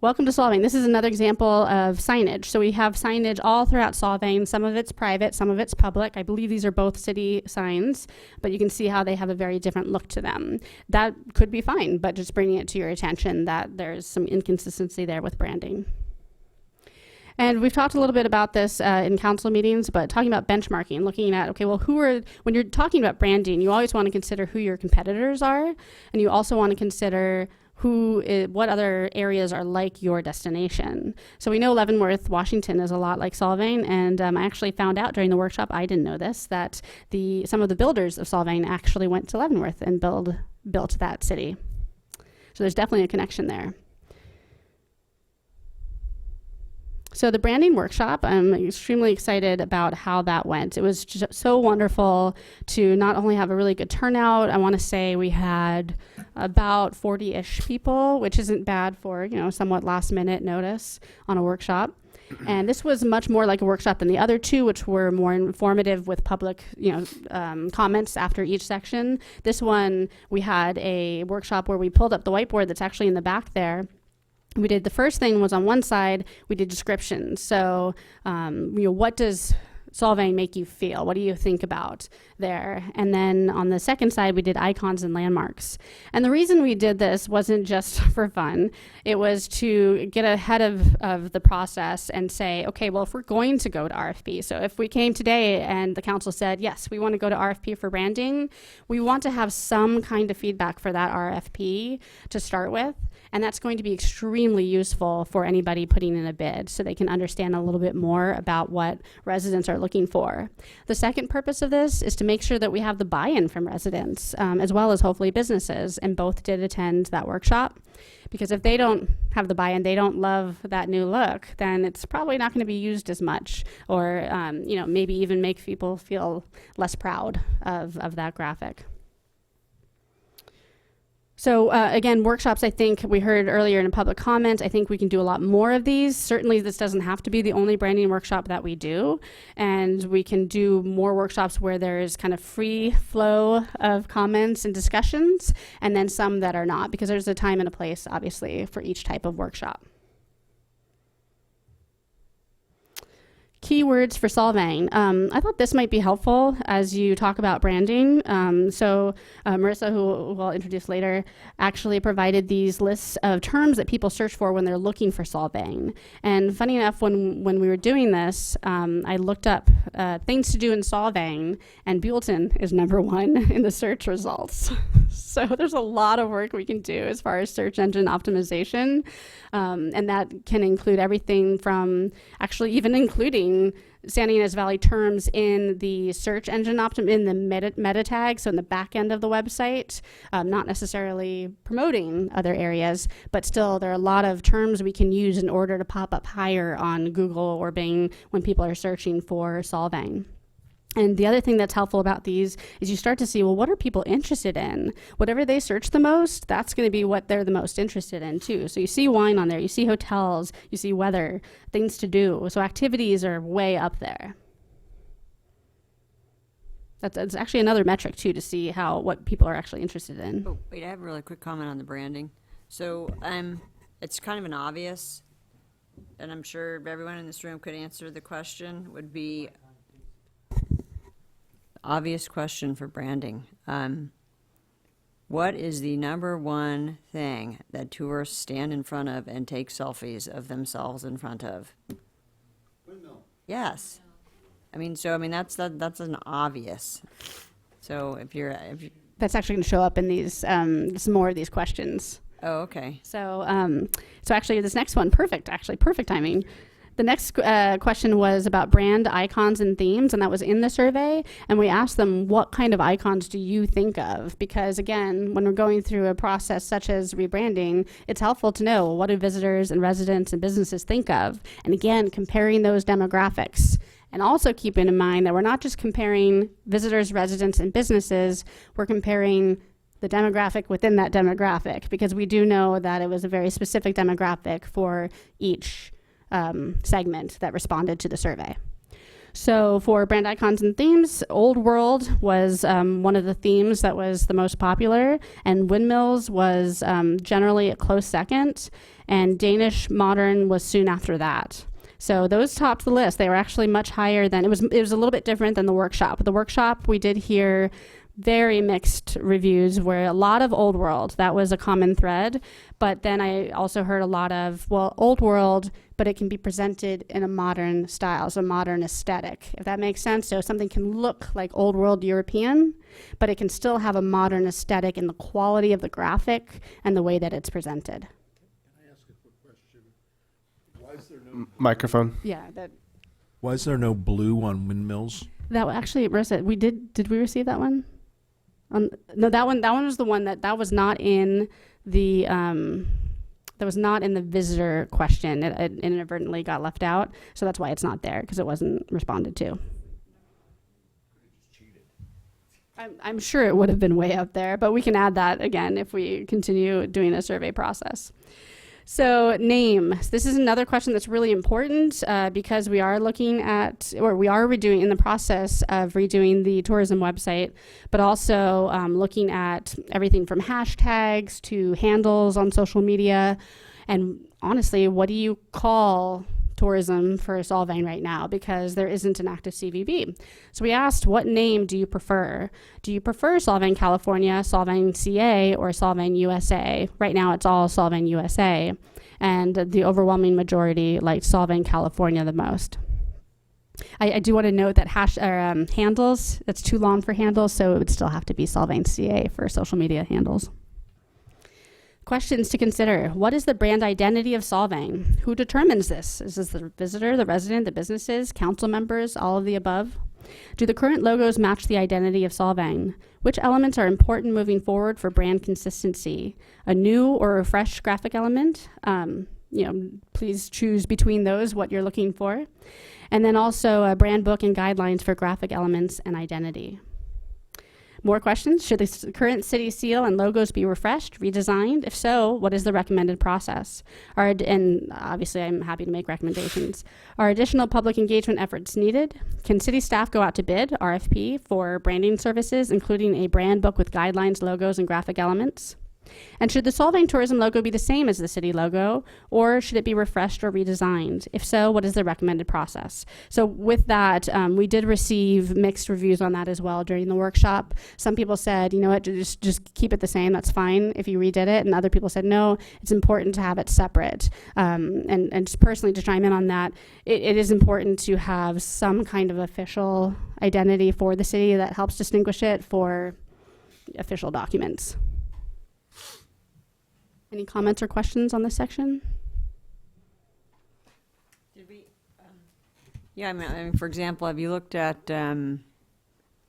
Welcome to Solvang. This is another example of signage. So we have signage all throughout Solvang. Some of it's private, some of it's public. I believe these are both city signs, but you can see how they have a very different look to them. That could be fine, but just bringing it to your attention that there's some inconsistency there with branding. And we've talked a little bit about this in council meetings, but talking about benchmarking, looking at, okay, well, when you're talking about branding, you always want to consider who your competitors are, and you also want to consider what other areas are like your destination. So we know Leavenworth, Washington is a lot like Solvang, and I actually found out during the workshop, I didn't know this, that some of the builders of Solvang actually went to Leavenworth and built that city. So there's definitely a connection there. So the branding workshop, I'm extremely excited about how that went. It was just so wonderful to not only have a really good turnout, I want to say we had about 40-ish people, which isn't bad for, somewhat last minute notice on a workshop. And this was much more like a workshop than the other two, which were more informative with public, comments after each section. This one, we had a workshop where we pulled up the whiteboard that's actually in the back there. We did, the first thing was on one side, we did descriptions. So, what does Solvang make you feel? What do you think about there? And then on the second side, we did icons and landmarks. And the reason we did this wasn't just for fun. It was to get ahead of the process and say, okay, well, if we're going to go to RFP, so if we came today and the council said, yes, we want to go to RFP for branding, we want to have some kind of feedback for that RFP to start with. And that's going to be extremely useful for anybody putting in a bid so they can understand a little bit more about what residents are looking for. The second purpose of this is to make sure that we have the buy-in from residents as well as hopefully businesses, and both did attend that workshop. Because if they don't have the buy-in, they don't love that new look, then it's probably not going to be used as much, or maybe even make people feel less proud of that graphic. So again, workshops, I think we heard earlier in a public comment, I think we can do a lot more of these. Certainly this doesn't have to be the only branding workshop that we do. And we can do more workshops where there's kind of free flow of comments and discussions, and then some that are not, because there's a time and a place, obviously, for each type of workshop. Keywords for Solvang. I thought this might be helpful as you talk about branding. So Marissa, who I'll introduce later, actually provided these lists of terms that people search for when they're looking for Solvang. And funny enough, when we were doing this, I looked up things to do in Solvang, and Buellton is #1 in the search results. So there's a lot of work we can do as far as search engine optimization. And that can include everything from actually even including San Ynez Valley terms in the search engine in the meta tag, so in the back end of the website, not necessarily promoting other areas, but still there are a lot of terms we can use in order to pop up higher on Google or Bing when people are searching for Solvang. And the other thing that's helpful about these is you start to see, well, what are people interested in? Whatever they search the most, that's going to be what they're the most interested in too. So you see wine on there, you see hotels, you see weather, things to do. So activities are way up there. That's actually another metric too, to see what people are actually interested in. Oh, wait, I have a really quick comment on the branding. So it's kind of an obvious, and I'm sure everyone in this room could answer the question, would be obvious question for branding. What is the #1 thing that tourists stand in front of and take selfies of themselves in front of? Windmill. Yes. That's an obvious. So if you're that's actually going to show up in these some more of these questions. Oh, okay. So actually this next one, perfect timing. The next question was about brand icons and themes, and that was in the survey. And we asked them, what kind of icons do you think of? Because again, when we're going through a process such as rebranding, it's helpful to know, what do visitors and residents and businesses think of? And again, comparing those demographics. And also keeping in mind that we're not just comparing visitors, residents, and businesses, we're comparing the demographic within that demographic, because we do know that it was a very specific demographic for each segment that responded to the survey. So for brand icons and themes, Old World was one of the themes that was the most popular, and windmills was generally a close second, and Danish modern was soon after that. So those topped the list. They were actually much higher than, it was a little bit different than the workshop. The workshop, we did hear very mixed reviews, where a lot of Old World, that was a common thread. But then I also heard a lot of, well, Old World, but it can be presented in a modern style, so modern aesthetic, if that makes sense. So something can look like Old World European, but it can still have a modern aesthetic in the quality of the graphic and the way that it's presented. Can I ask a quick question? Why is there no Microphone. Yeah, that Why is there no blue on windmills? actually, Marissa, we did we receive that one? No, that one was the one that was not in the that was not in the visitor question. It inadvertently got left out, so that's why it's not there, because it wasn't responded to. I'm sure it would have been way up there, but we can add that again if we continue doing a survey process. So name. This is another question that's really important because we are looking at, or we are redoing, in the process of redoing the tourism website, but also looking at everything from hashtags to handles on social media. And honestly, what do you call tourism for Solvang right now, because there isn't an active CVB. So we asked, what name do you prefer? Do you prefer Solvang California, Solvang CA, or Solvang USA? Right now it's all Solvang USA, and the overwhelming majority liked Solvang California the most. I do want to note that handles, that's too long for handles, so it would still have to be Solvang CA for social media handles. Questions to consider. What is the brand identity of Solvang? Who determines this? Is this the visitor, the resident, the businesses, council members, all of the above? Do the current logos match the identity of Solvang? Which elements are important moving forward for brand consistency? A new or refreshed graphic element? Please choose between those what you're looking for. And then also a brand book and guidelines for graphic elements and identity. More questions? Should the current city seal and logos be refreshed, redesigned? If so, what is the recommended process? And obviously, I'm happy to make recommendations. Are additional public engagement efforts needed? Can city staff go out to bid, RFP, for branding services, including a brand book with guidelines, logos, and graphic elements? And should the Solvang Tourism logo be the same as the city logo, or should it be refreshed or redesigned? If so, what is the recommended process? So with that, we did receive mixed reviews on that as well during the workshop. Some people said, you know what, just keep it the same, that's fine if you redid it. And other people said, no, it's important to have it separate. And just personally to chime in on that, it is important to have some kind of official identity for the city that helps distinguish it for official documents. Any comments or questions on this section? Yeah, I mean, for example, have you looked at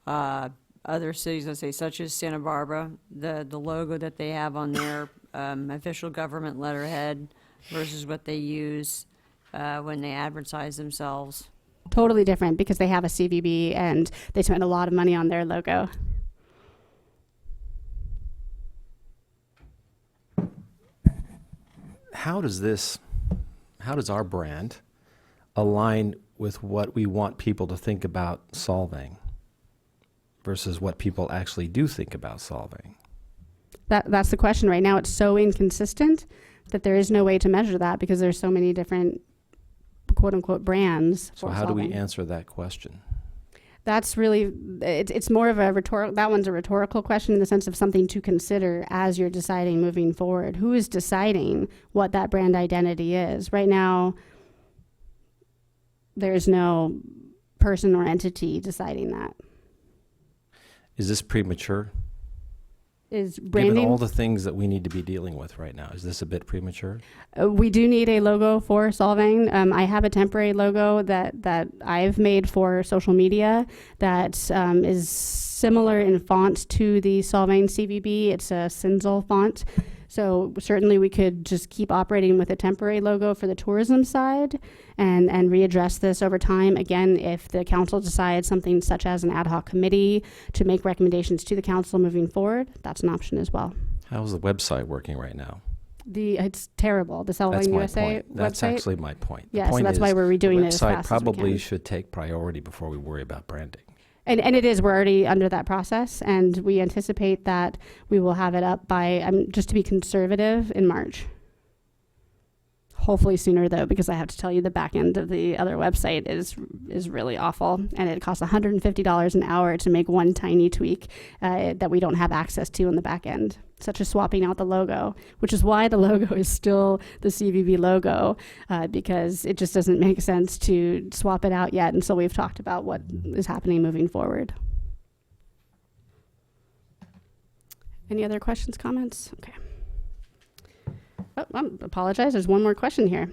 other cities, let's say, such as Santa Barbara, the logo that they have on their official government letterhead versus what they use when they advertise themselves? Totally different, because they have a CVB and they spend a lot of money on their logo. How does our brand align with what we want people to think about Solvang versus what people actually do think about Solvang? That's the question. Right now it's so inconsistent that there is no way to measure that, because there's so many different quote unquote brands. So how do we answer that question? That's really, it's more of a rhetorical, that one's a rhetorical question in the sense of something to consider as you're deciding moving forward. Who is deciding what that brand identity is? Right now, there's no person or entity deciding that. Is this premature? Is branding, given all the things that we need to be dealing with right now, is this a bit premature? We do need a logo for Solvang. I have a temporary logo that I've made for social media that is similar in font to the Solvang CVB. It's a Cinzel font. So certainly we could just keep operating with a temporary logo for the tourism side and readdress this over time. Again, if the council decides something such as an ad hoc committee to make recommendations to the council moving forward, that's an option as well. How's the website working right now? It's terrible. The That's Solvang my USA point. That's website. actually my point. Yeah, The so point that's is why we're redoing the it as website fast as we probably can. should take priority before we worry about branding. And it is, we're already under that process, and we anticipate that we will have it up by, just to be conservative, in March. Hopefully sooner, though, because I have to tell you the back end of the other website is really awful, and it costs $150 an hour to make one tiny tweak that we don't have access to in the back end, such as swapping out the logo, which is why the logo is still the CVB logo, because it just doesn't make sense to swap it out yet until we've talked about what is happening moving forward. Any other questions, comments? Okay. Oh, I apologize. There's one more question here.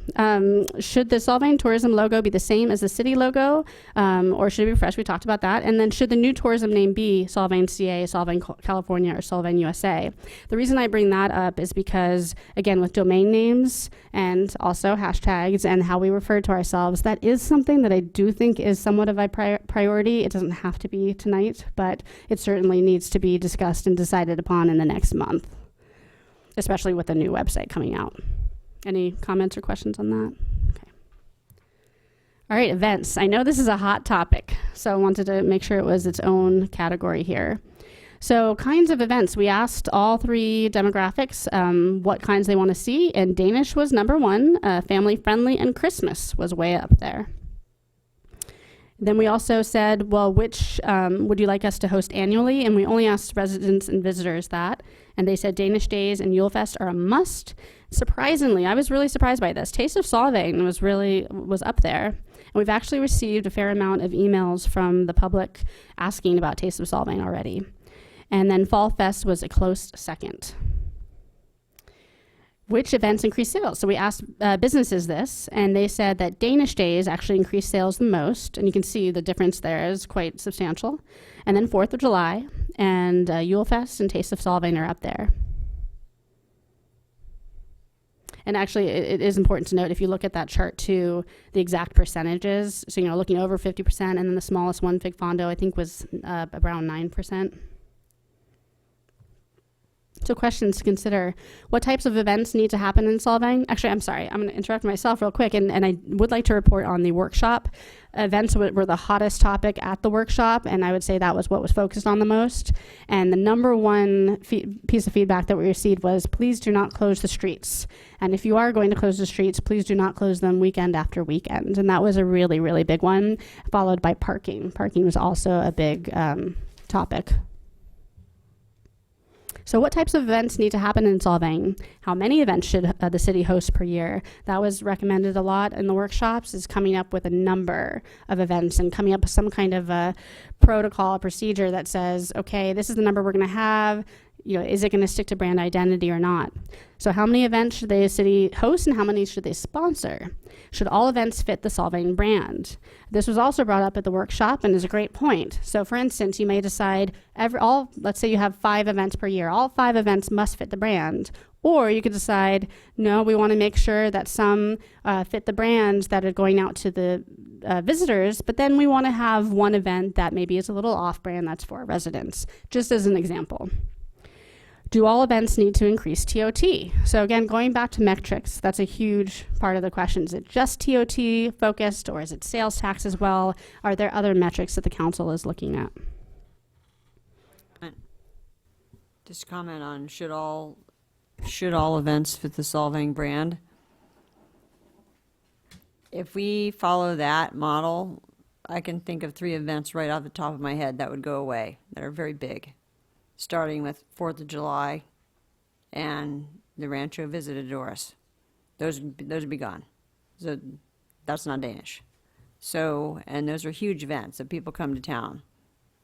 Should the Solvang Tourism logo be the same as the city logo, or should it be fresh? We talked about that. And then should the new tourism name be Solvang CA, Solvang California, or Solvang USA? The reason I bring that up is because, again, with domain names and also hashtags and how we refer to ourselves, that is something that I do think is somewhat of a priority. It doesn't have to be tonight, but it certainly needs to be discussed and decided upon in the next month, especially with the new website coming out. Any comments or questions on that? Okay. All right, events. I know this is a hot topic, so I wanted to make sure it was its own category here. So kinds of events. We asked all three demographics what kinds they want to see, and Danish was number one, family friendly, and Christmas was way up there. Then we also said, well, which would you like us to host annually? And we only asked residents and visitors that. And they said Danish Days and Yulefest are a must. Surprisingly, I was really surprised by this. Taste of Solvang was up there. And we've actually received a fair amount of emails from the public asking about Taste of Solvang already. And then Fall Fest was a close second. Which events increase sales? So we asked businesses this, and they said that Danish Days actually increased sales the most, and you can see the difference there is quite substantial. And then 4th of July, and Yulefest and Taste of Solvang are up there. And actually, it is important to note, if you look at that chart too, the exact percentages, so, looking over 50%, and then the smallest one, Fig Fondo, I think was around 9%. So questions to consider. What types of events need to happen in Solvang? Actually, I'm sorry. I'm going to interrupt myself real quick, and I would like to report on the workshop. Events were the hottest topic at the workshop, and I would say that was what was focused on the most. And the number one piece of feedback that we received was, please do not close the streets. And if you are going to close the streets, please do not close them weekend after weekend. And that was a really, really big one, followed by parking. Parking was also a big topic. So what types of events need to happen in Solvang? How many events should the city host per year? That was recommended a lot in the workshops, is coming up with a number of events and coming up with some kind of a protocol, a procedure that says, okay, this is the number we're going to have. Is it going to stick to brand identity or not? So how many events should the city host and how many should they sponsor? Should all events fit the Solvang brand? This was also brought up at the workshop and is a great point. So for instance, you may decide let's say you have 5 events per year, all 5 events must fit the brand. Or you could decide, no, we want to make sure that some fit the brands that are going out to the visitors, but then we want to have one event that maybe is a little off-brand that's for residents, just as an example. Do all events need to increase TOT? So again, going back to metrics, that's a huge part of the question. Is it just TOT focused, or is it sales tax as well? Are there other metrics that the council is looking at? Just comment on should all events fit the Solvang brand? If we follow that model, I can think of 3 events right off the top of my head that would go away, that are very big, starting with 4th of July and the Rancho Visitadores. Those would be gone. So that's not Danish. So, and those are huge events that people come to town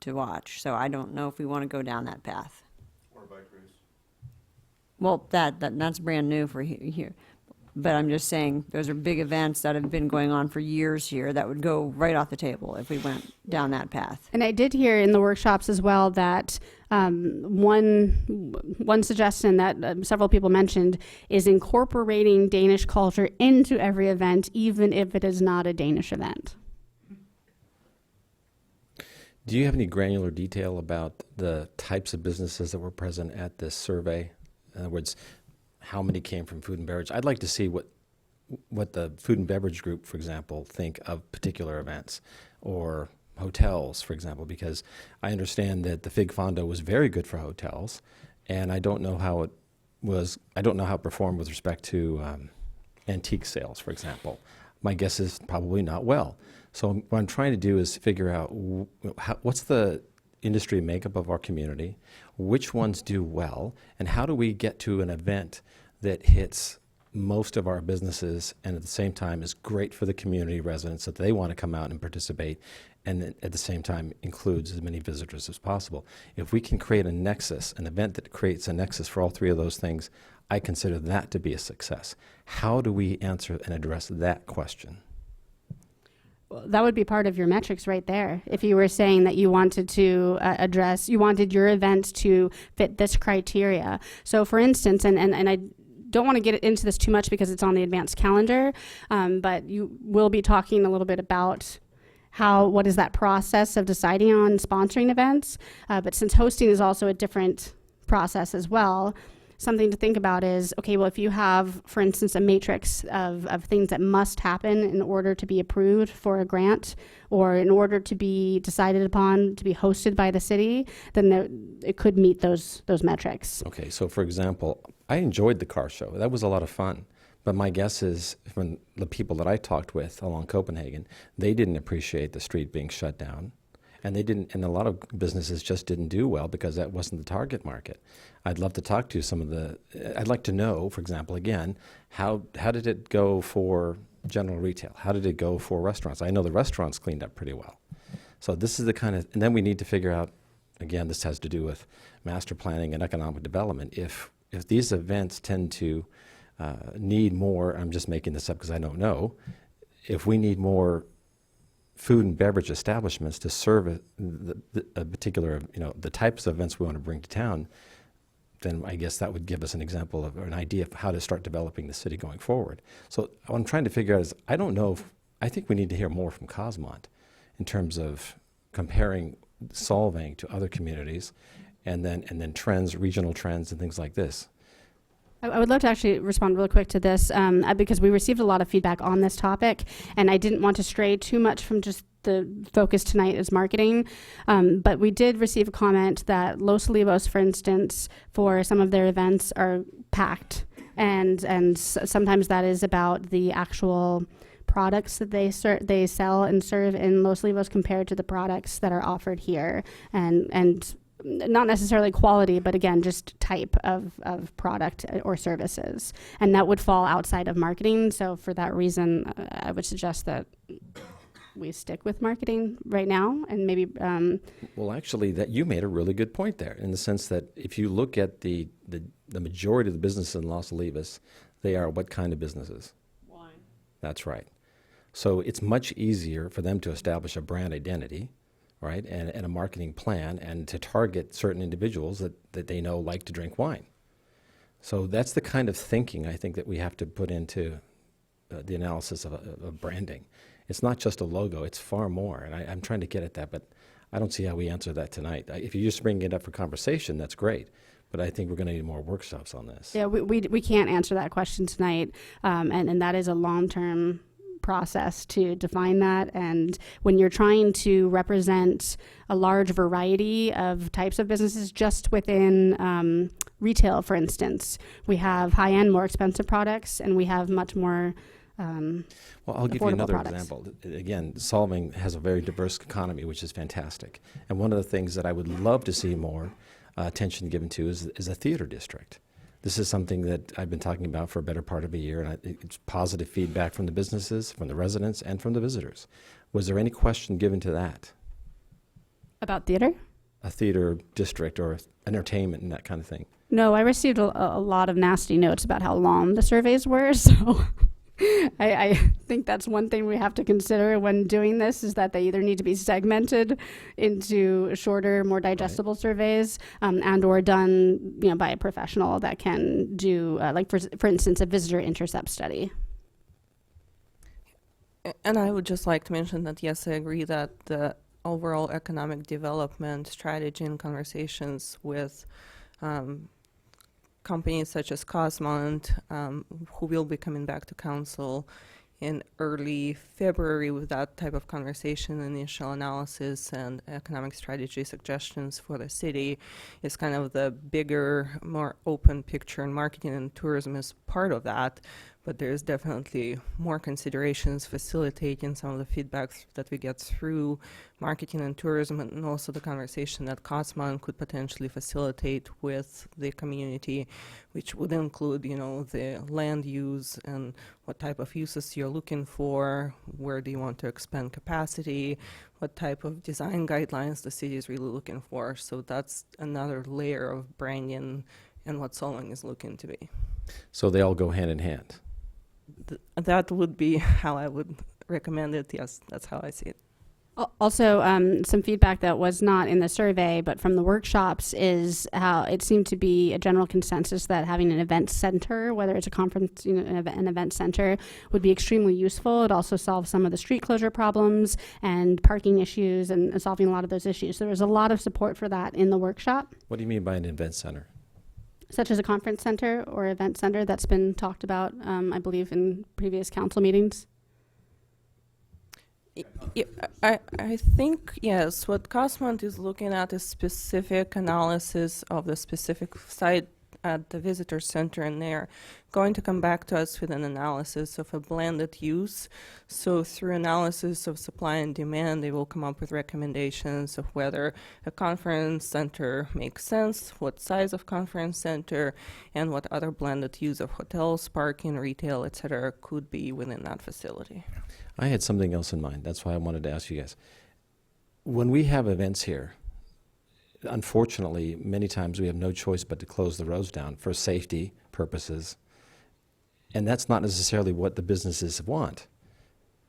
to watch. So I don't know if we want to go down that path. Or a bike race. Well, that's brand new for here. But I'm just saying, those are big events that have been going on for years here that would go right off the table if we went down that path. And I did hear in the workshops as well that one suggestion that several people mentioned is incorporating Danish culture into every event, even if it is not a Danish event. Do you have any granular detail about the types of businesses that were present at this survey? In other words, how many came from food and beverage. I'd like to see what the food and beverage group, for example, think of particular events or hotels, for example, because I understand that the Fig Fondo was very good for hotels, and I don't know how it performed with respect to antique sales, for example. My guess is probably not well. So what I'm trying to do is figure out what's the industry makeup of our community, which ones do well, and how do we get to an event that hits most of our businesses and at the same time is great for the community residents that they want to come out and participate, and at the same time includes as many visitors as possible. If we can create a nexus, an event that creates a nexus for all three of those things, I consider that to be a success. How do we answer and address that question? Well, that would be part of your metrics right there. If you were saying that you wanted to you wanted your event to fit this criteria. So for instance, and I don't want to get into this too much because it's on the advanced calendar, but you will be talking a little bit about what is that process of deciding on sponsoring events. But since hosting is also a different process as well, something to think about is, okay, well, if you have, for instance, a matrix of things that must happen in order to be approved for a grant or in order to be decided upon to be hosted by the city, then it could meet those metrics. Okay, so for example, I enjoyed the car show. That was a lot of fun. But my guess is from the people that I talked with along Copenhagen, they didn't appreciate the street being shut down. And a lot of businesses just didn't do well because that wasn't the target market. I'd love to talk to I'd like to know, for example, again, how did it go for general retail? How did it go for restaurants? I know the restaurants cleaned up pretty well. So this is and then we need to figure out, again, this has to do with master planning and economic development. If these events tend to need more, I'm just making this up because I don't know, if we need more food and beverage establishments to serve a particular, the types of events we want to bring to town, then I guess that would give us an example of, or an idea of how to start developing the city going forward. So what I'm trying to figure out is, I think we need to hear more from Cosmont in terms of comparing Solvang to other communities and then trends, regional trends and things like this. I would love to actually respond real quick to this because we received a lot of feedback on this topic, and I didn't want to stray too much from just the focus tonight is marketing. But we did receive a comment that Los Olivos, for instance, for some of their events are packed, and sometimes that is about the actual products that they sell and serve in Los Olivos compared to the products that are offered here, and not necessarily quality, but again, just type of product or services. And that would fall outside of marketing. So for that reason, I would suggest that we stick with marketing right now and maybe... Well, actually, that you made a really good point there in the sense that if you look at the majority of the businesses in Los Olivos, they are what kind of businesses? Wine. That's right. So it's much easier for them to establish a brand identity, right, and a marketing plan, and to target certain individuals that they know like to drink wine. So that's the kind of thinking I think that we have to put into the analysis of branding. It's not just a logo, it's far more, and I'm trying to get at that, but I don't see how we answer that tonight. If you're just bringing it up for conversation, that's great, but I think we're going to need more workshops on this. Yeah, we can't answer that question tonight, and that is a long-term process to define that. And when you're trying to represent a large variety of types of businesses just within retail, for instance, we have high-end, more expensive products, and we have much more well, I'll give you another products. example. Again, Solvang has a very diverse economy, which is fantastic. And one of the things that I would love to see more attention given to is a theater district. This is something that I've been talking about for a better part of a year, and it's positive feedback from the businesses, from the residents, and from the visitors. Was there any question given to that? About theater? A theater district or entertainment and that kind of thing? No, I received a lot of nasty notes about how long the surveys were, so I think that's one thing we have to consider when doing this, is that they either need to be segmented into shorter, more digestible surveys, and or done by a professional that can do, like for instance, a visitor intercept study. And I would just like to mention that, yes, I agree that the overall economic development strategy and conversations with companies such as Cosmont, who will be coming back to council in early February with that type of conversation, initial analysis, and economic strategy suggestions for the city, is kind of the bigger, more open picture, and marketing and tourism is part of that. But there's definitely more considerations facilitating some of the feedback that we get through marketing and tourism, and also the conversation that Cosman could potentially facilitate with the community, which would include, you know, the land use and what type of uses you're looking for, where do you want to expand capacity, what type of design guidelines the city is really looking for. So that's another layer of branding and what Solvang is looking to be. So they all go hand in hand. That would be how I would recommend it. Yes, that's how I see it. Also, some feedback that was not in the survey, but from the workshops, is how it seemed to be a general consensus that having an event center, whether it's a conference, you know, an event center, would be extremely useful. It also solves some of the street closure problems and parking issues, and solving a lot of those issues. So there's a lot of support for that in the workshop. What do you mean by an event center? Such as a conference center or event center that's been talked about, I believe, in previous council meetings. Yeah, I think, yes, what Cosmont is looking at is specific analysis of the specific site at the visitor center, and they're going to come back to us with an analysis of a blended use. So through analysis of supply and demand, they will come up with recommendations of whether a conference center makes sense, what size of conference center, and what other blended use of hotels, parking, retail, etc. could be within that facility. I had something else in mind. That's why I wanted to ask you guys. When we have events here, unfortunately, many times we have no choice but to close the roads down for safety purposes. And that's not necessarily what the businesses want,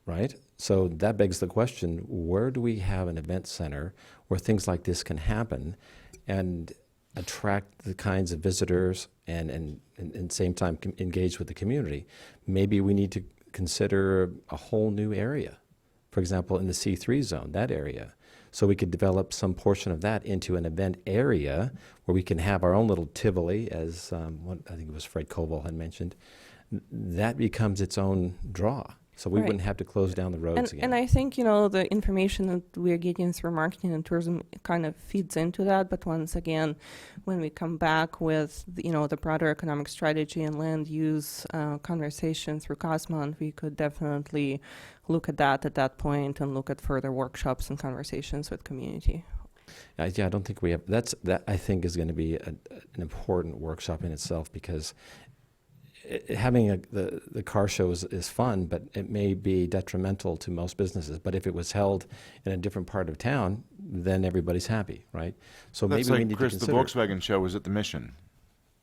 right? So that begs the question, where do we have an event center where things like this can happen and attract the kinds of visitors and same time engage with the community? Maybe we need to consider a whole new area. For example, in the C3 zone, that area. So we could develop some portion of that into an event area where we can have our own little Tivoli, as what I think it was Fred Koval had mentioned. That becomes its own draw. So we wouldn't have to close down the roads again. And I think, you know, the information that we're getting through marketing and tourism kind of feeds into that. But once again, when we come back with, you know, the broader economic strategy and land use conversation through Cosmont, we could definitely look at that point and look at further workshops and conversations with community. Yeah, I don't think we have. That I think is going to be an important workshop in itself, because having the car show is fun, but it may be detrimental to most businesses. But if it was held in a different part of town, then everybody's happy, right? So That's maybe we like, need Chris, to the consider. Volkswagen show was at the Mission.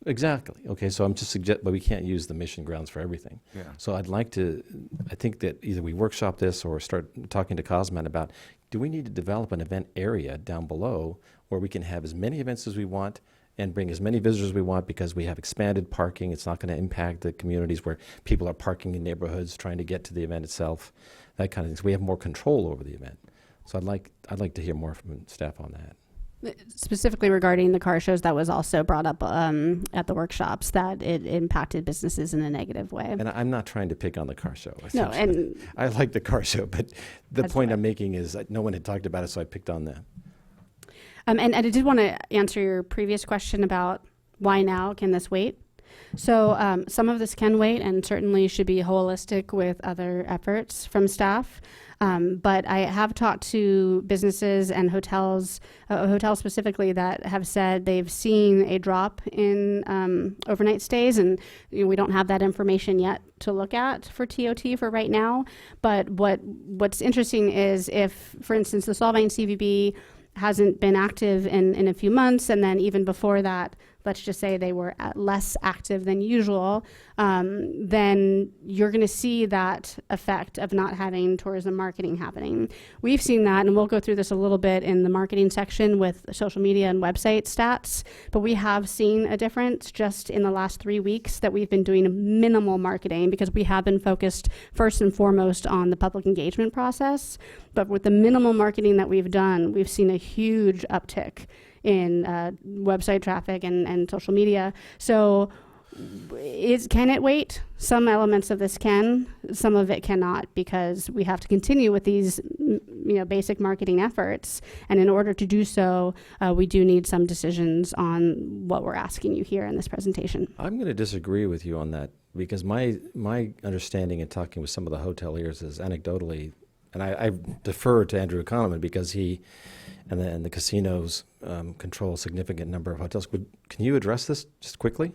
Exactly. Okay, so I'm just but we can't use the Mission grounds for everything. Yeah. So I think that either we workshop this or start talking to Cosman about, do we need to develop an event area down below where we can have as many events as we want and bring as many visitors as we want, because we have expanded parking. It's not going to impact the communities where people are parking in neighborhoods trying to get to the event itself, that kind of thing. So we have more control over the event. So I'd like to hear more from staff on that. Specifically regarding the car shows, that was also brought up at the workshops, that it impacted businesses in a negative way. And I'm not trying to pick on the car show. No, and I like the car show, but the point I'm making is that no one had talked about it, so I picked on them. And I did want to answer your previous question about why now, can this wait? So some of this can wait and certainly should be holistic with other efforts from staff. But I have talked to businesses and hotels specifically, that have said they've seen a drop in overnight stays, and we don't have that information yet to look at for TOT for right now. But what's interesting is if, for instance, the Solvang CVB hasn't been active in a few months, and then even before that, let's just say they were less active than usual, then you're going to see that effect of not having tourism marketing happening. We've seen that, and we'll go through this a little bit in the marketing section with social media and website stats, but we have seen a difference just in the last 3 weeks that we've been doing minimal marketing, because we have been focused first and foremost on the public engagement process. But with the minimal marketing that we've done, we've seen a huge uptick in website traffic and social media. So can it wait? Some elements of this can, some of it cannot, because we have to continue with these basic marketing efforts. And in order to do so, we do need some decisions on what we're asking you here in this presentation. I'm going to disagree with you on that, because my understanding in talking with some of the hoteliers is anecdotally, and I defer to Andrew Kahneman because he and the casinos control a significant number of hotels. Can you address this just quickly?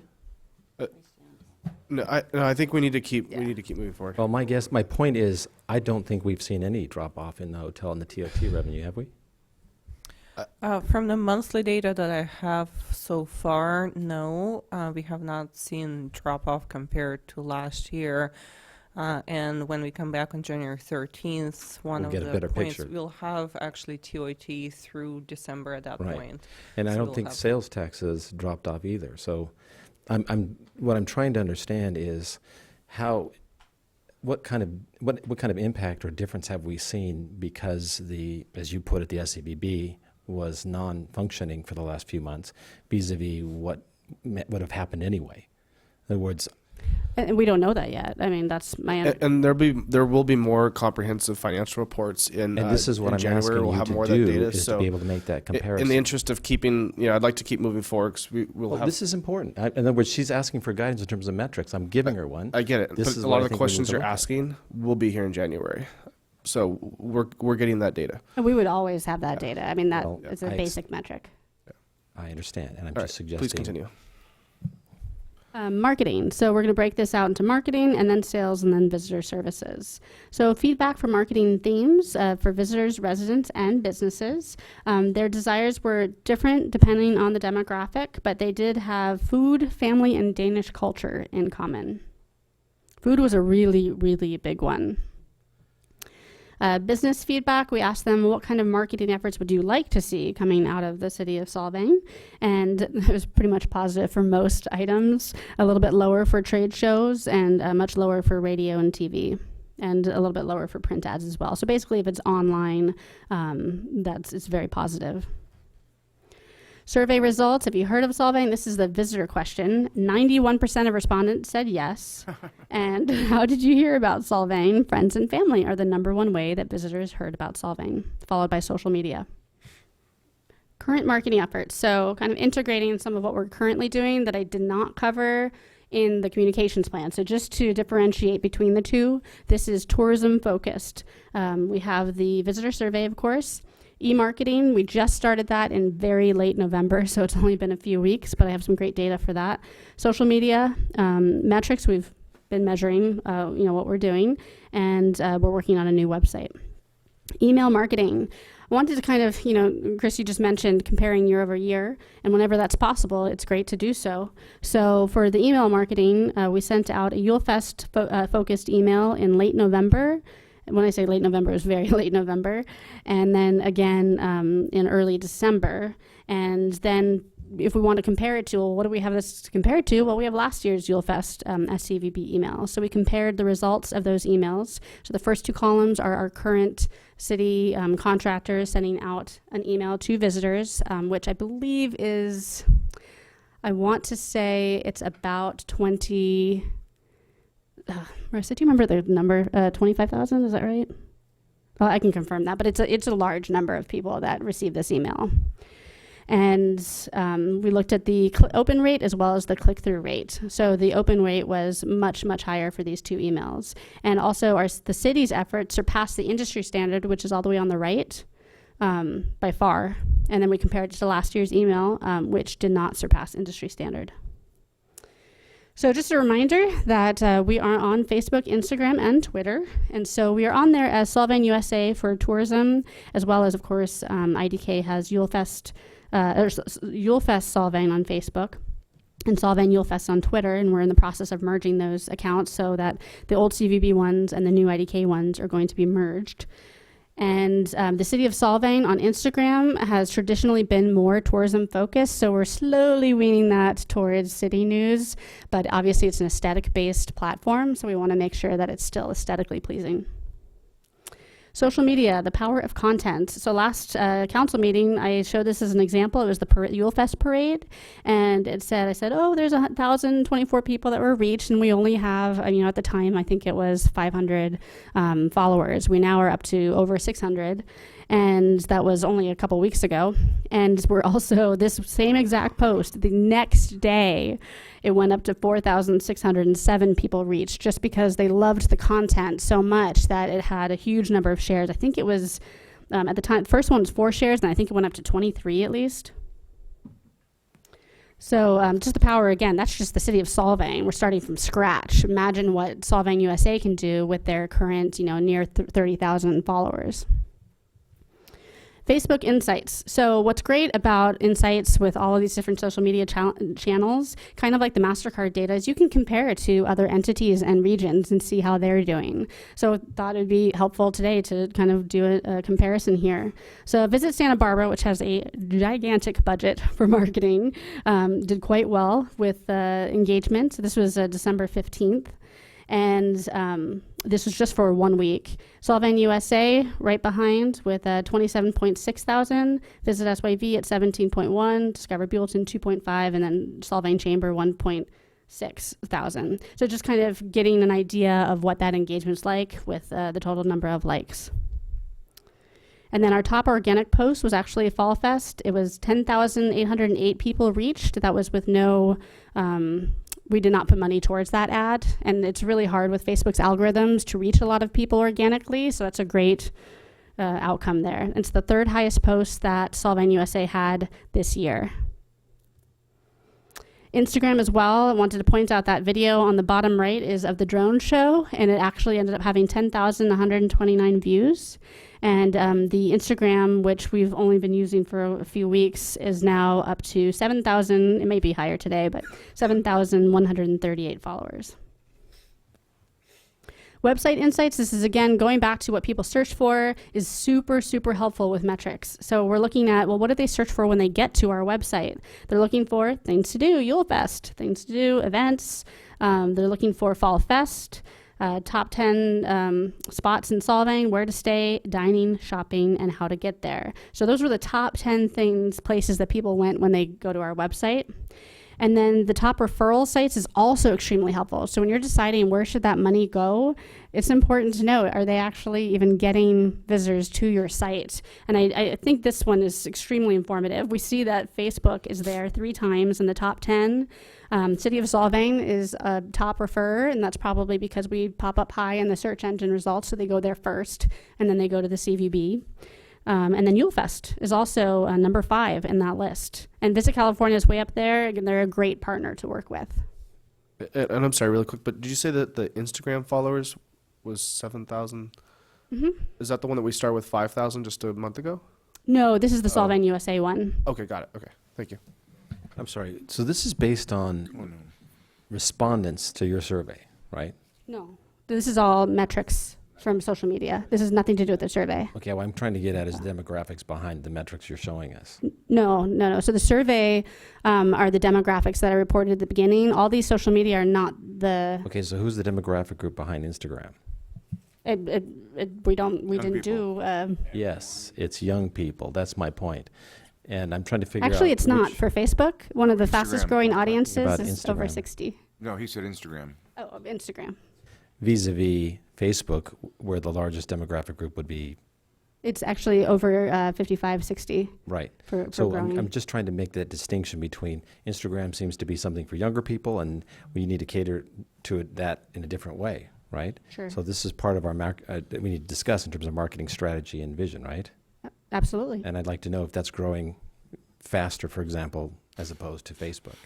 No, I think we need to keep moving forward. Well, my point is, I don't think we've seen any drop off in the hotel and the TOT revenue, have we? From the monthly data that I have so far, no, we have not seen drop off compared to last year. And when we come back on January 13th, We'll get a better points, picture. we'll have actually TOT through December at that Right. point. And I So don't we'll think have- sales taxes dropped off either. So what I'm trying to understand is what kind of impact or difference have we seen because as you put it, the SCBB was non-functioning for the last few months vis-a-vis what would have happened anyway. In other words, And we don't know that yet. I mean, that's my And there will be more comprehensive financial reports in and this is what in I'm January. asking We'll you have to more of that do data. is So to be able to make that comparison. in the interest of keeping, I'd like to keep moving forward because we'll have. This is important. In other words, she's asking for guidance in terms of metrics. I'm giving her one. I get it. This But is a what lot I of the think we need questions to you're look at. asking will be here in January. So we're getting that data. And we would always have that data. I mean, that Well, is a basic metric. I understand, and I'm All just right, suggesting. please continue. Marketing. So we're going to break this out into marketing and then sales and then visitor services. So feedback for marketing themes for visitors, residents, and businesses. Their desires were different depending on the demographic, but they did have food, family, and Danish culture in common. Food was a really, really big one. Business feedback, we asked them what kind of marketing efforts would you like to see coming out of the city of Solvang, and it was pretty much positive for most items, a little bit lower for trade shows and much lower for radio and TV, and a little bit lower for print ads as well. So basically if it's online, it's very positive. Survey results, have you heard of Solvang? This is the visitor question. 91% of respondents said yes. And how did you hear about Solvang? Friends and family are the number one way that visitors heard about Solvang, followed by social media. Current marketing efforts. So kind of integrating some of what we're currently doing that I did not cover in the communications plan. So just to differentiate between the two, this is tourism focused. We have the visitor survey, of course. E-marketing, we just started that in very late November, so it's only been a few weeks, but I have some great data for that. Social media metrics, we've been measuring, what we're doing, and we're working on a new website. Email marketing. I wanted to kind of, Chris, you just mentioned comparing year over year, and whenever that's possible, it's great to do so. So for the email marketing, we sent out a YuleFest focused email in late November. When I say late November, it was very late November. And then again in early December. And then if we want to compare it to, well, what do we have this to compare it to? Well, we have last year's YuleFest SCVB email. So we compared the results of those emails. So the first two columns are our current city contractors sending out an email to visitors, which I believe is, I want to say it's about 20... Marissa, do you remember the number? 25,000, is that right? Well, I can confirm that, but it's a large number of people that receive this email. And we looked at the open rate as well as the click-through rate. So the open rate was much, much higher for these two emails. And also the city's effort surpassed the industry standard, which is all the way on the right, by far. And then we compared it to last year's email, which did not surpass industry standard. So just a reminder that we are on Facebook, Instagram, and Twitter. And so we are on there as Solvang USA for tourism, as well as, of course, IDK has YuleFest Solvang on Facebook and Solvang YuleFest on Twitter. And we're in the process of merging those accounts so that the old CVB ones and the new IDK ones are going to be merged. And the city of Solvang on Instagram has traditionally been more tourism focused, so we're slowly weaning that towards city news. But obviously it's an aesthetic based platform, so we want to make sure that it's still aesthetically pleasing. Social media, the power of content. So last council meeting, I showed this as an example. It was the Yule Fest parade, and I said, oh, there's 1,024 people that were reached, and we only have, at the time, I think it was 500 followers. We now are up to over 600, and that was only a couple weeks ago. And we're also, this same exact post, the next day, it went up to 4,607 people reached, just because they loved the content so much that it had a huge number of shares. I think it was, at the time, the first one was 4 shares, and I think it went up to 23 at least. So just the power, again, that's just the city of Solvang. We're starting from scratch. Imagine what Solvang USA can do with their current, near 30,000 followers. Facebook Insights. So what's great about Insights with all of these different social media channels, kind of like the MasterCard data, is you can compare it to other entities and regions and see how they're doing. So I thought it would be helpful today to kind of do a comparison here. So Visit Santa Barbara, which has a gigantic budget for marketing, did quite well with engagement. So this was December 15th. And this was just for 1 week. Solvang USA right behind with 27.6 thousand. Visit SYV at 17.1. Discover Buellton 2.5, and then Solvang Chamber 1.6 thousand. So just kind of getting an idea of what that engagement's like with the total number of likes. And then our top organic post was actually a Fall Fest. It was 10,808 people reached. That was with no, we did not put money towards that ad. And it's really hard with Facebook's algorithms to reach a lot of people organically. So that's a great outcome there. It's the 3rd highest post that Solvang USA had this year. Instagram as well. I wanted to point out that video on the bottom right is of the drone show, and it actually ended up having 10,129 views. And the Instagram, which we've only been using for a few weeks, is now up to 7,000, it may be higher today, but 7,138 followers. Website Insights, this is again going back to what people search for, is super, super helpful with metrics. So we're looking at, well, what do they search for when they get to our website? They're looking for things to do, Yule Fest, things to do, events. They're looking for Fall Fest, top 10 spots in Solvang, where to stay, dining, shopping, and how to get there. So those were the top 10 places that people went when they go to our website. And then the top referral sites is also extremely helpful. So when you're deciding where should that money go, it's important to know, are they actually even getting visitors to your site? And I think this one is extremely informative. We see that Facebook is there 3 times in the top 10. City of Solvang is a top referrer, and that's probably because we pop up high in the search engine results, so they go there first, and then they go to the CVB. And then Yule Fest is also number 5 in that list. And Visit California is way up there, and they're a great partner to work with. And I'm sorry, really quick, but did you say that the Instagram followers was 7,000? Mm-hmm. Is that the one that we started with 5,000 just a month ago? No, this is the Solvang USA one. Okay, got it. Okay, thank you. I'm sorry. So this is based on respondents to your survey, right? No, this is all metrics from social media. This has nothing to do with the survey. Okay, what I'm trying to get at is the demographics behind the metrics you're showing us. No. So the survey are the demographics that I reported at the beginning. All these social media are not the. Okay, so who's the demographic group behind Instagram? We didn't do. Yes, it's young people. That's my point. And I'm trying to figure out. Actually, it's not. For Facebook, one of the fastest growing audiences About is Instagram. over 60. No, he said Instagram. Oh, Instagram. Vis-a-vis Facebook, where the largest demographic group would be. It's actually over 55, 60. Right. For so growing. I'm just trying to make that distinction between Instagram seems to be something for younger people, and we need to cater to that in a different way, right? Sure. So this is part of our we need to discuss in terms of marketing strategy and vision, right? Absolutely. And I'd like to know if that's growing faster, for example, as opposed to Facebook.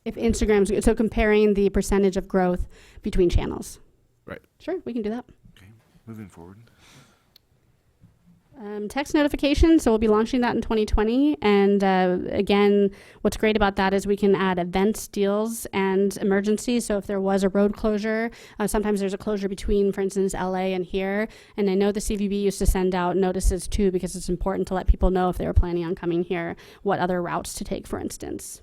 If Instagram's, so comparing the percentage of growth between channels. Right. Sure, we can do that. Okay, moving forward. Text notifications, so we'll be launching that in 2020. And again, what's great about that is we can add events, deals, and emergencies. So if there was a road closure, sometimes there's a closure between, for instance, LA and here. And I know the CVB used to send out notices too, because it's important to let people know if they were planning on coming here, what other routes to take, for instance.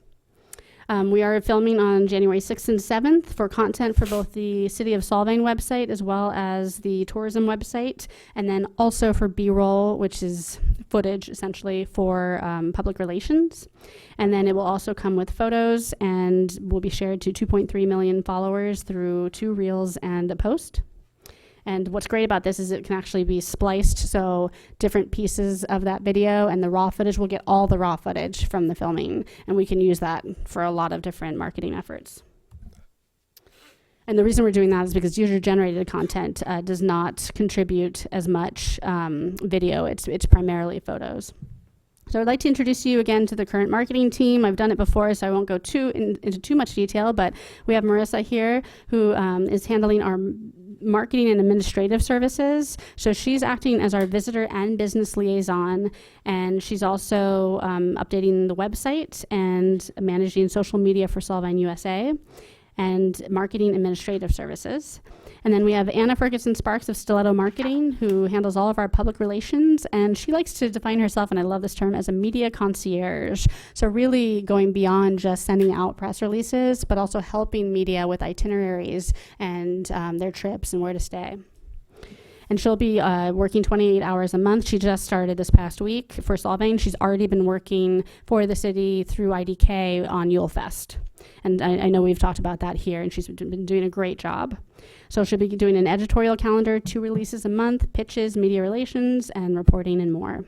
We are filming on January 6th and 7th for content for both the City of Solvang website as well as the tourism website, and then also for B-roll, which is footage essentially for public relations. And then it will also come with photos and will be shared to 2.3 million followers through 2 reels and a post. And what's great about this is it can actually be spliced, so different pieces of that video and the raw footage will get all the raw footage from the filming, and we can use that for a lot of different marketing efforts. And the reason we're doing that is because user-generated content does not contribute as much video. It's primarily photos. So I'd like to introduce you again to the current marketing team. I've done it before, so I won't go into too much detail, but we have Marissa here, who is handling our marketing and administrative services. So she's acting as our visitor and business liaison, and she's also updating the website and managing social media for Solvang USA and marketing administrative services. And then we have Anna Ferguson Sparks of Stiletto Marketing, who handles all of our public relations, and she likes to define herself, and I love this term, as a media concierge. So really going beyond just sending out press releases, but also helping media with itineraries and their trips and where to stay. And she'll be working 28 hours a month. She just started this past week for Solvang. She's already been working for the city through IDK on Yule Fest. And I know we've talked about that here, and she's been doing a great job. So she'll be doing an editorial calendar, 2 releases a month, pitches, media relations, and reporting and more.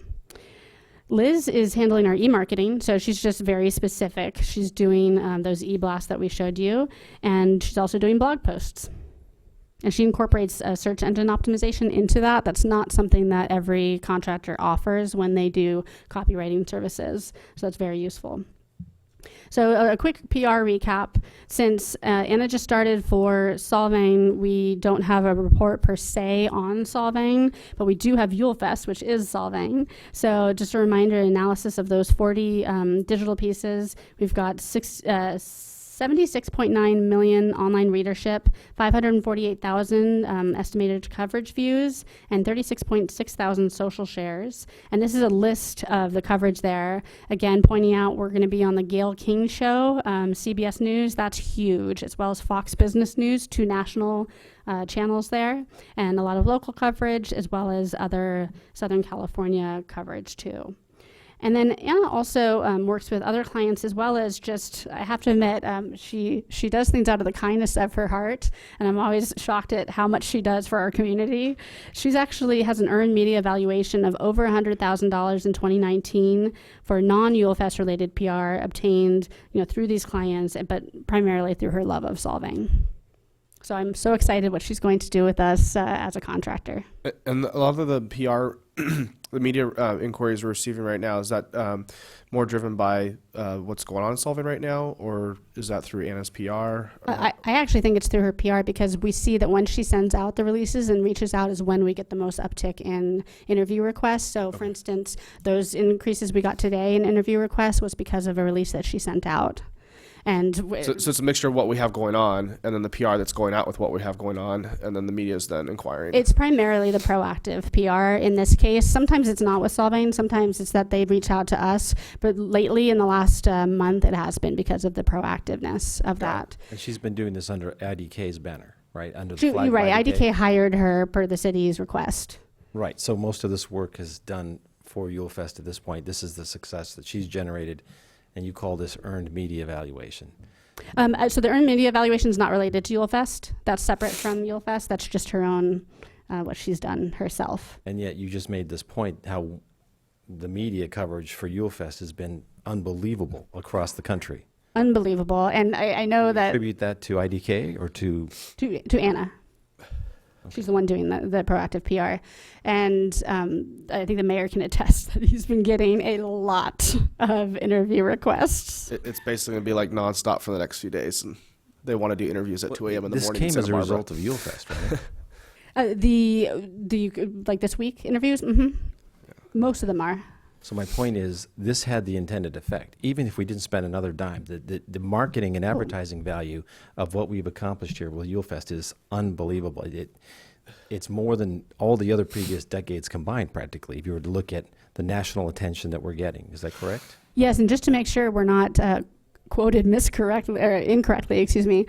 Liz is handling our e-marketing, so she's just very specific. She's doing those e-blasts that we showed you, and she's also doing blog posts. And she incorporates search engine optimization into that. That's not something that every contractor offers when they do copywriting services, so that's very useful. So a quick PR recap. Since Anna just started for Solvang, we don't have a report per se on Solvang, but we do have Yule Fest, which is Solvang. So just a reminder, analysis of those 40 digital pieces. We've got 76.9 million online readership, 548,000 estimated coverage views, and 36.6 thousand social shares. And this is a list of the coverage there. Again, pointing out we're going to be on the Gayle King Show, CBS News, that's huge, as well as Fox Business News, 2 national channels there, and a lot of local coverage, as well as other Southern California coverage too. And then Anna also works with other clients, as well as just, I have to admit, she does things out of the kindness of her heart, and I'm always shocked at how much she does for our community. She's actually has an earned media evaluation of over $100,000 in 2019 for non-Yule Fest related PR obtained, through these clients, but primarily through her love of Solvang. So I'm so excited what she's going to do with us as a contractor. And a lot of the PR, the media inquiries we're receiving right now, is that more driven by what's going on in Solvang right now, or is that through Anna's PR? I actually think it's through her PR, because we see that when she sends out the releases and reaches out is when we get the most uptick in interview requests. So for instance, those increases we got today in interview requests was because of a release that she sent out. And so it's a mixture of what we have going on, and then the PR that's going out with what we have going on, and then the media is then inquiring. It's primarily the proactive PR in this case. Sometimes it's not with Solvang, sometimes it's that they reach out to us, but lately in the last month it has been because of the proactiveness of that. And she's been doing this under IDK's banner, right? Under the flag You're right, of IDK hired her per the city's request. Right, so most of this work is done for Yule Fest at this point. This is the success that she's generated, and you call this earned media evaluation. So the earned media evaluation is not related to Yule Fest. That's separate from Yule Fest. That's just her own, what she's done herself. And yet you just made this point, how the media coverage for Yule Fest has been unbelievable across the country. Unbelievable. And I know that... Attribute that to IDK or to... To Anna. Okay. She's the one doing the proactive PR. And I think the mayor can attest that he's been getting a lot of interview requests. It's basically going to be like nonstop for the next few days. And they want to do interviews at 2 a.m. in the morning. This came as a result of Yule Fest, right? Like this week interviews? Mm-hmm. Yeah. Most of them are. So my point is, this had the intended effect. Even if we didn't spend another dime, the marketing and advertising value of what we've accomplished here with Yule Fest is unbelievable. It's more than all the other previous decades combined, practically, if you were to look at the national attention that we're getting. Is that correct? Yes, and just to make sure we're not quoted incorrectly, excuse me.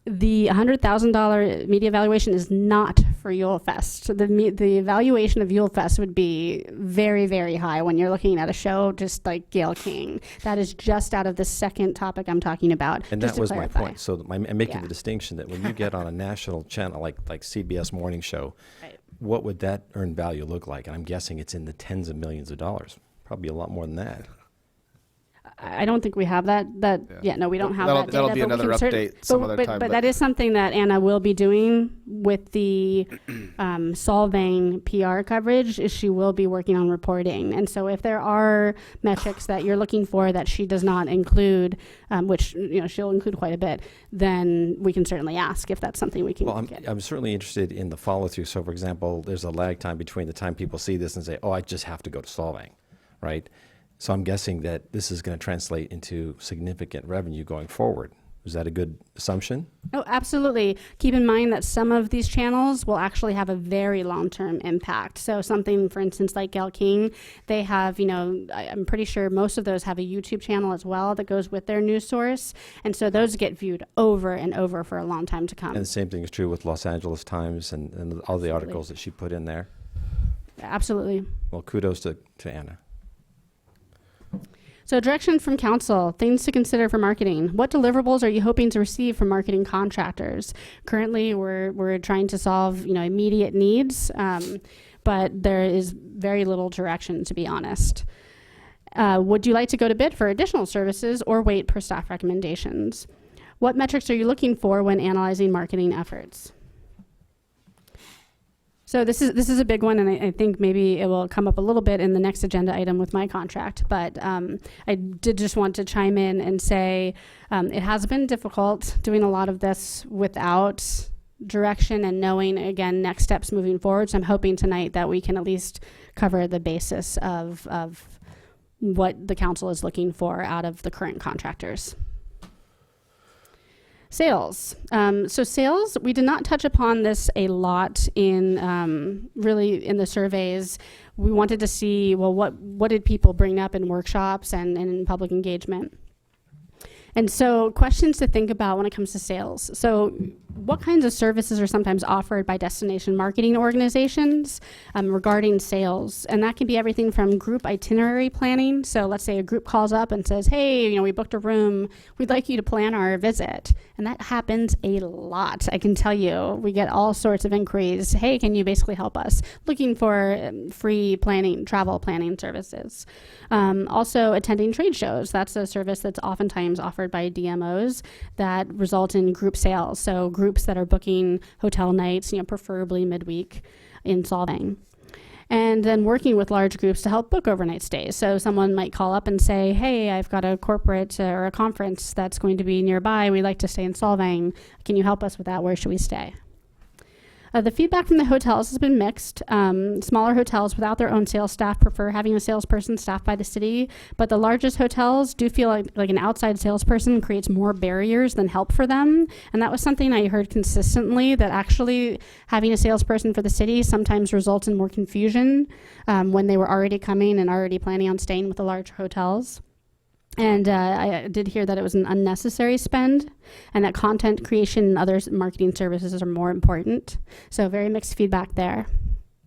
The $100,000 media evaluation is not for Yule Fest. The evaluation of Yule Fest would be very, very high when you're looking at a show just like Gayle King. That is just out of the second topic I'm talking about. And just that was to my clarify. point. So I'm making Yeah. the distinction that when you get on a national channel like CBS Morning Show, what would that earned value look like? And I'm guessing it's in the tens of millions of dollars, probably a lot more than that. I don't think we have that. No, we don't have that data. That'll be but we another can update some other time. But that is something that Anna will be doing with the Solvang PR coverage. Is she will be working on reporting, and so if there are metrics that you're looking for that she does not include, which she'll include quite a bit, then we can certainly ask if that's something we can get. I'm certainly interested in the follow through. So, for example, there's a lag time between the time people see this and say, "Oh, I just have to go to Solvang," right? So I'm guessing that this is going to translate into significant revenue going forward. Is that a good assumption? Oh, absolutely. Keep in mind that some of these channels will actually have a very long-term impact. So something, for instance, like Gayle King, they have, I'm pretty sure most of those have a YouTube channel as well that goes with their news source. And so those get viewed over and over for a long time to come. And the same thing is true with Los Angeles Times and all the articles that she put in there. Absolutely. Well, kudos to Anna. So direction from council, things to consider for marketing. What deliverables are you hoping to receive from marketing contractors? Currently, we're trying to solve immediate needs, but there is very little direction, to be honest. Would you like to go to bid for additional services or wait per staff recommendations? What metrics are you looking for when analyzing marketing efforts? So this is a big one, and I think maybe it will come up a little bit in the next agenda item with my contract. But I did just want to chime in and say it has been difficult doing a lot of this without direction and knowing, again, next steps moving forward. So I'm hoping tonight that we can at least cover the basis of what the council is looking for out of the current contractors. Sales. So sales, we did not touch upon this a lot in really in the surveys. We wanted to see, well, what did people bring up in workshops and in public engagement? And so questions to think about when it comes to sales. So what kinds of services are sometimes offered by destination marketing organizations regarding sales? And that can be everything from group itinerary planning. So let's say a group calls up and says, hey, we booked a room. We'd like you to plan our visit. And that happens a lot. I can tell you, we get all sorts of inquiries. Hey, can you basically help us? Looking for free travel planning services. Also attending trade shows. That's a service that's oftentimes offered by DMOs that result in group sales. So groups that are booking hotel nights, preferably midweek in Solvang. And then working with large groups to help book overnight stays. So someone might call up and say, hey, I've got a corporate or a conference that's going to be nearby. We'd like to stay in Solvang. Can you help us with that? Where should we stay? The feedback from the hotels has been mixed. Smaller hotels without their own sales staff prefer having a salesperson staffed by the city, but the largest hotels do feel like an outside salesperson creates more barriers than help for them. And that was something I heard consistently, that actually having a salesperson for the city sometimes results in more confusion when they were already coming and already planning on staying with the large hotels. And I did hear that it was an unnecessary spend and that content creation and other marketing services are more important. So very mixed feedback there.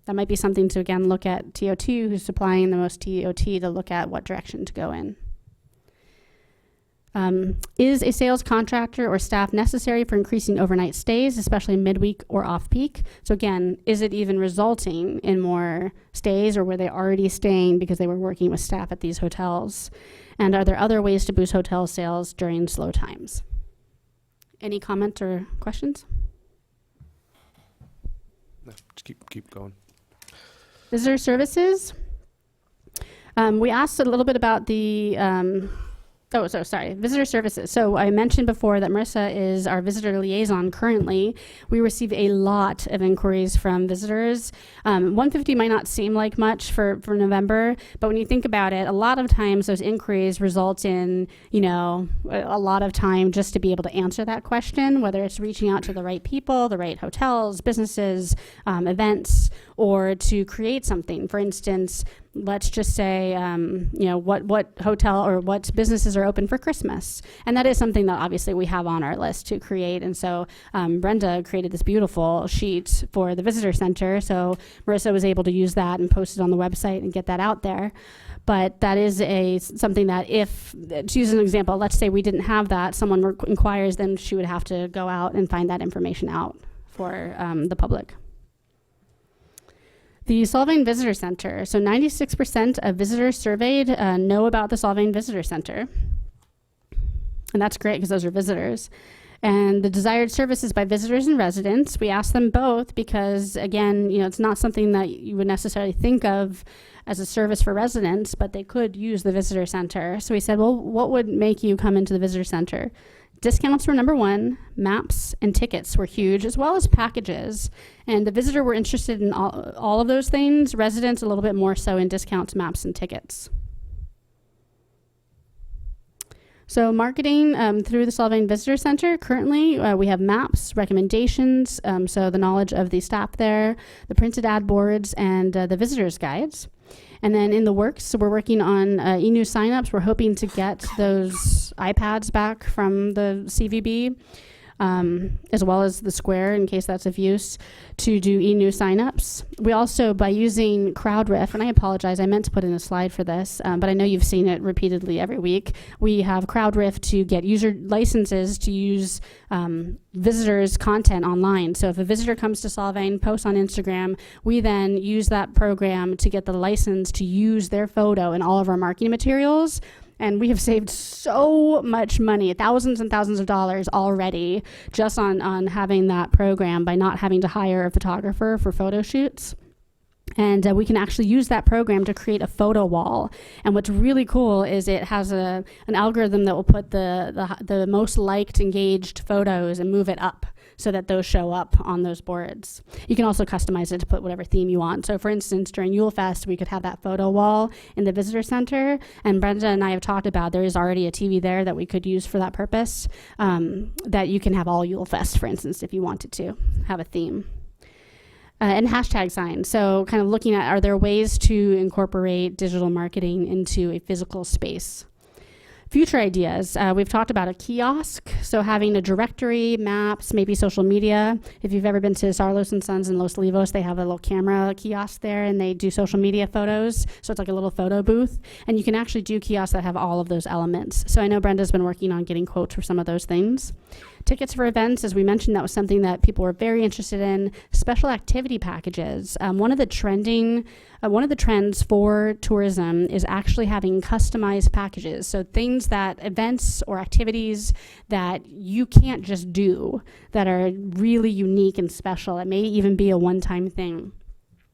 That might be something to, again, look at TOT, who's supplying the most TOT, to look at what direction to go in. Is a sales contractor or staff necessary for increasing overnight stays, especially midweek or off-peak? So again, is it even resulting in more stays, or were they already staying because they were working with staff at these hotels? And are there other ways to boost hotel sales during slow times? Any comments or questions? No, just keep going. Visitor services. We asked a little bit about the visitor services. So I mentioned before that Marissa is our visitor liaison currently. We receive a lot of inquiries from visitors. 150 might not seem like much for November, but when you think about it, a lot of times those inquiries result in, a lot of time just to be able to answer that question, whether it's reaching out to the right people, the right hotels, businesses, events, or to create something. For instance, let's just say, what hotel or what businesses are open for Christmas. And that is something that obviously we have on our list to create. And so Brenda created this beautiful sheet for the visitor center. So Marissa was able to use that and post it on the website and get that out there. But that is something that if, to use an example, let's say we didn't have that, someone inquires, then she would have to go out and find that information out for the public. The Solvang Visitor Center. So 96% of visitors surveyed know about the Solvang Visitor Center. And that's great because those are visitors. And the desired services by visitors and residents, we asked them both because, again, it's not something that you would necessarily think of as a service for residents, but they could use the visitor center. So we said, well, what would make you come into the visitor center? Discounts were number one, maps and tickets were huge, as well as packages. And the visitor were interested in all of those things, residents a little bit more so in discounts, maps, and tickets. So marketing through the Solvang Visitor Center, currently we have maps, recommendations, so the knowledge of the staff there, the printed ad boards, and the visitors guides. And then in the works, so we're working on e-news signups. We're hoping to get those iPads back from the CVB, as well as the Square, in case that's of use, to do e-news signups. We also, by using CrowdRiff, and I apologize, I meant to put in a slide for this, but I know you've seen it repeatedly every week. We have CrowdRiff to get user licenses to use visitors' content online. So if a visitor comes to Solvang, posts on Instagram, we then use that program to get the license to use their photo in all of our marketing materials. And we have saved so much money, thousands and thousands of dollars already, just on having that program by not having to hire a photographer for photo shoots. And we can actually use that program to create a photo wall. And what's really cool is it has an algorithm that will put the most liked, engaged photos and move it up so that those show up on those boards. You can also customize it to put whatever theme you want. So for instance, during Yule Fest, we could have that photo wall in the visitor center. And Brenda and I have talked about there is already a TV there that we could use for that purpose, that you can have all Yule Fest, for instance, if you wanted to have a theme. And hashtag signs. So kind of looking at, are there ways to incorporate digital marketing into a physical space? Future ideas, we've talked about a kiosk, so having a directory, maps, maybe social media. If you've ever been to Sarlos & Sons in Los Olivos, they have a little camera kiosk there, and they do social media photos, so it's like a little photo booth. And you can actually do kiosks that have all of those elements. So I know Brenda's been working on getting quotes for some of those things. Tickets for events, as we mentioned, that was something that people were very interested in. Special activity packages. One of the trends for tourism is actually having customized packages. So things events or activities that you can't just do, that are really unique and special. It may even be a one-time thing.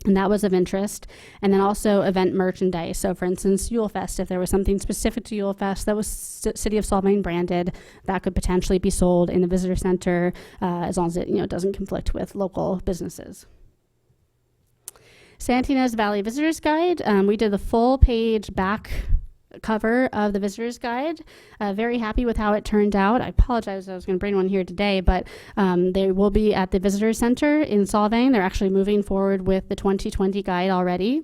And that was of interest. And then also event merchandise. So for instance, Yule Fest, if there was something specific to Yule Fest that was City of Solvang branded, that could potentially be sold in the visitor center, as long as it doesn't conflict with local businesses. Santa Ynez Valley Visitors Guide. We did the full page back cover of the Visitors Guide. Very happy with how it turned out. I apologize, I was going to bring one here today, but they will be at the Visitors Center in Solvang. They're actually moving forward with the 2020 guide already.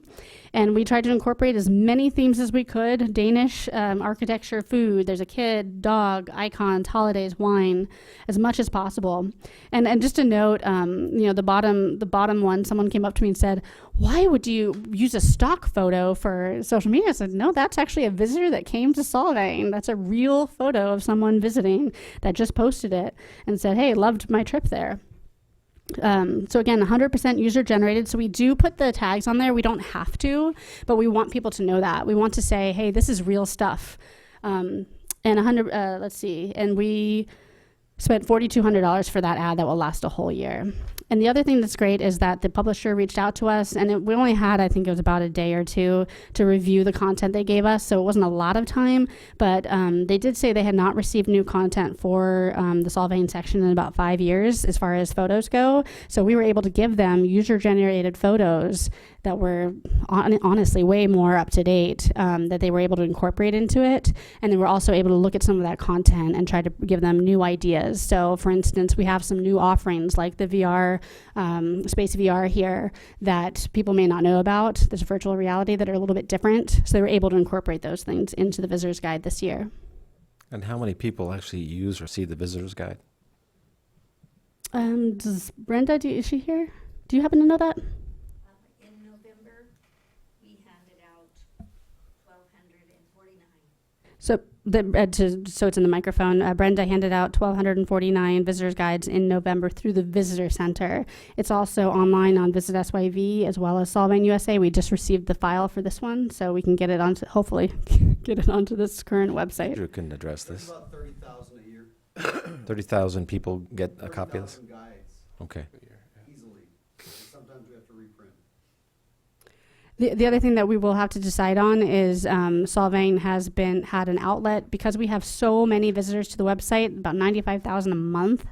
And we tried to incorporate as many themes as we could: Danish, architecture, food, there's a kid, dog, icons, holidays, wine, as much as possible. And just a note, the bottom one, someone came up to me and said, why would you use a stock photo for social media? I said, no, that's actually a visitor that came to Solvang. That's a real photo of someone visiting that just posted it and said, hey, loved my trip there. So again, 100% user generated. So we do put the tags on there. We don't have to, but we want people to know that. We want to say, hey, this is real stuff. And and we spent $4,200 for that ad that will last a whole year. And the other thing that's great is that the publisher reached out to us, and we only had, I think it was about a day or two to review the content they gave us, so it wasn't a lot of time, but they did say they had not received new content for the Solvang section in about 5 years as far as photos go. So we were able to give them user-generated photos that were honestly way more up to date, that they were able to incorporate into it. And they were also able to look at some of that content and try to give them new ideas. So for instance, we have some new offerings like the VR Space VR here that people may not know about. There's virtual reality that are a little bit different. So they were able to incorporate those things into the visitor's guide this year. And how many people actually use or see the visitor's guide? Does Brenda, is she here? Do you happen to know that? In November, we handed out 1,249. So it's in the microphone. Brenda handed out 1,249 visitors guides in November through the Visitor Center. It's also online on Visit SYV as well as Solvang USA. We just received the file for this one, so we can get it onto, hopefully, get it onto this current website. Andrew can address this. About 30,000 a year. 30,000 people get a copy of this? 30,000 guides. Okay. Easily. Sometimes we have to reprint. The other thing that we will have to decide on is Solvang has had an outlet because we have so many visitors to the website, about 95,000 a month,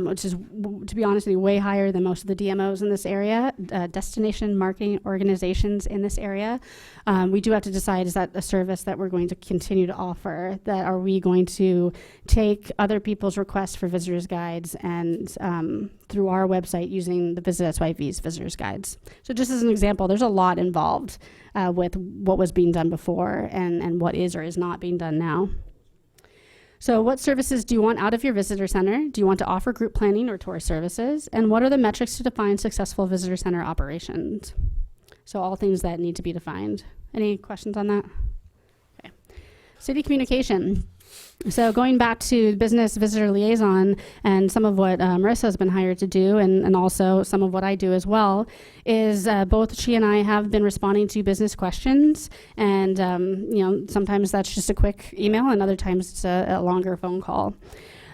which is, to be honest with you, way higher than most of the DMOs in this area, destination marketing organizations in this area. We do have to decide, is that a service that we're going to continue to offer? That are we going to take other people's requests for visitors guides and through our website using the Visit SYV's visitors guides? So just as an example, there's a lot involved with what was being done before and what is or is not being done now. So what services do you want out of your visitor center? Do you want to offer group planning or tour services? And what are the metrics to define successful visitor center operations? So all things that need to be defined. Any questions on that? Okay. City communication. So going back to business visitor liaison and some of what Marissa has been hired to do and also some of what I do as well is both she and I have been responding to business questions and sometimes that's just a quick email and other times it's a longer phone call.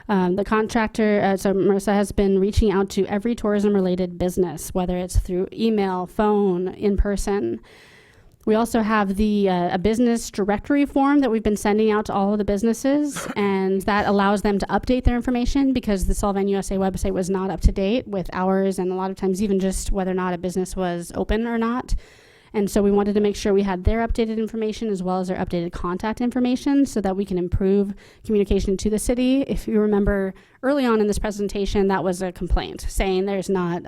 The contractor, so Marissa has been reaching out to every tourism related business, whether it's through email, phone, in person. We also have the a business directory form that we've been sending out to all of the businesses, and that allows them to update their information because the Solvang USA website was not up to date with hours and a lot of times even just whether or not a business was open or not. And so we wanted to make sure we had their updated information as well as their updated contact information so that we can improve communication to the city. If you remember early on in this presentation, that was a complaint saying there's not,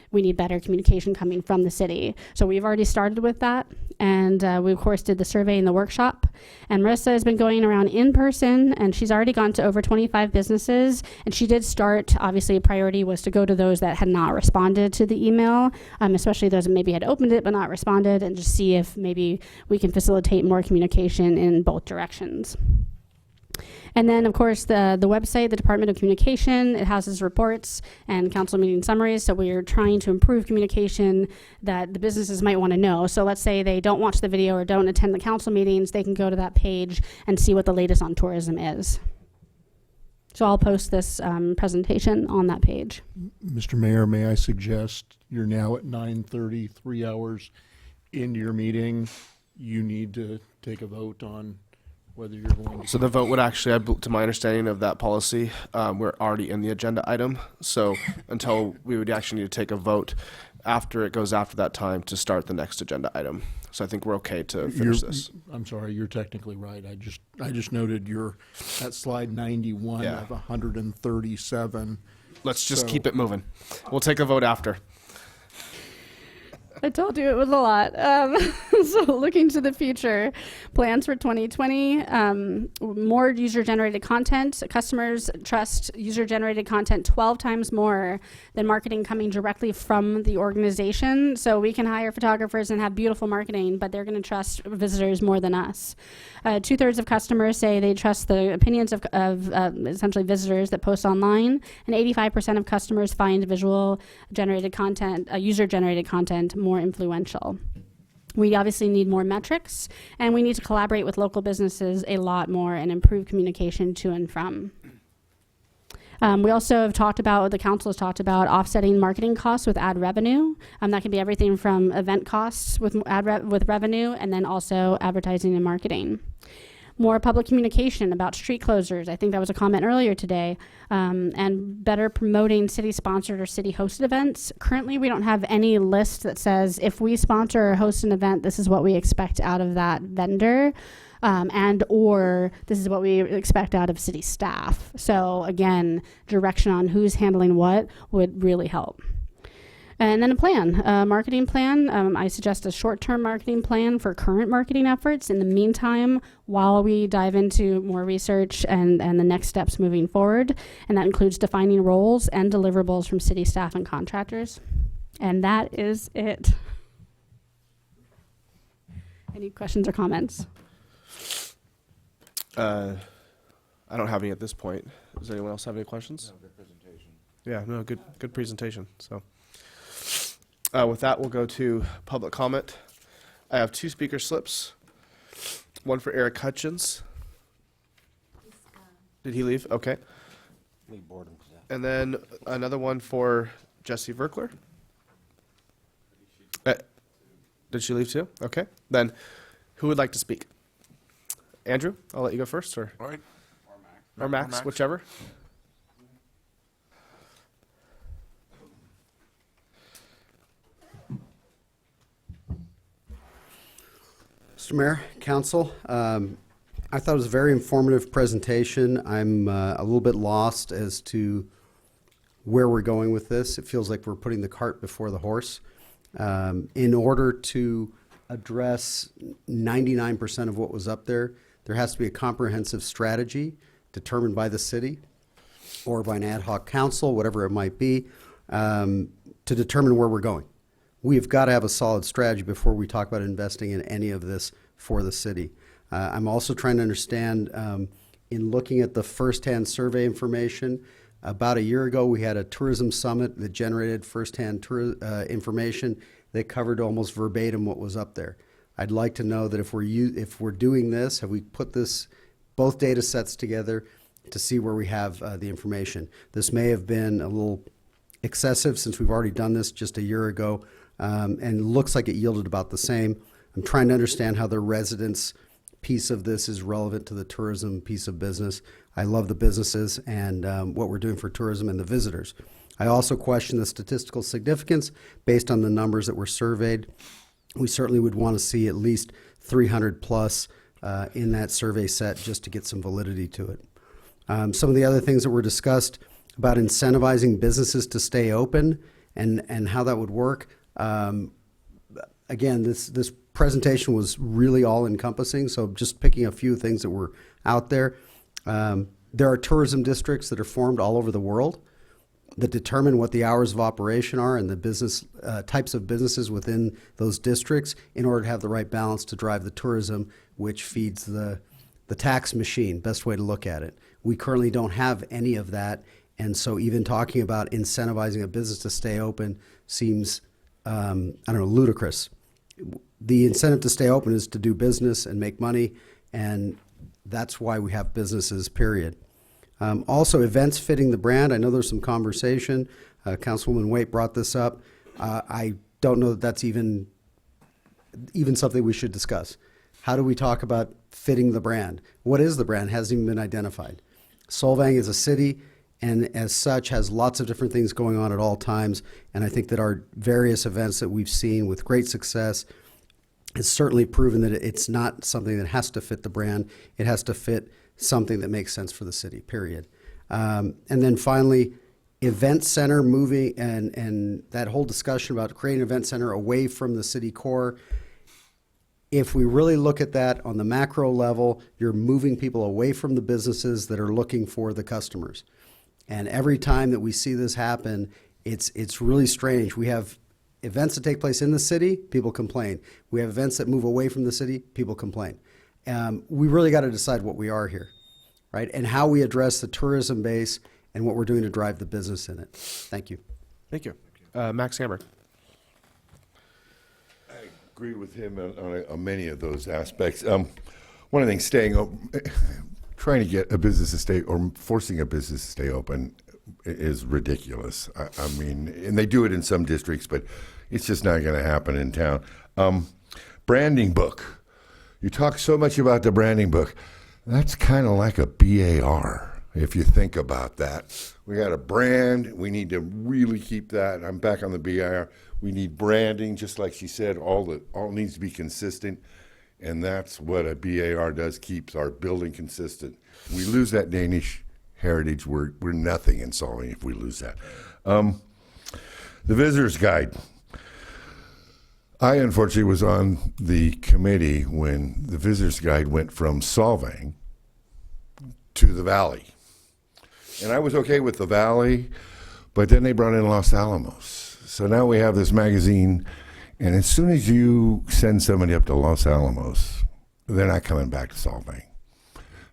we need better communication coming from the city. So we've already started with that. And we, of course, did the survey and the workshop. And Marissa has been going around in person, and she's already gone to over 25 businesses. And she did start, obviously, a priority was to go to those that had not responded to the email, especially those that maybe had opened it but not responded, and just see if maybe we can facilitate more communication in both directions. And then, of course, the website, the Department of Communication, it houses reports and council meeting summaries. So we are trying to improve communication that the businesses might want to know. So let's say they don't watch the video or don't attend the council meetings, they can go to that page and see what the latest on tourism is. So I'll post this presentation on that page. Mr. Mayor, may I suggest you're now at 9:30, 3 hours into your meeting. You need to take a vote on whether you're going to. So the vote would actually, to my understanding of that policy, we're already in the agenda item. So until we would actually need to take a vote after it goes after that time to start the next agenda item. So I think we're okay to finish this. I'm sorry, you're technically right. I just noted you're at slide 91 Yeah. of 137. Let's just So- keep it moving. We'll take a vote after. I told you it was a lot. So looking to the future, plans for 2020, more user-generated content. Customers trust user-generated content 12 times more than marketing coming directly from the organization. So we can hire photographers and have beautiful marketing, but they're going to trust visitors more than us. 2/3 of customers say they trust the opinions of essentially visitors that post online, and 85% of customers find visual-generated content, user-generated content, more influential. We obviously need more metrics, and we need to collaborate with local businesses a lot more and improve communication to and from. We also have talked about, the council has talked about offsetting marketing costs with ad revenue. That can be everything from event costs with revenue, and then also advertising and marketing. more public communication about street closures. I think that was a comment earlier today. And better promoting city-sponsored or city-hosted events. Currently, we don't have any list that says if we sponsor or host an event, this is what we expect out of that vendor. And or this is what we expect out of city staff. So again, direction on who's handling what would really help. And then a plan, a marketing plan. I suggest a short-term marketing plan for current marketing efforts. In the meantime, while we dive into more research and the next steps moving forward, and that includes defining roles and deliverables from city staff and contractors. And that is it. Any questions or comments? I don't have any at this point. Does anyone else have any questions? Good presentation. Yeah, no, good presentation. So with that, we'll go to public comment. I have 2 speaker slips. One for Eric Hutchins. Did he leave? Okay. And then another one for Jesse Verkler. Did she leave too? Okay. Then who would like to speak? Andrew, I'll let you go first, or All right. or Max, whichever. Mr. Mayor, Council, I thought it was a very informative presentation. I'm a little bit lost as to where we're going with this. It feels like we're putting the cart before the horse. In order to address 99% of what was up there, there has to be a comprehensive strategy determined by the city or by an ad hoc council, whatever it might be, to determine where we're going. We've got to have a solid strategy before we talk about investing in any of this for the city. I'm also trying to understand, in looking at the firsthand survey information, about a year ago we had a tourism summit that generated firsthand information that covered almost verbatim what was up there. I'd like to know that if we're doing this, have we put both data sets together to see where we have the information? This may have been a little excessive since we've already done this just a year ago, and looks like it yielded about the same. I'm trying to understand how the residents piece of this is relevant to the tourism piece of business. I love the businesses and what we're doing for tourism and the visitors. I also question the statistical significance based on the numbers that were surveyed. We certainly would want to see at least 300 plus in that survey set just to get some validity to it. Some of the other things that were discussed about incentivizing businesses to stay open and how that would work. Again, this presentation was really all-encompassing, so just picking a few things that were out there. There are tourism districts that are formed all over the world that determine what the hours of operation are and the business types of businesses within those districts in order to have the right balance to drive the tourism, which feeds the tax machine, best way to look at it. We currently don't have any of that, and so even talking about incentivizing a business to stay open seems, ludicrous. The incentive to stay open is to do business and make money, and that's why we have businesses, period. Also, events fitting the brand. I know there's some conversation. Councilwoman Waite brought this up. I don't know that that's even something we should discuss. How do we talk about fitting the brand? What is the brand? Hasn't even been identified. Solvang is a city, and as such has lots of different things going on at all times. And I think that our various events that we've seen with great success has certainly proven that it's not something that has to fit the brand. It has to fit something that makes sense for the city, period. And then finally, event center moving and that whole discussion about creating an event center away from the city core. If we really look at that on the macro level, you're moving people away from the businesses that are looking for the customers. And every time that we see this happen, it's really strange. We have events that take place in the city, people complain. We have events that move away from the city, people complain. We really got to decide what we are here, right? And how we address the tourism base and what we're doing to drive the business in it. Thank you. Thank you. Max Hammer. I agree with him on many of those aspects. One of the things, trying to get a business to stay or forcing a business to stay open is ridiculous. I mean, and they do it in some districts, but it's just not going to happen in town. Branding book. You talk so much about the branding book. That's kind of like a BAR, if you think about that. We got a brand. We need to really keep that. I'm back on the BAR. We need branding, just like she said. All needs to be consistent, and that's what a BAR does. Keeps our building consistent. We lose that Danish heritage. We're nothing in Solvang if we lose that. The visitor's guide. I unfortunately was on the committee when the visitor's guide went from Solvang to the Valley. And I was okay with the Valley, but then they brought in Los Alamos. So now we have this magazine, and as soon as you send somebody up to Los Alamos, they're not coming back to Solvang.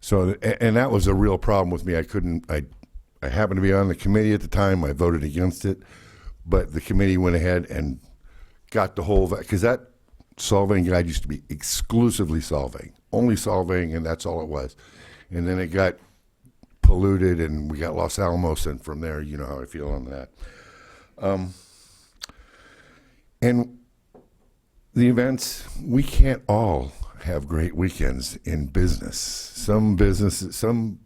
So, and that was a real problem with me. I happened to be on the committee at the time. I voted against it, but the committee went ahead and got the whole, because that Solvang guide used to be exclusively Solvang, only Solvang, and that's all it was. And then it got polluted, and we got Los Alamos, and from there, you know how I feel on that. And the events, we can't all have great weekends in business. Some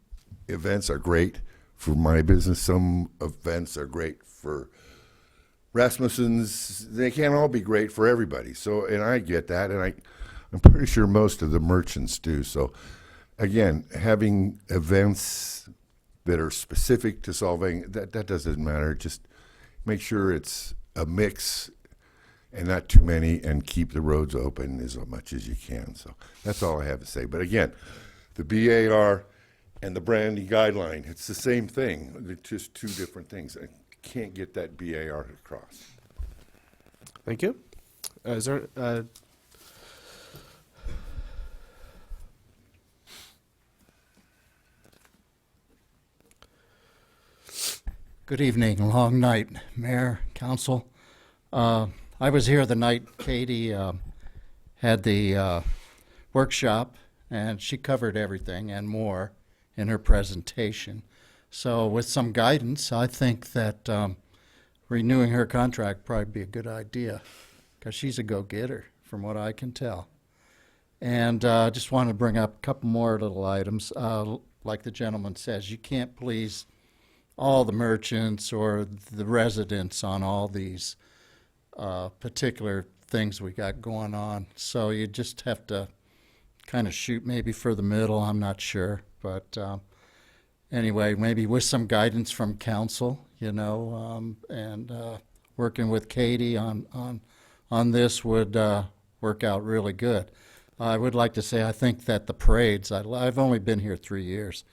events are great for my business. Some events are great for Rasmussen's. They can't all be great for everybody. So, and I get that, and I'm pretty sure most of the merchants do. So, again, having events that are specific to Solvang, that doesn't matter. Just make sure it's a mix and not too many, and keep the roads open as much as you can. So that's all I have to say. But again, the BAR and the branding guideline, it's the same thing. They're just two different things. I can't get that BAR across. Thank you. Is there, Good evening, long night, Mayor, Council. I was here the night Katie had the workshop, and she covered everything and more in her presentation. So with some guidance, I think that renewing her contract probably be a good idea, because she's a go-getter from what I can tell. And I just want to bring up a couple more little items. Like the gentleman says, you can't please all the merchants or the residents on all these particular things we got going on. So you just have to kind of shoot maybe for the middle, I'm not sure. But anyway, maybe with some guidance from council, you know, and working with Katie on this would work out really good. I would like to say I think that the parades, I've only been here 3 years,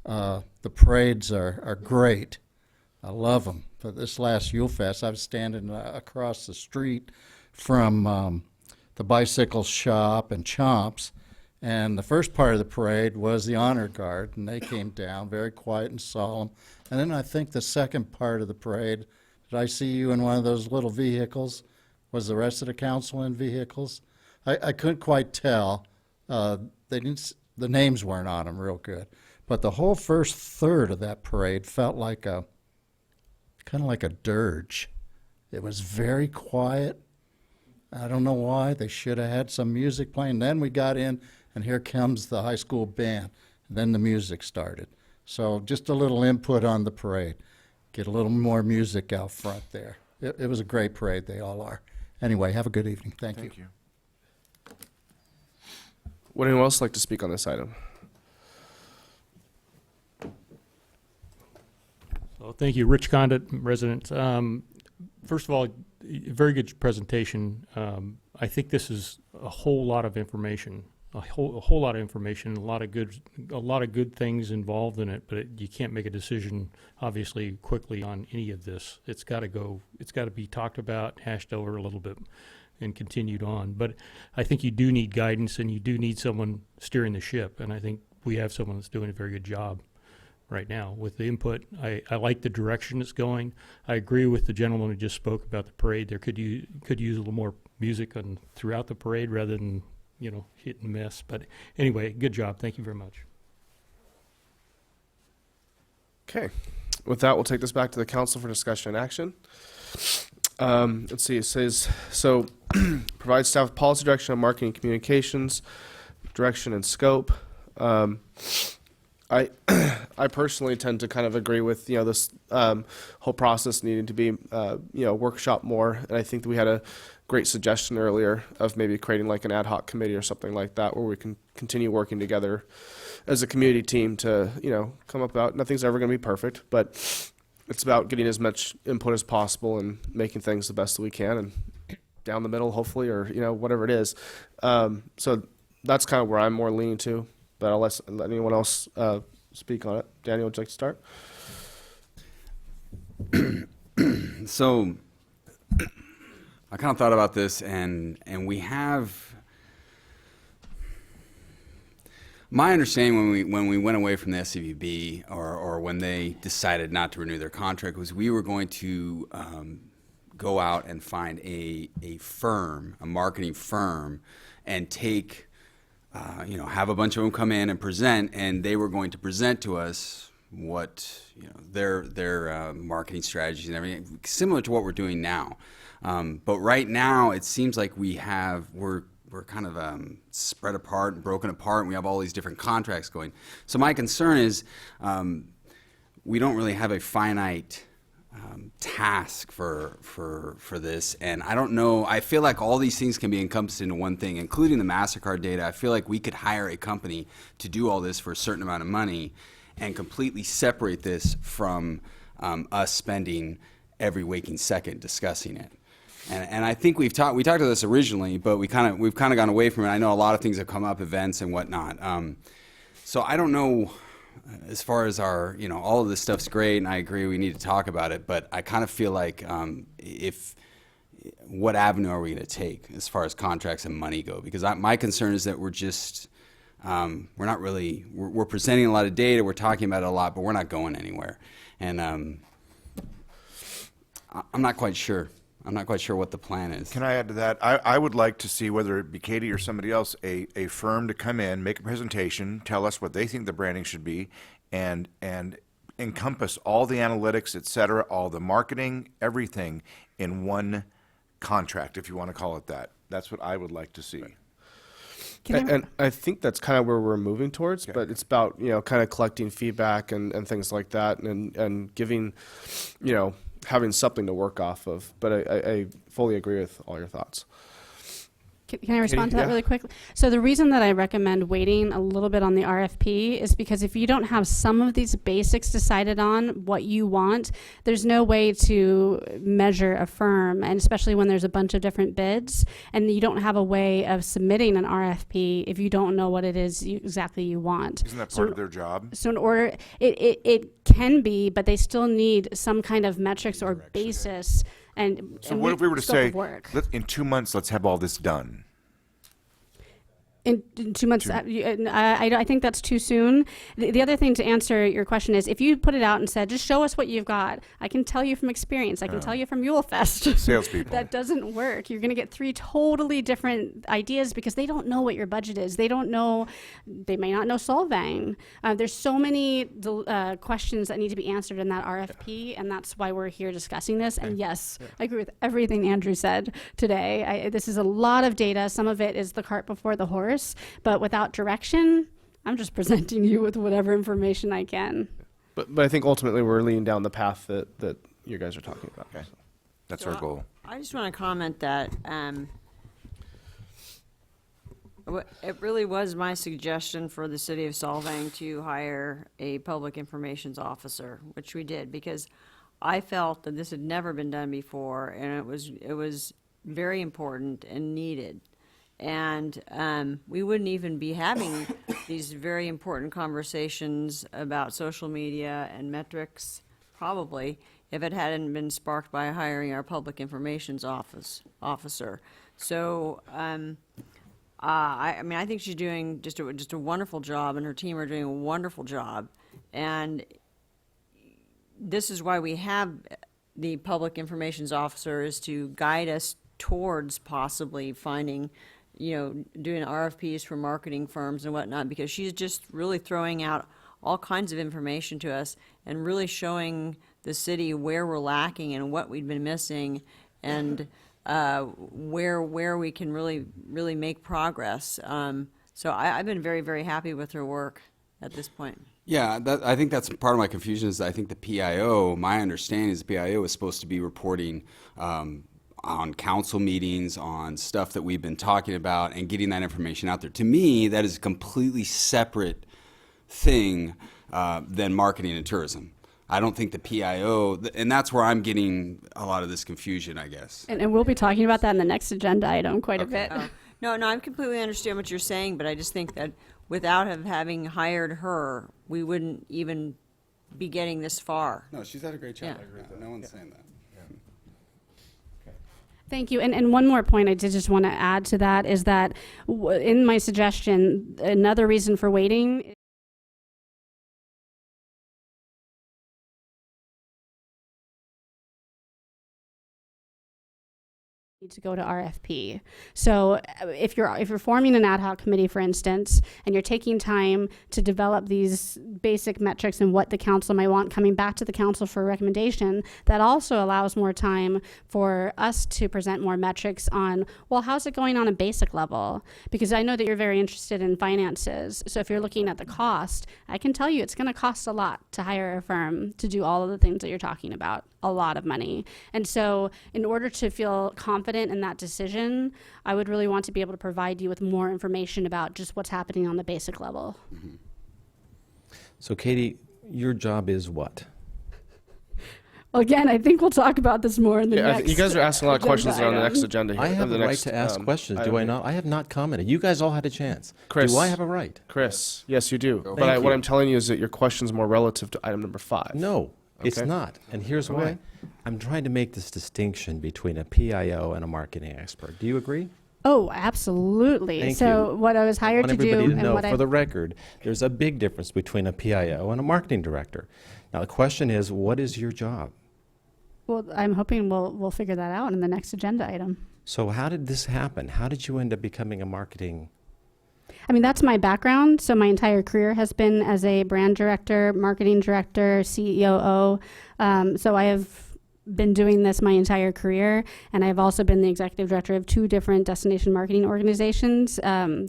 the parades are great. I love them. For this last Yule Fest, I was standing across the street from the bicycle shop and Chomps, and the first part of the parade was the honor guard, and they came down very quiet and solemn. And then I think the second part of the parade, did I see you in one of those little vehicles? Was the rest of the council in vehicles? I couldn't quite tell. They didn't. The names weren't on them real good, but the whole first third of that parade felt like kind of like a dirge. It was very quiet. I don't know why. They should have had some music playing. Then we got in, and here comes the high school band. And then the music started. So just a little input on the parade. Get a little more music out front there. It was a great parade. They all are. Anyway, have a good evening. Thank you. would anyone else like to speak on this item? So thank you, Rich Condit, resident. First of all, very good presentation. I think this is a whole lot of information, a whole lot of information, a lot of good things involved in it. But you can't make a decision, obviously, quickly on any of this. It's got to go. It's got to be talked about, hashed over a little bit, and continued on. But I think you do need guidance, and you do need someone steering the ship. And I think we have someone that's doing a very good job right now with the input. I like the direction it's going. I agree with the gentleman who just spoke about the parade. There could use a little more music throughout the parade rather than, hit and miss. But anyway, good job. Thank you very much. Okay. With that, we'll take this back to the council for discussion and action. Let's see. It says, provide staff with policy direction on marketing and communications, direction and scope. I I personally tend to kind of agree with this whole process needing to be workshop more, and I think that we had a great suggestion earlier of maybe creating like an ad hoc committee or something like that where we can continue working together as a community team to come up out. Nothing's ever going to be perfect, but it's about getting as much input as possible and making things the best that we can and down the middle, hopefully, or whatever it is. So that's kind of where I'm more leaning to. But I'll let anyone else speak on it. Daniel, would you like to start? So I kind of thought about this, and we have my understanding when we went away from the SCVB or when they decided not to renew their contract was we were going to go out and find a firm, a marketing firm, and take have a bunch of them come in and present, and they were going to present to us what their marketing strategies and everything, similar to what we're doing now. But right now, it seems like we're kind of spread apart and broken apart, and we have all these different contracts going. So my concern is we don't really have a finite task for this, and I don't know. I feel like all these things can be encompassed into one thing, including the MasterCard data. I feel like we could hire a company to do all this for a certain amount of money and completely separate this from us spending every waking second discussing it. And I think we talked about this originally, but we've kind of gone away from it. I know a lot of things have come up, events and whatnot. So I don't know. As far as our, all of this stuff's great, and I agree we need to talk about it, but I kind of feel like what avenue are we going to take as far as contracts and money go? Because my concern is that we're just, we're not really, we're presenting a lot of data, we're talking about it a lot, but we're not going anywhere. And I'm not quite sure. I'm not quite sure what the plan is. Can I add to that? I would like to see, whether it be Katie or somebody else, a firm to come in, make a presentation, tell us what they think the branding should be, and encompass all the analytics, et cetera, all the marketing, everything in one contract, if you want to call it that. That's what I would like to see. And I think that's kind of where we're moving towards, but it's about, kind of collecting feedback and things like that and giving, having something to work off of. But I fully agree with all your thoughts. Can I respond to that Yeah. really quickly? So the reason that I recommend waiting a little bit on the RFP is because if you don't have some of these basics decided on what you want, there's no way to measure a firm, and especially when there's a bunch of different bids, and you don't have a way of submitting an RFP if you don't know what it is exactly you want. Isn't that part of their job? So in order, it can be, but they still need some kind of metrics or basis. So what if we were to scope say, of work. in 2 months, let's have all this done? In 2 months, I think that's too soon. The other thing to answer your question is, if you put it out and said, just show us what you've got, I can tell you from experience, I can tell you from Mulefest, salespeople. that doesn't work. You're going to get 3 totally different ideas because they don't know what your budget is. They don't know, they may not know Solvang. There's so many questions that need to be answered in that RFP, and that's why we're here discussing this. And yes, I agree with everything Andrew said today. This is a lot of data. Some of it is the cart before the horse. But without direction, I'm just presenting you with whatever information I can. But I think ultimately we're leading down the path that you guys are talking about. Okay. That's So our goal. I just want to comment that it really was my suggestion for the city of Solvang to hire a public information officer, which we did, because I felt that this had never been done before, and it was very important and needed. And we wouldn't even be having these very important conversations about social media and metrics, probably, if it hadn't been sparked by hiring our public information officer. So, I mean, I think she's doing just a wonderful job, and her team are doing a wonderful job. And this is why we have the public information officer, is to guide us towards possibly finding, doing RFPs for marketing firms and whatnot, because she's just really throwing out all kinds of information to us and really showing the city where we're lacking and what we've been missing, and where we can really make progress. So I've been very, very happy with her work at this point. Yeah, I think that's part of my confusion is I think the PIO, my understanding is the PIO is supposed to be reporting on council meetings, on stuff that we've been talking about and getting that information out there. To me, that is a completely separate thing than marketing and tourism. I don't think the PIO, and that's where I'm getting a lot of this confusion, I guess. And we'll be talking about that in the next agenda item quite a bit. Oh. No, I completely understand what you're saying, but I just think that without having hired her, we wouldn't even be getting this far. No, she's had a great job. Yeah. No one's saying that. Thank you. And one more point I did just want to add to that is that in my suggestion, another reason for waiting need to go to RFP. So if you're forming an ad hoc committee, for instance, and you're taking time to develop these basic metrics and what the council might want coming back to the council for a recommendation, that also allows more time for us to present more metrics on, well, how's it going on a basic level? Because I know that you're very interested in finances. So if you're looking at the cost, I can tell you it's going to cost a lot to hire a firm to do all of the things that you're talking about. A lot of money. And so in order to feel confident in that decision, I would really want to be able to provide you with more information about just what's happening on the basic level. Mm-hmm. So Katie, your job is what? Well, again, I think we'll talk about this more in the next. You guys are asking a lot of questions agenda on the item. next agenda here. I have the a right next, to ask questions, do item I here. not? I have not commented. You guys all had a chance. Chris. Do I have a right? Chris, yes, you do. Thank But what you. I'm telling you is that your question's more relative to item number 5. No, it's Okay. not. And here's Okay. why. I'm trying to make this distinction between a PIO and a marketing expert. Do you agree? Oh, absolutely. Thank so you. what I was hired I want to do everybody to and know, what for the record, there's a big difference between a PIO and a marketing director. Now, the question is, what is your job? well, I'm hoping we'll figure that out in the next agenda item. So how did this happen? How did you end up becoming a marketing? I mean, that's my background. So my entire career has been as a brand director, marketing director, COO. So I have been doing this my entire career, and I've also been the executive director of 2 different destination marketing organizations.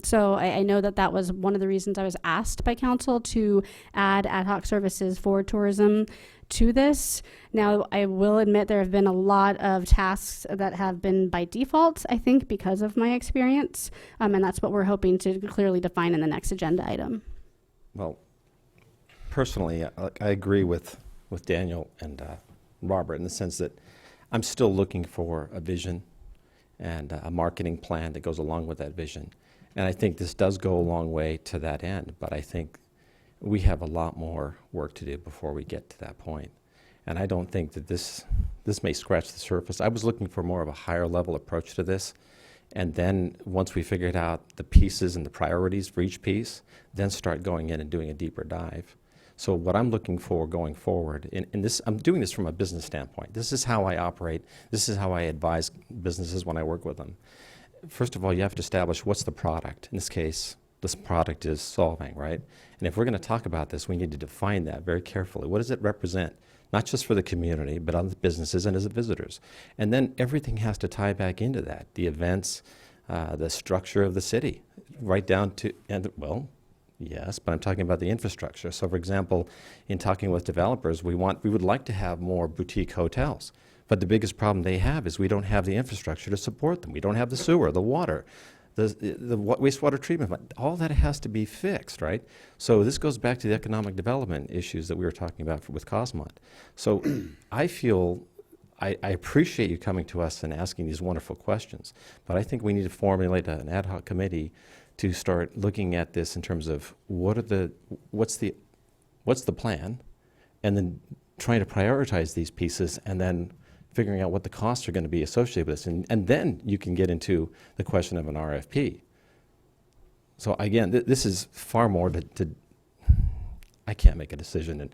So I know that was one of the reasons I was asked by council to add ad hoc services for tourism to this. Now, I will admit there have been a lot of tasks that have been by default, I think, because of my experience, and that's what we're hoping to clearly define in the next agenda item. Well, personally, I agree with Daniel and Robert in the sense that I'm still looking for a vision and a marketing plan that goes along with that vision. And I think this does go a long way to that end, but I think we have a lot more work to do before we get to that point. And I don't think that this may scratch the surface. I was looking for more of a higher level approach to this. And then once we figured out the pieces and the priorities for each piece, then start going in and doing a deeper dive. So what I'm looking for going forward, and this, I'm doing this from a business standpoint. This is how I operate. This is how I advise businesses when I work with them. First of all, you have to establish what's the product. In this case, this product is Solvang, right? And if we're going to talk about this, we need to define that very carefully. What does it represent? Not just for the community, but on the businesses and as visitors. And then everything has to tie back into that. The events, the structure of the city, right down to, and well, yes, but I'm talking about the infrastructure. So for example, in talking with developers, we would like to have more boutique hotels. But the biggest problem they have is we don't have the infrastructure to support them. We don't have the sewer, the water, the wastewater treatment plant. All that has to be fixed, right? So this goes back to the economic development issues that we were talking about with Cosmont. So I feel, I appreciate you coming to us and asking these wonderful questions, but I think we need to formulate an ad hoc committee to start looking at this in terms of what's the plan, and then trying to prioritize these pieces, and then figuring out what the costs are going to be associated with this. And then you can get into the question of an RFP. So again, this is far more I can't make a decision in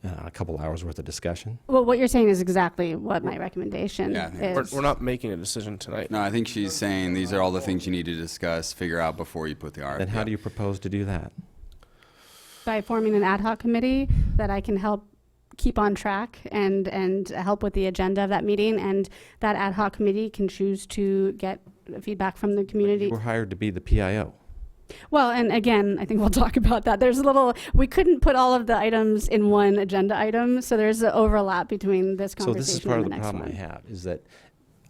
a couple hours worth of discussion. Well, what you're saying is exactly what my recommendation is. We're not making a decision tonight. No, I think she's saying these are all the things you need to discuss, figure out before you put the RFP. Then how do you propose to do that? By forming an ad hoc committee that I can help keep on track and help with the agenda of that meeting, and that ad hoc committee can choose to get feedback from the community. You were hired to be the PIO. Well, and again, I think we'll talk about that. There's a little, we couldn't put all of the items in one agenda item, so there's an overlap between this So conversation this is part and of the the next problem one. I have, is that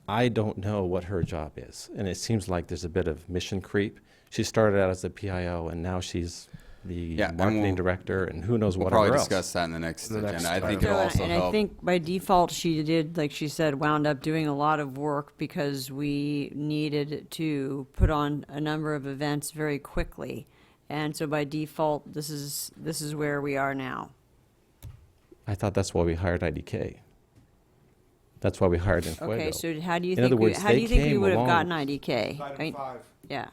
I don't know what her job is. And it seems like there's a bit of mission creep. She started out as the PIO, and now she's the Yeah, and marketing director, and who knows We'll whatever probably else. discuss that in the next The next agenda. I think item. it'll also and help. I think by default she did, like she said, wound up doing a lot of work because we needed to put on a number of events very quickly. And so by default, this is where we are now. I thought that's why we hired IDK. That's why we hired Infuego. Okay, so how do you In think other we, words, how do they you think we came would have along- gotten IDK? Item I mean, 5. yeah.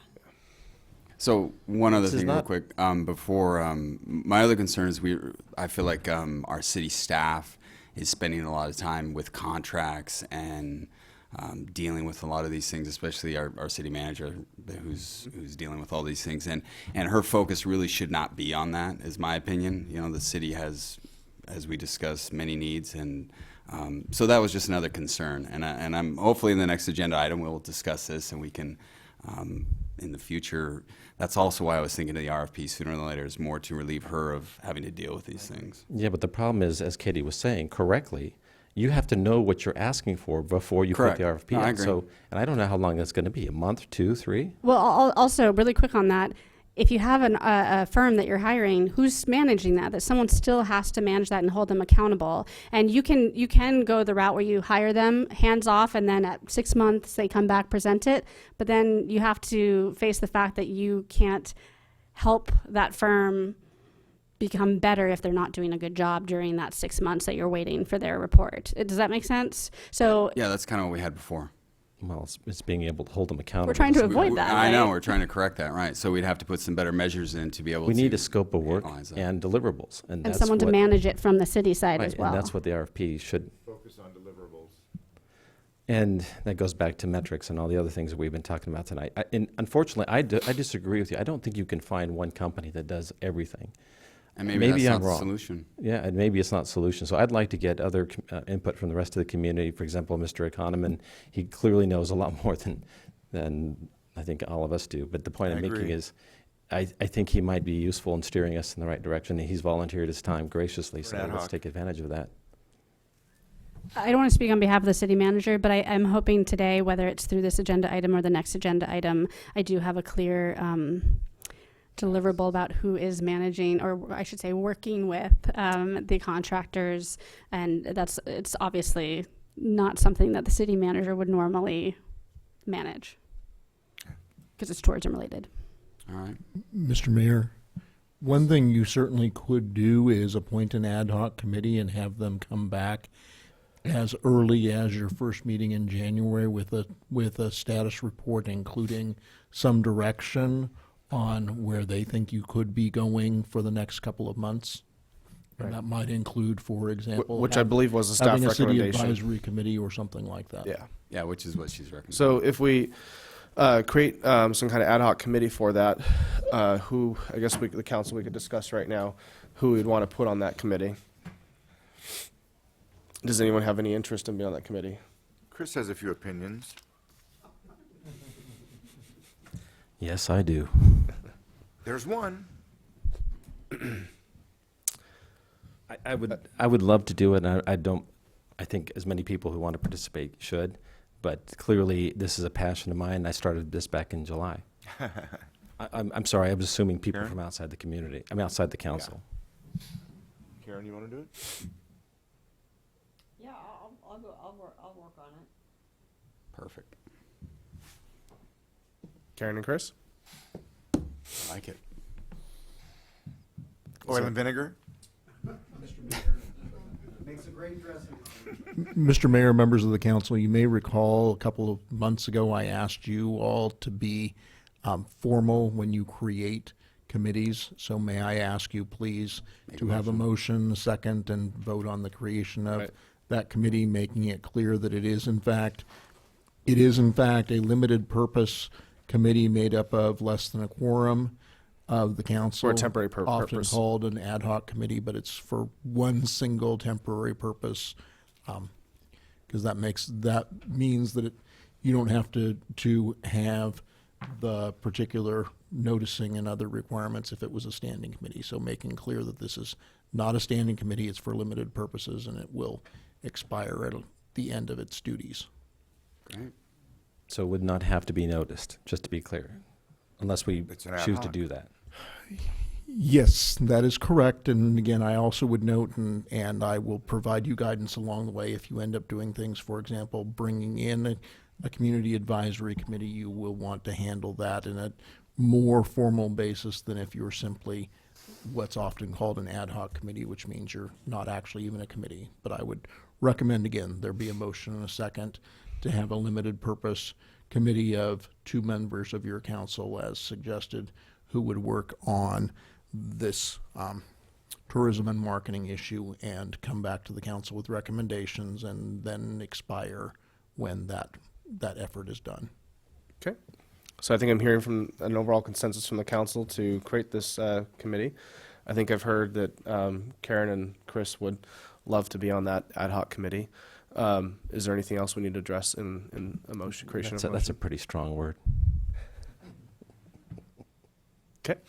So one other This is thing, real not- quick, before my other concern is I feel like our city staff is spending a lot of time with contracts and dealing with a lot of these things, especially our city manager who's dealing with all these things, and her focus really should not be on that, is my opinion. You know, the city has, as we discussed, many needs, and so that was just another concern. And I'm hopefully in the next agenda item we'll discuss this, and we can in the future. That's also why I was thinking of the RFP sooner than later, is more to relieve her of having to deal with these things. Yeah, but the problem is, as Katie was saying correctly, you have to know what you're asking for before you Correct. put the RFP No, out. I agree. So, and I don't know how long that's going to be, a month, 2, 3? Well, also, really quick on that, if you have a firm that you're hiring, who's managing that? That someone still has to manage that and hold them accountable. And you can go the route where you hire them hands off, and then at 6 months they come back, present it. But then you have to face the fact that you can't help that firm become better if they're not doing a good job during that 6 months that you're waiting for their report. Does that make sense? So Yeah, that's kind of what we had before. Well, it's being able to hold them accountable. we're trying to avoid that. I know, right? we're trying to correct that, right? So we'd have to put some better measures in to be able We to. need a scope of work analyze that. and deliverables. And, And that's someone to what- manage it from the city side right, as well. And that's what the RFP should. Focus on deliverables. And that goes back to metrics and all the other things that we've been talking about tonight. And unfortunately, I disagree with you. I don't think you can find one company that does everything. And maybe that's I'm not the wrong. solution. Yeah, and maybe it's not the solution. So I'd like to get other input from the rest of the community. For example, Mr. Economan, he clearly knows a lot more than I think all of us do. But the point I I'm making agree. is, I think he might be useful in steering us in the right direction. He's volunteered his time graciously, so Ad let's hoc. take advantage of that. I don't want to speak on behalf of the city manager, but I'm hoping today, whether it's through this agenda item or the next agenda item, I do have a clear deliverable about who is managing, or I should say working with the contractors. And it's obviously not something that the city manager would normally manage because it's tourism related. All right. Mr. Mayor, one thing you certainly could do is appoint an ad hoc committee and have them come back as early as your first meeting in January with a status report, including some direction on where they think you could be going for the next couple of months. And that might include, for example, Which I believe was a staff having a city recommendation. advisory committee or something like that. Yeah. Yeah, which is what she's recommending. So if we create some kind of ad hoc committee for that, who, I guess the council, we could discuss right now, who we'd want to put on that committee. Does anyone have any interest in being on that committee? Chris has a few opinions. Yes, I do. There's one. I would love to do it, and I think as many people who want to participate should, but clearly this is a passion of mine. I started this back in July. I'm sorry, I was assuming people Karen? from outside the community, outside the council. Karen, you want to do it? Yeah, I'll work on it. Perfect. Karen and Chris? I like it. Oil and vinegar? Makes a great dressing. Mr. Mayor, members of the council, you may recall a couple of months ago I asked you all to be formal when you create committees. So may I ask you, please, to have a motion, a second, and vote on the creation of Right. that committee, making it clear that it is in fact a limited purpose committee made up of less than a quorum of the council. For a temporary Often purpose. called an ad hoc committee, but it's for one single temporary purpose. Because that means that you don't have to have the particular noticing and other requirements if it was a standing committee. So making clear that this is not a standing committee, it's for limited purposes, and it will expire at the end of its duties. Great. So it would not have to be noticed, just to be clear, unless we It's an ad choose to hoc. do that. Yes, that is correct. And again, I also would note, and I will provide you guidance along the way, if you end up doing things, for example, bringing in a community advisory committee, you will want to handle that in a more formal basis than if you're simply what's often called an ad hoc committee, which means you're not actually even a committee. But I would recommend, again, there be a motion and a second to have a limited purpose committee of 2 members of your council, as suggested, who would work on this tourism and marketing issue and come back to the council with recommendations and then expire when that effort is done. Okay. So I think I'm hearing from an overall consensus from the council to create this committee. I think I've heard that Karen and Chris would love to be on that ad hoc committee. Is there anything else we need to address in a motion creation? That's a pretty strong word. Okay.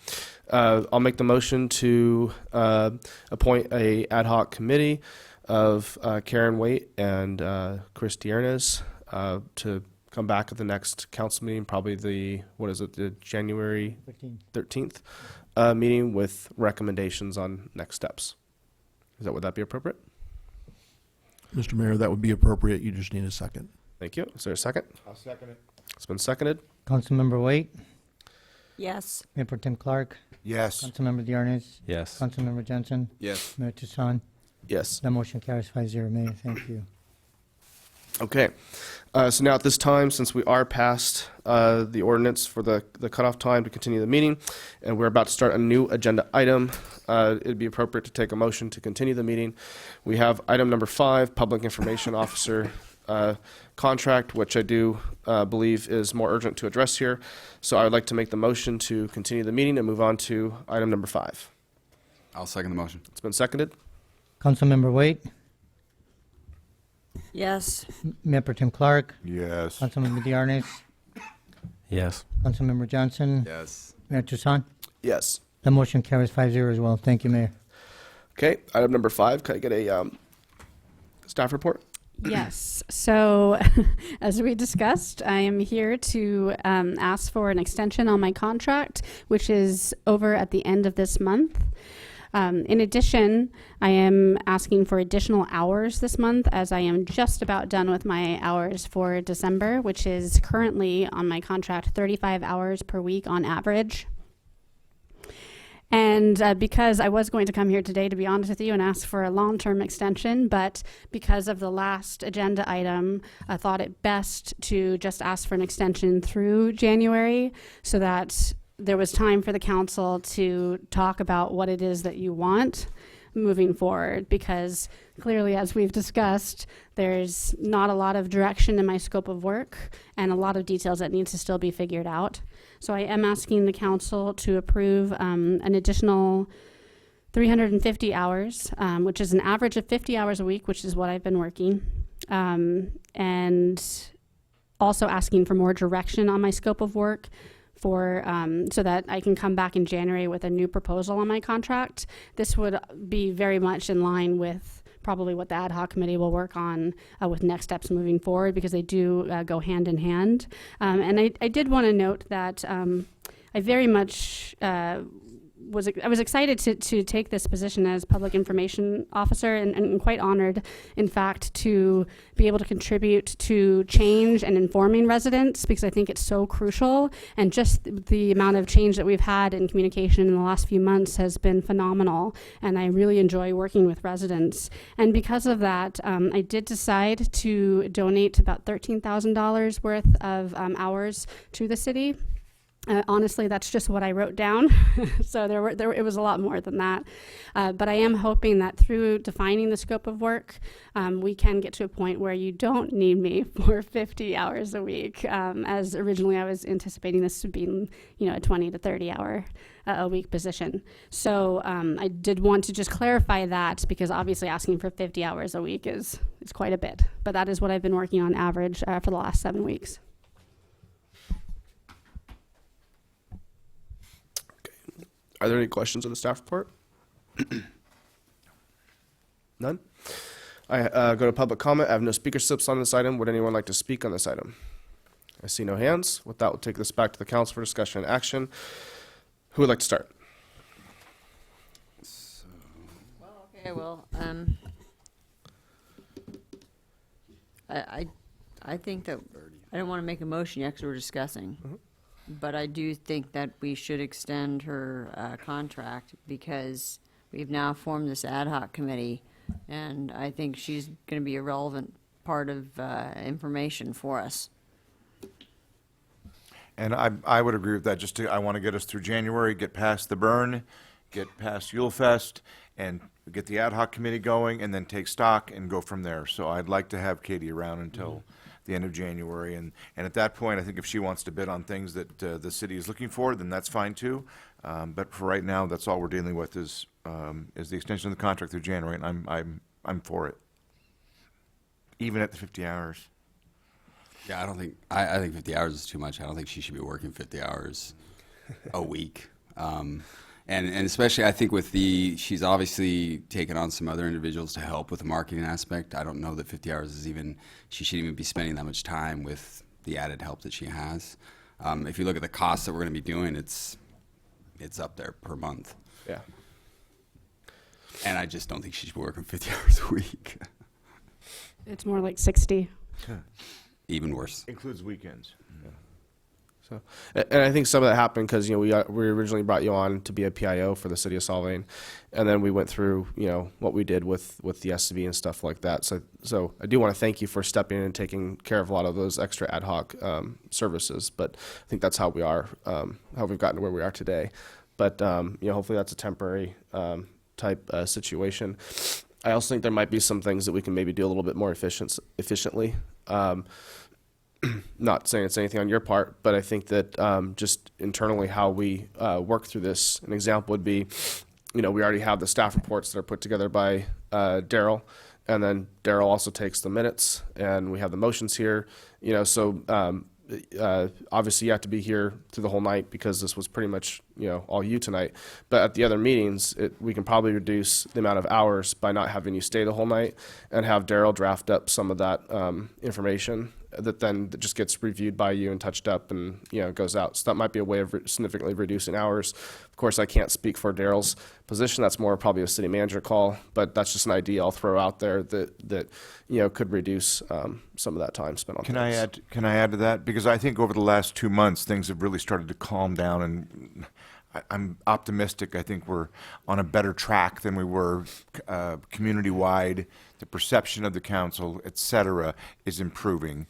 I'll make the motion to appoint a ad hoc committee of Karen Waite and Chris Diernes to come back at the next council meeting, probably the January 13th meeting, with recommendations on next steps. Would that be appropriate? Mr. Mayor, that would be appropriate. You just need a second. Thank you. Is there a second? I'll second it. It's been seconded. Councilmember Waite, Yes. Mayor Pro Tem Clark, Yes. Councilmember Diarnes, Yes. Councilmember Jensen, Yes. Mayor Toussaint. Yes. The motion carries 5-0, Mayor. Thank you. Okay. So now at this time, since we are past the ordinance for the cutoff time to continue the meeting, and we're about to start a new agenda item, it'd be appropriate to take a motion to continue the meeting. We have item number 5, Public Information Officer contract, which I do believe is more urgent to address here. So I would like to make the motion to continue the meeting and move on to item number 5. I'll second the motion. It's been seconded. Councilmember Waite, Yes. Mayor Pro Tem Clark, Yes. Councilmember Diarnes, Yes. Councilmember Johnson, Yes. Mayor Toussaint. Yes. The motion carries 5-0 as well. Thank you, Mayor. Okay. Item number 5. Can I get a staff report? Yes. So, as we discussed, I am here to ask for an extension on my contract, which is over at the end of this month. In addition, I am asking for additional hours this month, as I am just about done with my hours for December, which is currently on my contract 35 hours per week on average. And because I was going to come here today, to be honest with you, and ask for a long-term extension, but because of the last agenda item, I thought it best to just ask for an extension through January so that there was time for the council to talk about what it is that you want moving forward, because clearly, as we've discussed, there's not a lot of direction in my scope of work and a lot of details that need to still be figured out. So I am asking the council to approve an additional 350 hours, which is an average of 50 hours a week, which is what I've been working, and also asking for more direction on my scope of work for so that I can come back in January with a new proposal on my contract. This would be very much in line with probably what the ad hoc committee will work on with next steps moving forward, because they do go hand in hand. And I did want to note that I very much I was excited to take this position as public information officer, and quite honored, in fact, to be able to contribute to change and informing residents, because I think it's so crucial. And just the amount of change that we've had in communication in the last few months has been phenomenal, and I really enjoy working with residents. And because of that, I did decide to donate about $13,000 worth of hours to the city. Honestly, that's just what I wrote down. So it was a lot more than that. But I am hoping that through defining the scope of work, we can get to a point where you don't need me for 50 hours a week. As originally I was anticipating this would be, a 20 to 30 hour a week position. So I did want to just clarify that, because obviously asking for 50 hours a week is quite a bit. But that is what I've been working on average for the last 7 weeks. Are there any questions of the staff report? None? I go to public comment. I have no speaker slips on this item. Would anyone like to speak on this item? I see no hands. With that, we'll take this back to the council for discussion and action. Who would like to start? Okay, well, I think that, I don't want to make a motion yet because we're discussing. But I do think that we should extend her contract because we've now formed this ad hoc committee, and I think she's going to be a relevant part of information for us. And I would agree with that. I want to get us through January, get past the burn, get past Yule Fest, and get the ad hoc committee going, and then take stock and go from there. So I'd like to have Katie around until the end of January. And at that point, I think if she wants to bid on things that the city is looking for, then that's fine too. But for right now, that's all we're dealing with is the extension of the contract through January, and I'm for it, even at the 50 hours. Yeah, I think 50 hours is too much. I don't think she should be working 50 hours a week. And especially, I think she's obviously taken on some other individuals to help with the marketing aspect. I don't know that 50 hours she shouldn't even be spending that much time with the added help that she has. If you look at the costs that we're going to be doing, it's up there per month. Yeah. And I just don't think she should be working 50 hours a week. It's more like 60. Even worse. Includes weekends. So, and I think some of that happened because we originally brought you on to be a PIO for the city of Solvang, and then we went through what we did with the SCV and stuff like that. So I do want to thank you for stepping in and taking care of a lot of those extra ad hoc services. But I think that's how we are, how we've gotten to where we are today. But hopefully that's a temporary type situation. I also think there might be some things that we can maybe do a little bit more efficiently. Not saying it's anything on your part, but I think that just internally how we work through this, an example would be, we already have the staff reports that are put together by Daryl, and then Daryl also takes the minutes, and we have the motions here, so obviously you have to be here through the whole night because this was pretty much, all you tonight. But at the other meetings, we can probably reduce the amount of hours by not having you stay the whole night and have Daryl draft up some of that information that then just gets reviewed by you and touched up and, goes out. So that might be a way of significantly reducing hours. Of course, I can't speak for Daryl's position. That's more probably a city manager call, but that's just an idea I'll throw out there that could reduce some of that time spent on Can things. I add to that? Because I think over the last 2 months, things have really started to calm down, and I'm optimistic. I think we're on a better track than we were community-wide. The perception of the council, et cetera, is improving.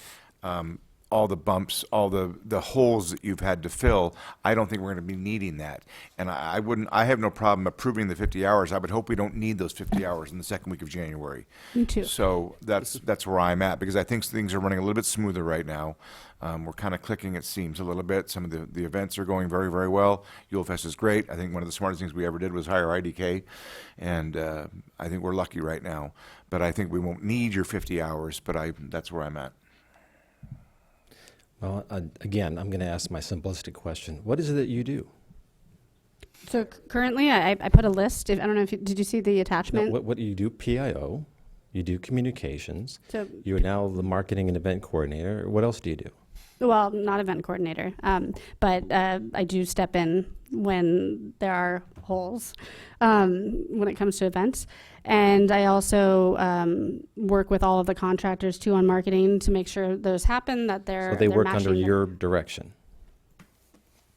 All the bumps, all the holes that you've had to fill, I don't think we're going to be needing that. And I have no problem approving the 50 hours. I would hope we don't need those 50 hours in the second week of January. Me too. So that's where I'm at, because I think things are running a little bit smoother right now. We're kind of clicking, it seems, a little bit. Some of the events are going very, very well. Yule Fest is great. I think one of the smartest things we ever did was hire IDK, and I think we're lucky right now. But I think we won't need your 50 hours, but that's where I'm at. Well, again, I'm going to ask my simplistic question. What is it that you do? So currently, I put a list. I don't know if did you see the No, attachment? what do you do? PIO, you do communications. So You're now the marketing and event coordinator. What else do you do? Well, not event coordinator, but I do step in when there are holes when it comes to events. And I also work with all of the contractors too on marketing to make sure those happen, that they're So they work matching under them. your direction.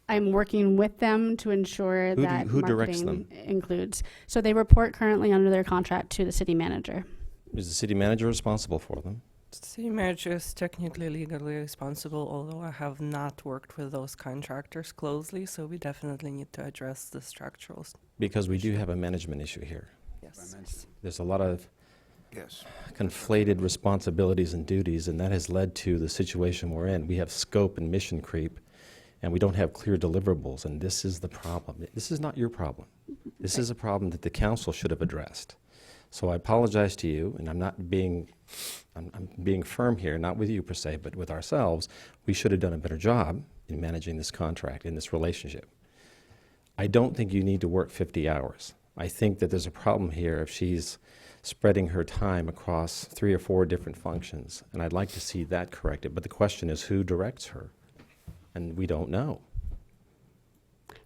I'm working with them to ensure that who directs marketing includes. So they report currently under their contract to the city manager. Is the city manager responsible for them? City manager is technically legally responsible, although I have not worked with those contractors closely, so we definitely need to address the structural. Because we do have a management issue here. Yes. There's a lot of conflated responsibilities and duties, and that has led to the situation we're in. We have scope and mission creep, and we don't have clear deliverables, and this is the problem. This is not your problem. This is a problem that the council should have addressed. So I apologize to you, and I'm being firm here, not with you per se, but with ourselves. We should have done a better job in managing this contract, in this relationship. I don't think you need to work 50 hours. I think that there's a problem here if she's spreading her time across 3 or 4 different functions, and I'd like to see that corrected. But the question is, who directs her? And we don't know.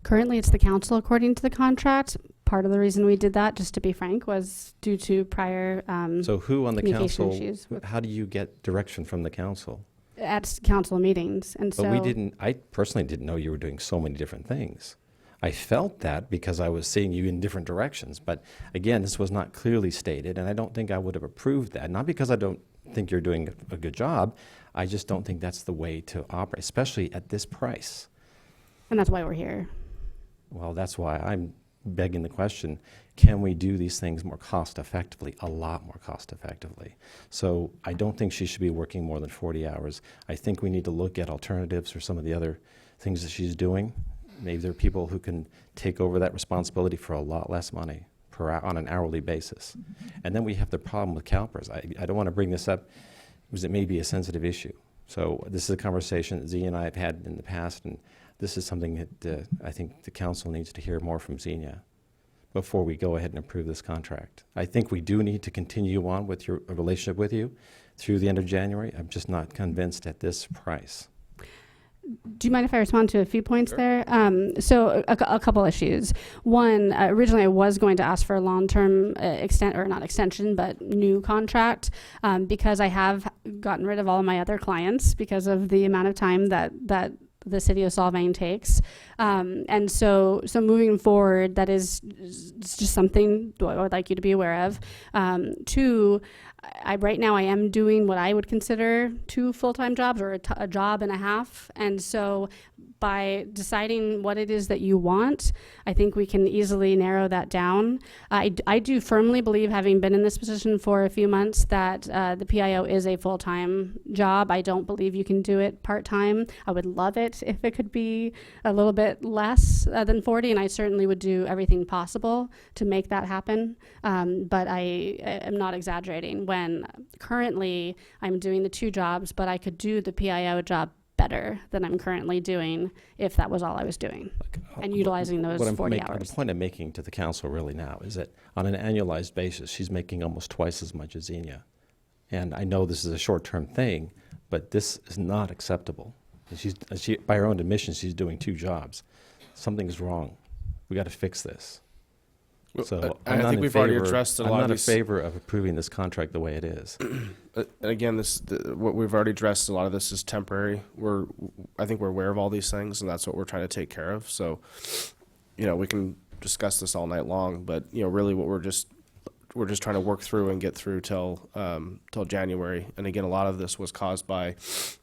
Currently, it's the council according to the contract. Part of the reason we did that, just to be frank, was due to prior So who on the communication council, issues with- how do you get direction from the council? at council meetings. And But I personally didn't know you were doing so many different things. I felt that because I was seeing you in different directions. But again, this was not clearly stated, and I don't think I would have approved that. Not because I don't think you're doing a good job. I just don't think that's the way to operate, especially at this price. And that's why we're here. Well, that's why I'm begging the question, can we do these things more cost effectively, a lot more cost effectively? So I don't think she should be working more than 40 hours. I think we need to look at alternatives for some of the other things that she's doing. Maybe there are people who can take over that responsibility for a lot less money on an hourly basis. And then we have the problem with CalPERS. I don't want to bring this up because it may be a sensitive issue. So this is a conversation that Xenia and I have had in the past, and this is something that I think the council needs to hear more from Xenia before we go ahead and approve this contract. I think we do need to continue on with your relationship with you through the end of January. I'm just not convinced at this price. Do you mind if I respond to a few points there? So a couple issues. One, originally I was going to ask for a long-term not extension, but new contract, because I have gotten rid of all of my other clients because of the amount of time that the city of Solvang takes. And so moving forward, that is just something I would like you to be aware of. Two, right now I am doing what I would consider 2 full-time jobs or a job and a half. And so by deciding what it is that you want, I think we can easily narrow that down. I do firmly believe, having been in this position for a few months, that the PIO is a full-time job. I don't believe you can do it part-time. I would love it if it could be a little bit less than 40, and I certainly would do everything possible to make that happen. But I am not exaggerating when currently I'm doing the 2 jobs, but I could do the PIO job better than I'm currently doing if that was all I was doing and utilizing those 40 hours. The point I'm making to the council really now is that on an annualized basis, she's making almost twice as much as Xenia. And I know this is a short-term thing, but this is not acceptable. She, by her own admission, she's doing 2 jobs. Something's wrong. We got to fix this. So I think we've already addressed a lot of I'm not in these. favor of approving this contract the way it is. Again, what we've already addressed, a lot of this is temporary. I think we're aware of all these things, and that's what we're trying to take care of. So, we can discuss this all night long, but really, what we're just trying to work through and get through till January. And again, a lot of this was caused by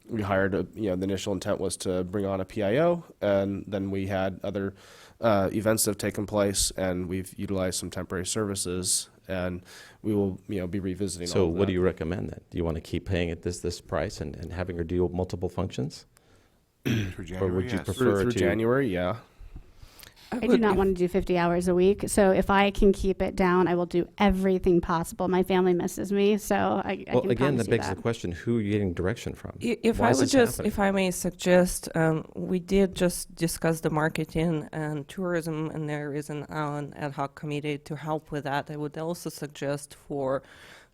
we hired the initial intent was to bring on a PIO, and then we had other events that have taken place, and we've utilized some temporary services, and we will be revisiting. So all of what that. do you recommend then? Do you want to keep paying at this price and having her do multiple functions? Through January, Or would you yes. prefer through to January? Yeah. I do not want to do 50 hours a week. So if I can keep it down, I will do everything possible. My family misses me, so I Well, can again, promise that you begs that. the question, who are you getting direction from? If Why I is would this just, happening? if I may suggest, we did just discuss the marketing and tourism, and there is an ad hoc committee to help with that. I would also suggest for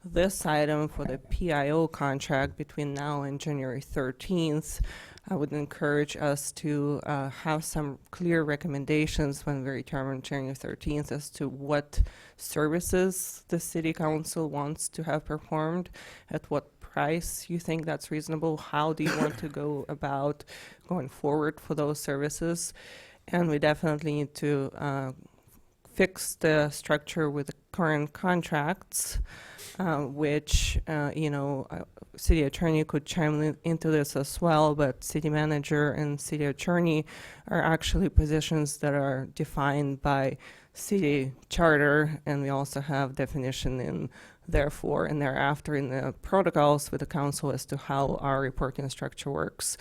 this item, for the PIO contract between now and January 13th, I would encourage us to have some clear recommendations when we return January 13th as to what services the city council wants to have performed, at what price you think that's reasonable, how do you want to go about going forward for those services. And we definitely need to fix the structure with the current contracts, which, city attorney could chime into this as well, but city manager and city attorney are actually positions that are defined by city charter, and we also have definition in therefore and thereafter in the protocols with the council as to how our reporting structure works.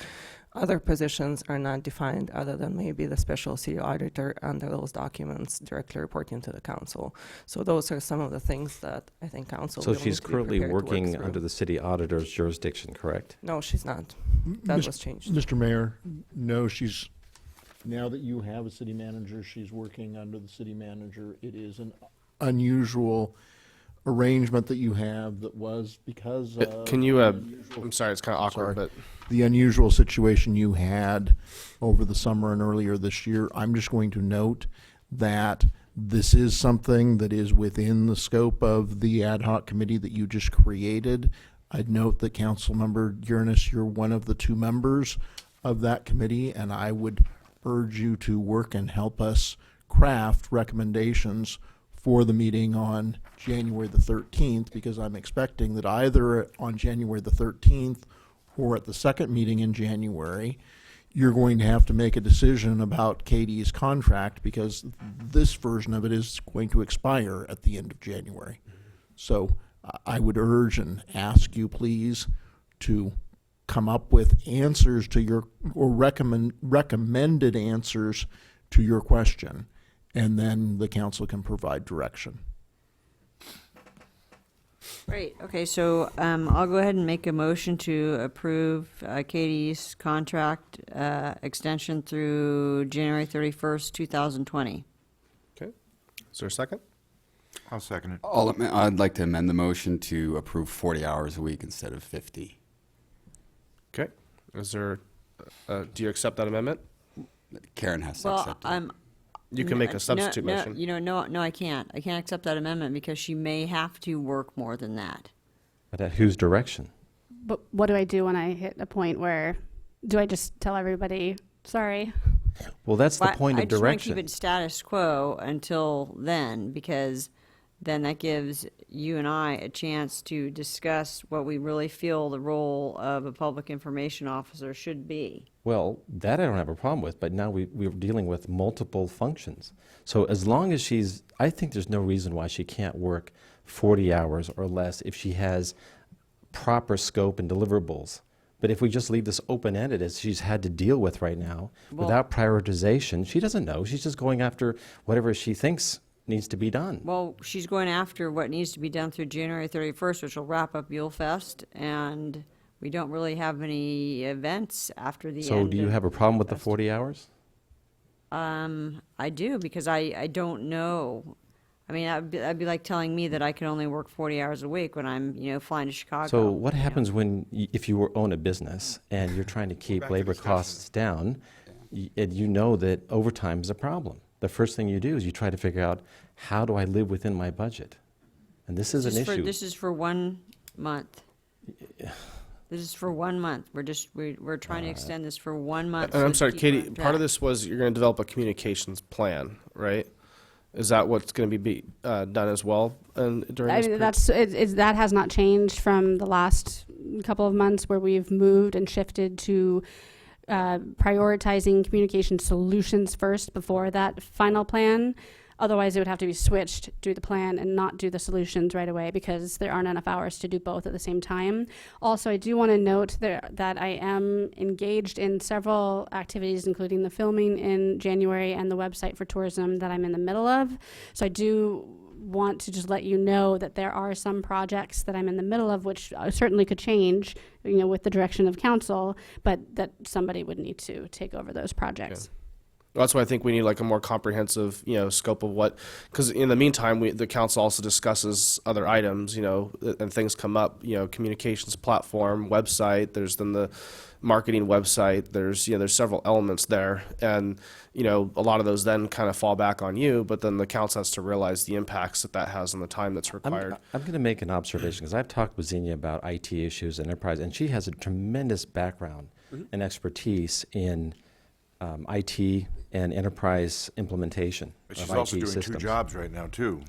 Other positions are not defined other than maybe the special city auditor under those documents directly reporting to the council. So those are some of the things that I think council So will she's need to be currently prepared to work working through. under the city auditor's jurisdiction, correct? No, she's not. That was changed. Mr. Mayor, no, she's now that you have a city manager, she's working under the city manager. It is an unusual arrangement that you have that was because of Can you, the unusual- I'm sorry, it's kind of awkward, Sorry. but the unusual situation you had over the summer and earlier this year. I'm just going to note that this is something that is within the scope of the ad hoc committee that you just created. I'd note that Councilmember Uranus, you're one of the 2 members of that committee, and I would urge you to work and help us craft recommendations for the meeting on January the 13th, because I'm expecting that either on January the 13th or at the second meeting in January, you're going to have to make a decision about Katie's contract, because this version of it is going to expire at the end of January. So I would urge and ask you, please, to come up with answers to your, or recommended answers to your question, and then the council can provide direction. Great, okay, so I'll go ahead and make a motion to approve Katie's contract extension through January 31st, 2020. okay. Is there a second? I'll second it. I'd like to amend the motion to approve 40 hours a week instead of 50. Okay. Is there, do you accept that amendment? Karen has to Well, accept it. You can make a substitute motion. No, I can't. I can't accept that amendment because she may have to work more than that. But at whose direction? But what do I do when I hit a point where, do I just tell everybody, sorry? Well, that's the point I of just want to direction. keep it status quo until then, because then that gives you and I a chance to discuss what we really feel the role of a public information officer should be. Well, that I don't have a problem with, but now we're dealing with multiple functions. So as long as I think there's no reason why she can't work 40 hours or less if she has proper scope and deliverables. But if we just leave this open-ended, as she's had to deal with right now, without prioritization, she doesn't know. She's just going after whatever she thinks needs to be done. Well, she's going after what needs to be done through January 31st, which will wrap up Yule Fest, and we don't really have any events after the end. So do you have a problem with the 40 hours? I do, because I don't know. I mean, that'd be like telling me that I can only work 40 hours a week when I'm, flying to Chicago. So what happens when, if you own a business and you're trying to keep labor costs down, and you know that overtime is a problem? The first thing you do is you try to figure out, how do I live within my budget? And this is an issue. This is for 1 month. This is for 1 month. We're trying to extend this for 1 month. And I'm so sorry, to keep her Katie, on part of track. this was you're going to develop a communications plan, right? Is that what's going to be done as well during this period? That has not changed from the last couple of months, where we've moved and shifted to prioritizing communication solutions first before that final plan. Otherwise, it would have to be switched, do the plan and not do the solutions right away, because there aren't enough hours to do both at the same time. Also, I do want to note that I am engaged in several activities, including the filming in January and the website for tourism that I'm in the middle of. So I do want to just let you know that there are some projects that I'm in the middle of, which certainly could change, with the direction of council, but that somebody would need to take over those projects. Yeah. That's why I think we need like a more comprehensive, scope of what, because in the meantime, the council also discusses other items, and things come up, communications platform, website, there's then the marketing website, there's several elements there. And, a lot of those then kind of fall back on you, but then the council has to realize the impacts that has on the time that's required. I'm going to make an observation, because I've talked with Xenia about IT issues and enterprise, and she has a tremendous background and expertise in IT and enterprise implementation But of she's IT also doing systems. 2 jobs right now, too.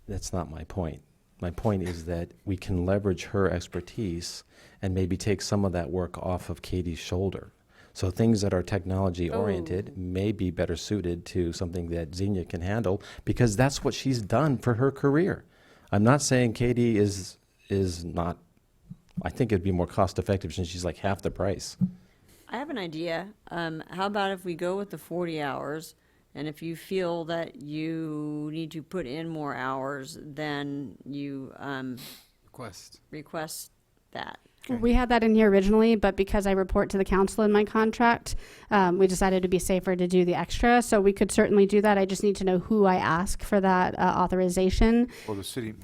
That's not my point. My point is that we can leverage her expertise and maybe take some of that work off of Katie's shoulder. So things that are technology-oriented may be better suited to something that Xenia can handle, because that's what she's done for her career. I'm not saying Katie is not, I think it'd be more cost-effective since she's like half the price. I have an idea. How about if we go with the 40 hours, and if you feel that you need to put in more hours, then you request that. We had that in here originally, but because I report to the council in my contract, we decided to be safer to do the extra. So we could certainly do that. I just need to know who I ask for that authorization. Well, the city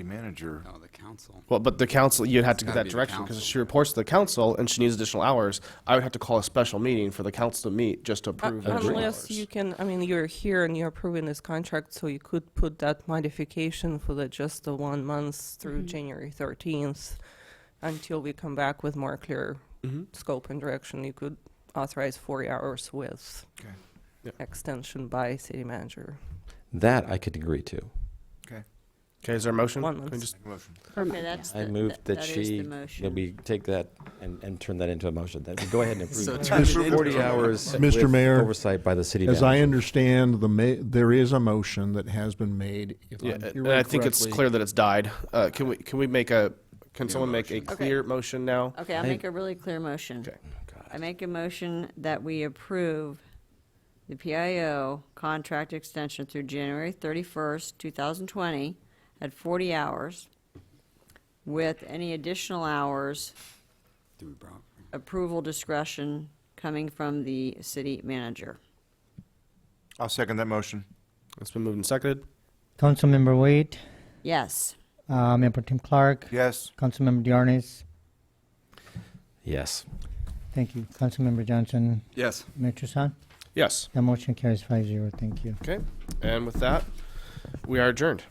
manager. No, the council. Well, but the council, you'd have to It's get gotta that be the direction because council. she reports to the council and she needs additional hours. I would have to call a special meeting for the council to meet just to approve the additional Unless hours. you can, I mean, you're here and you're approving this contract, so you could put that modification for just the 1 month through January 13th until we come back with more clear scope and direction. You could authorize 40 hours with extension by city manager. That I could agree to. Okay, is there a motion? 1 Can we month. just- Okay, that's I the- move that that is she, the motion. that we take that and turn that into a motion. That we go ahead and approve So it. turn it into 40 a hours Mr. with Mayor, oversight by the city As manager. I understand, there is a motion that has been made. If Yeah, I'm and hearing I think it's correctly. clear that it's died. Can someone make a clear motion now? Okay, I'll make a really clear motion. Okay. I make a motion that we approve the PIO contract extension through January 31st, 2020 at 40 hours with any additional hours Do we brought- approval discretion coming from the city manager. I'll second that motion. It's been moved and seconded. Councilmember Wade, Yes. Mayor Pro Tem Clark, Yes. Councilmember Diarnes. Yes. Thank you. Councilmember Johnson, Yes. Mayor Tucson. Yes. That motion carries 5-0. Thank you. Okay. And with that, we are adjourned.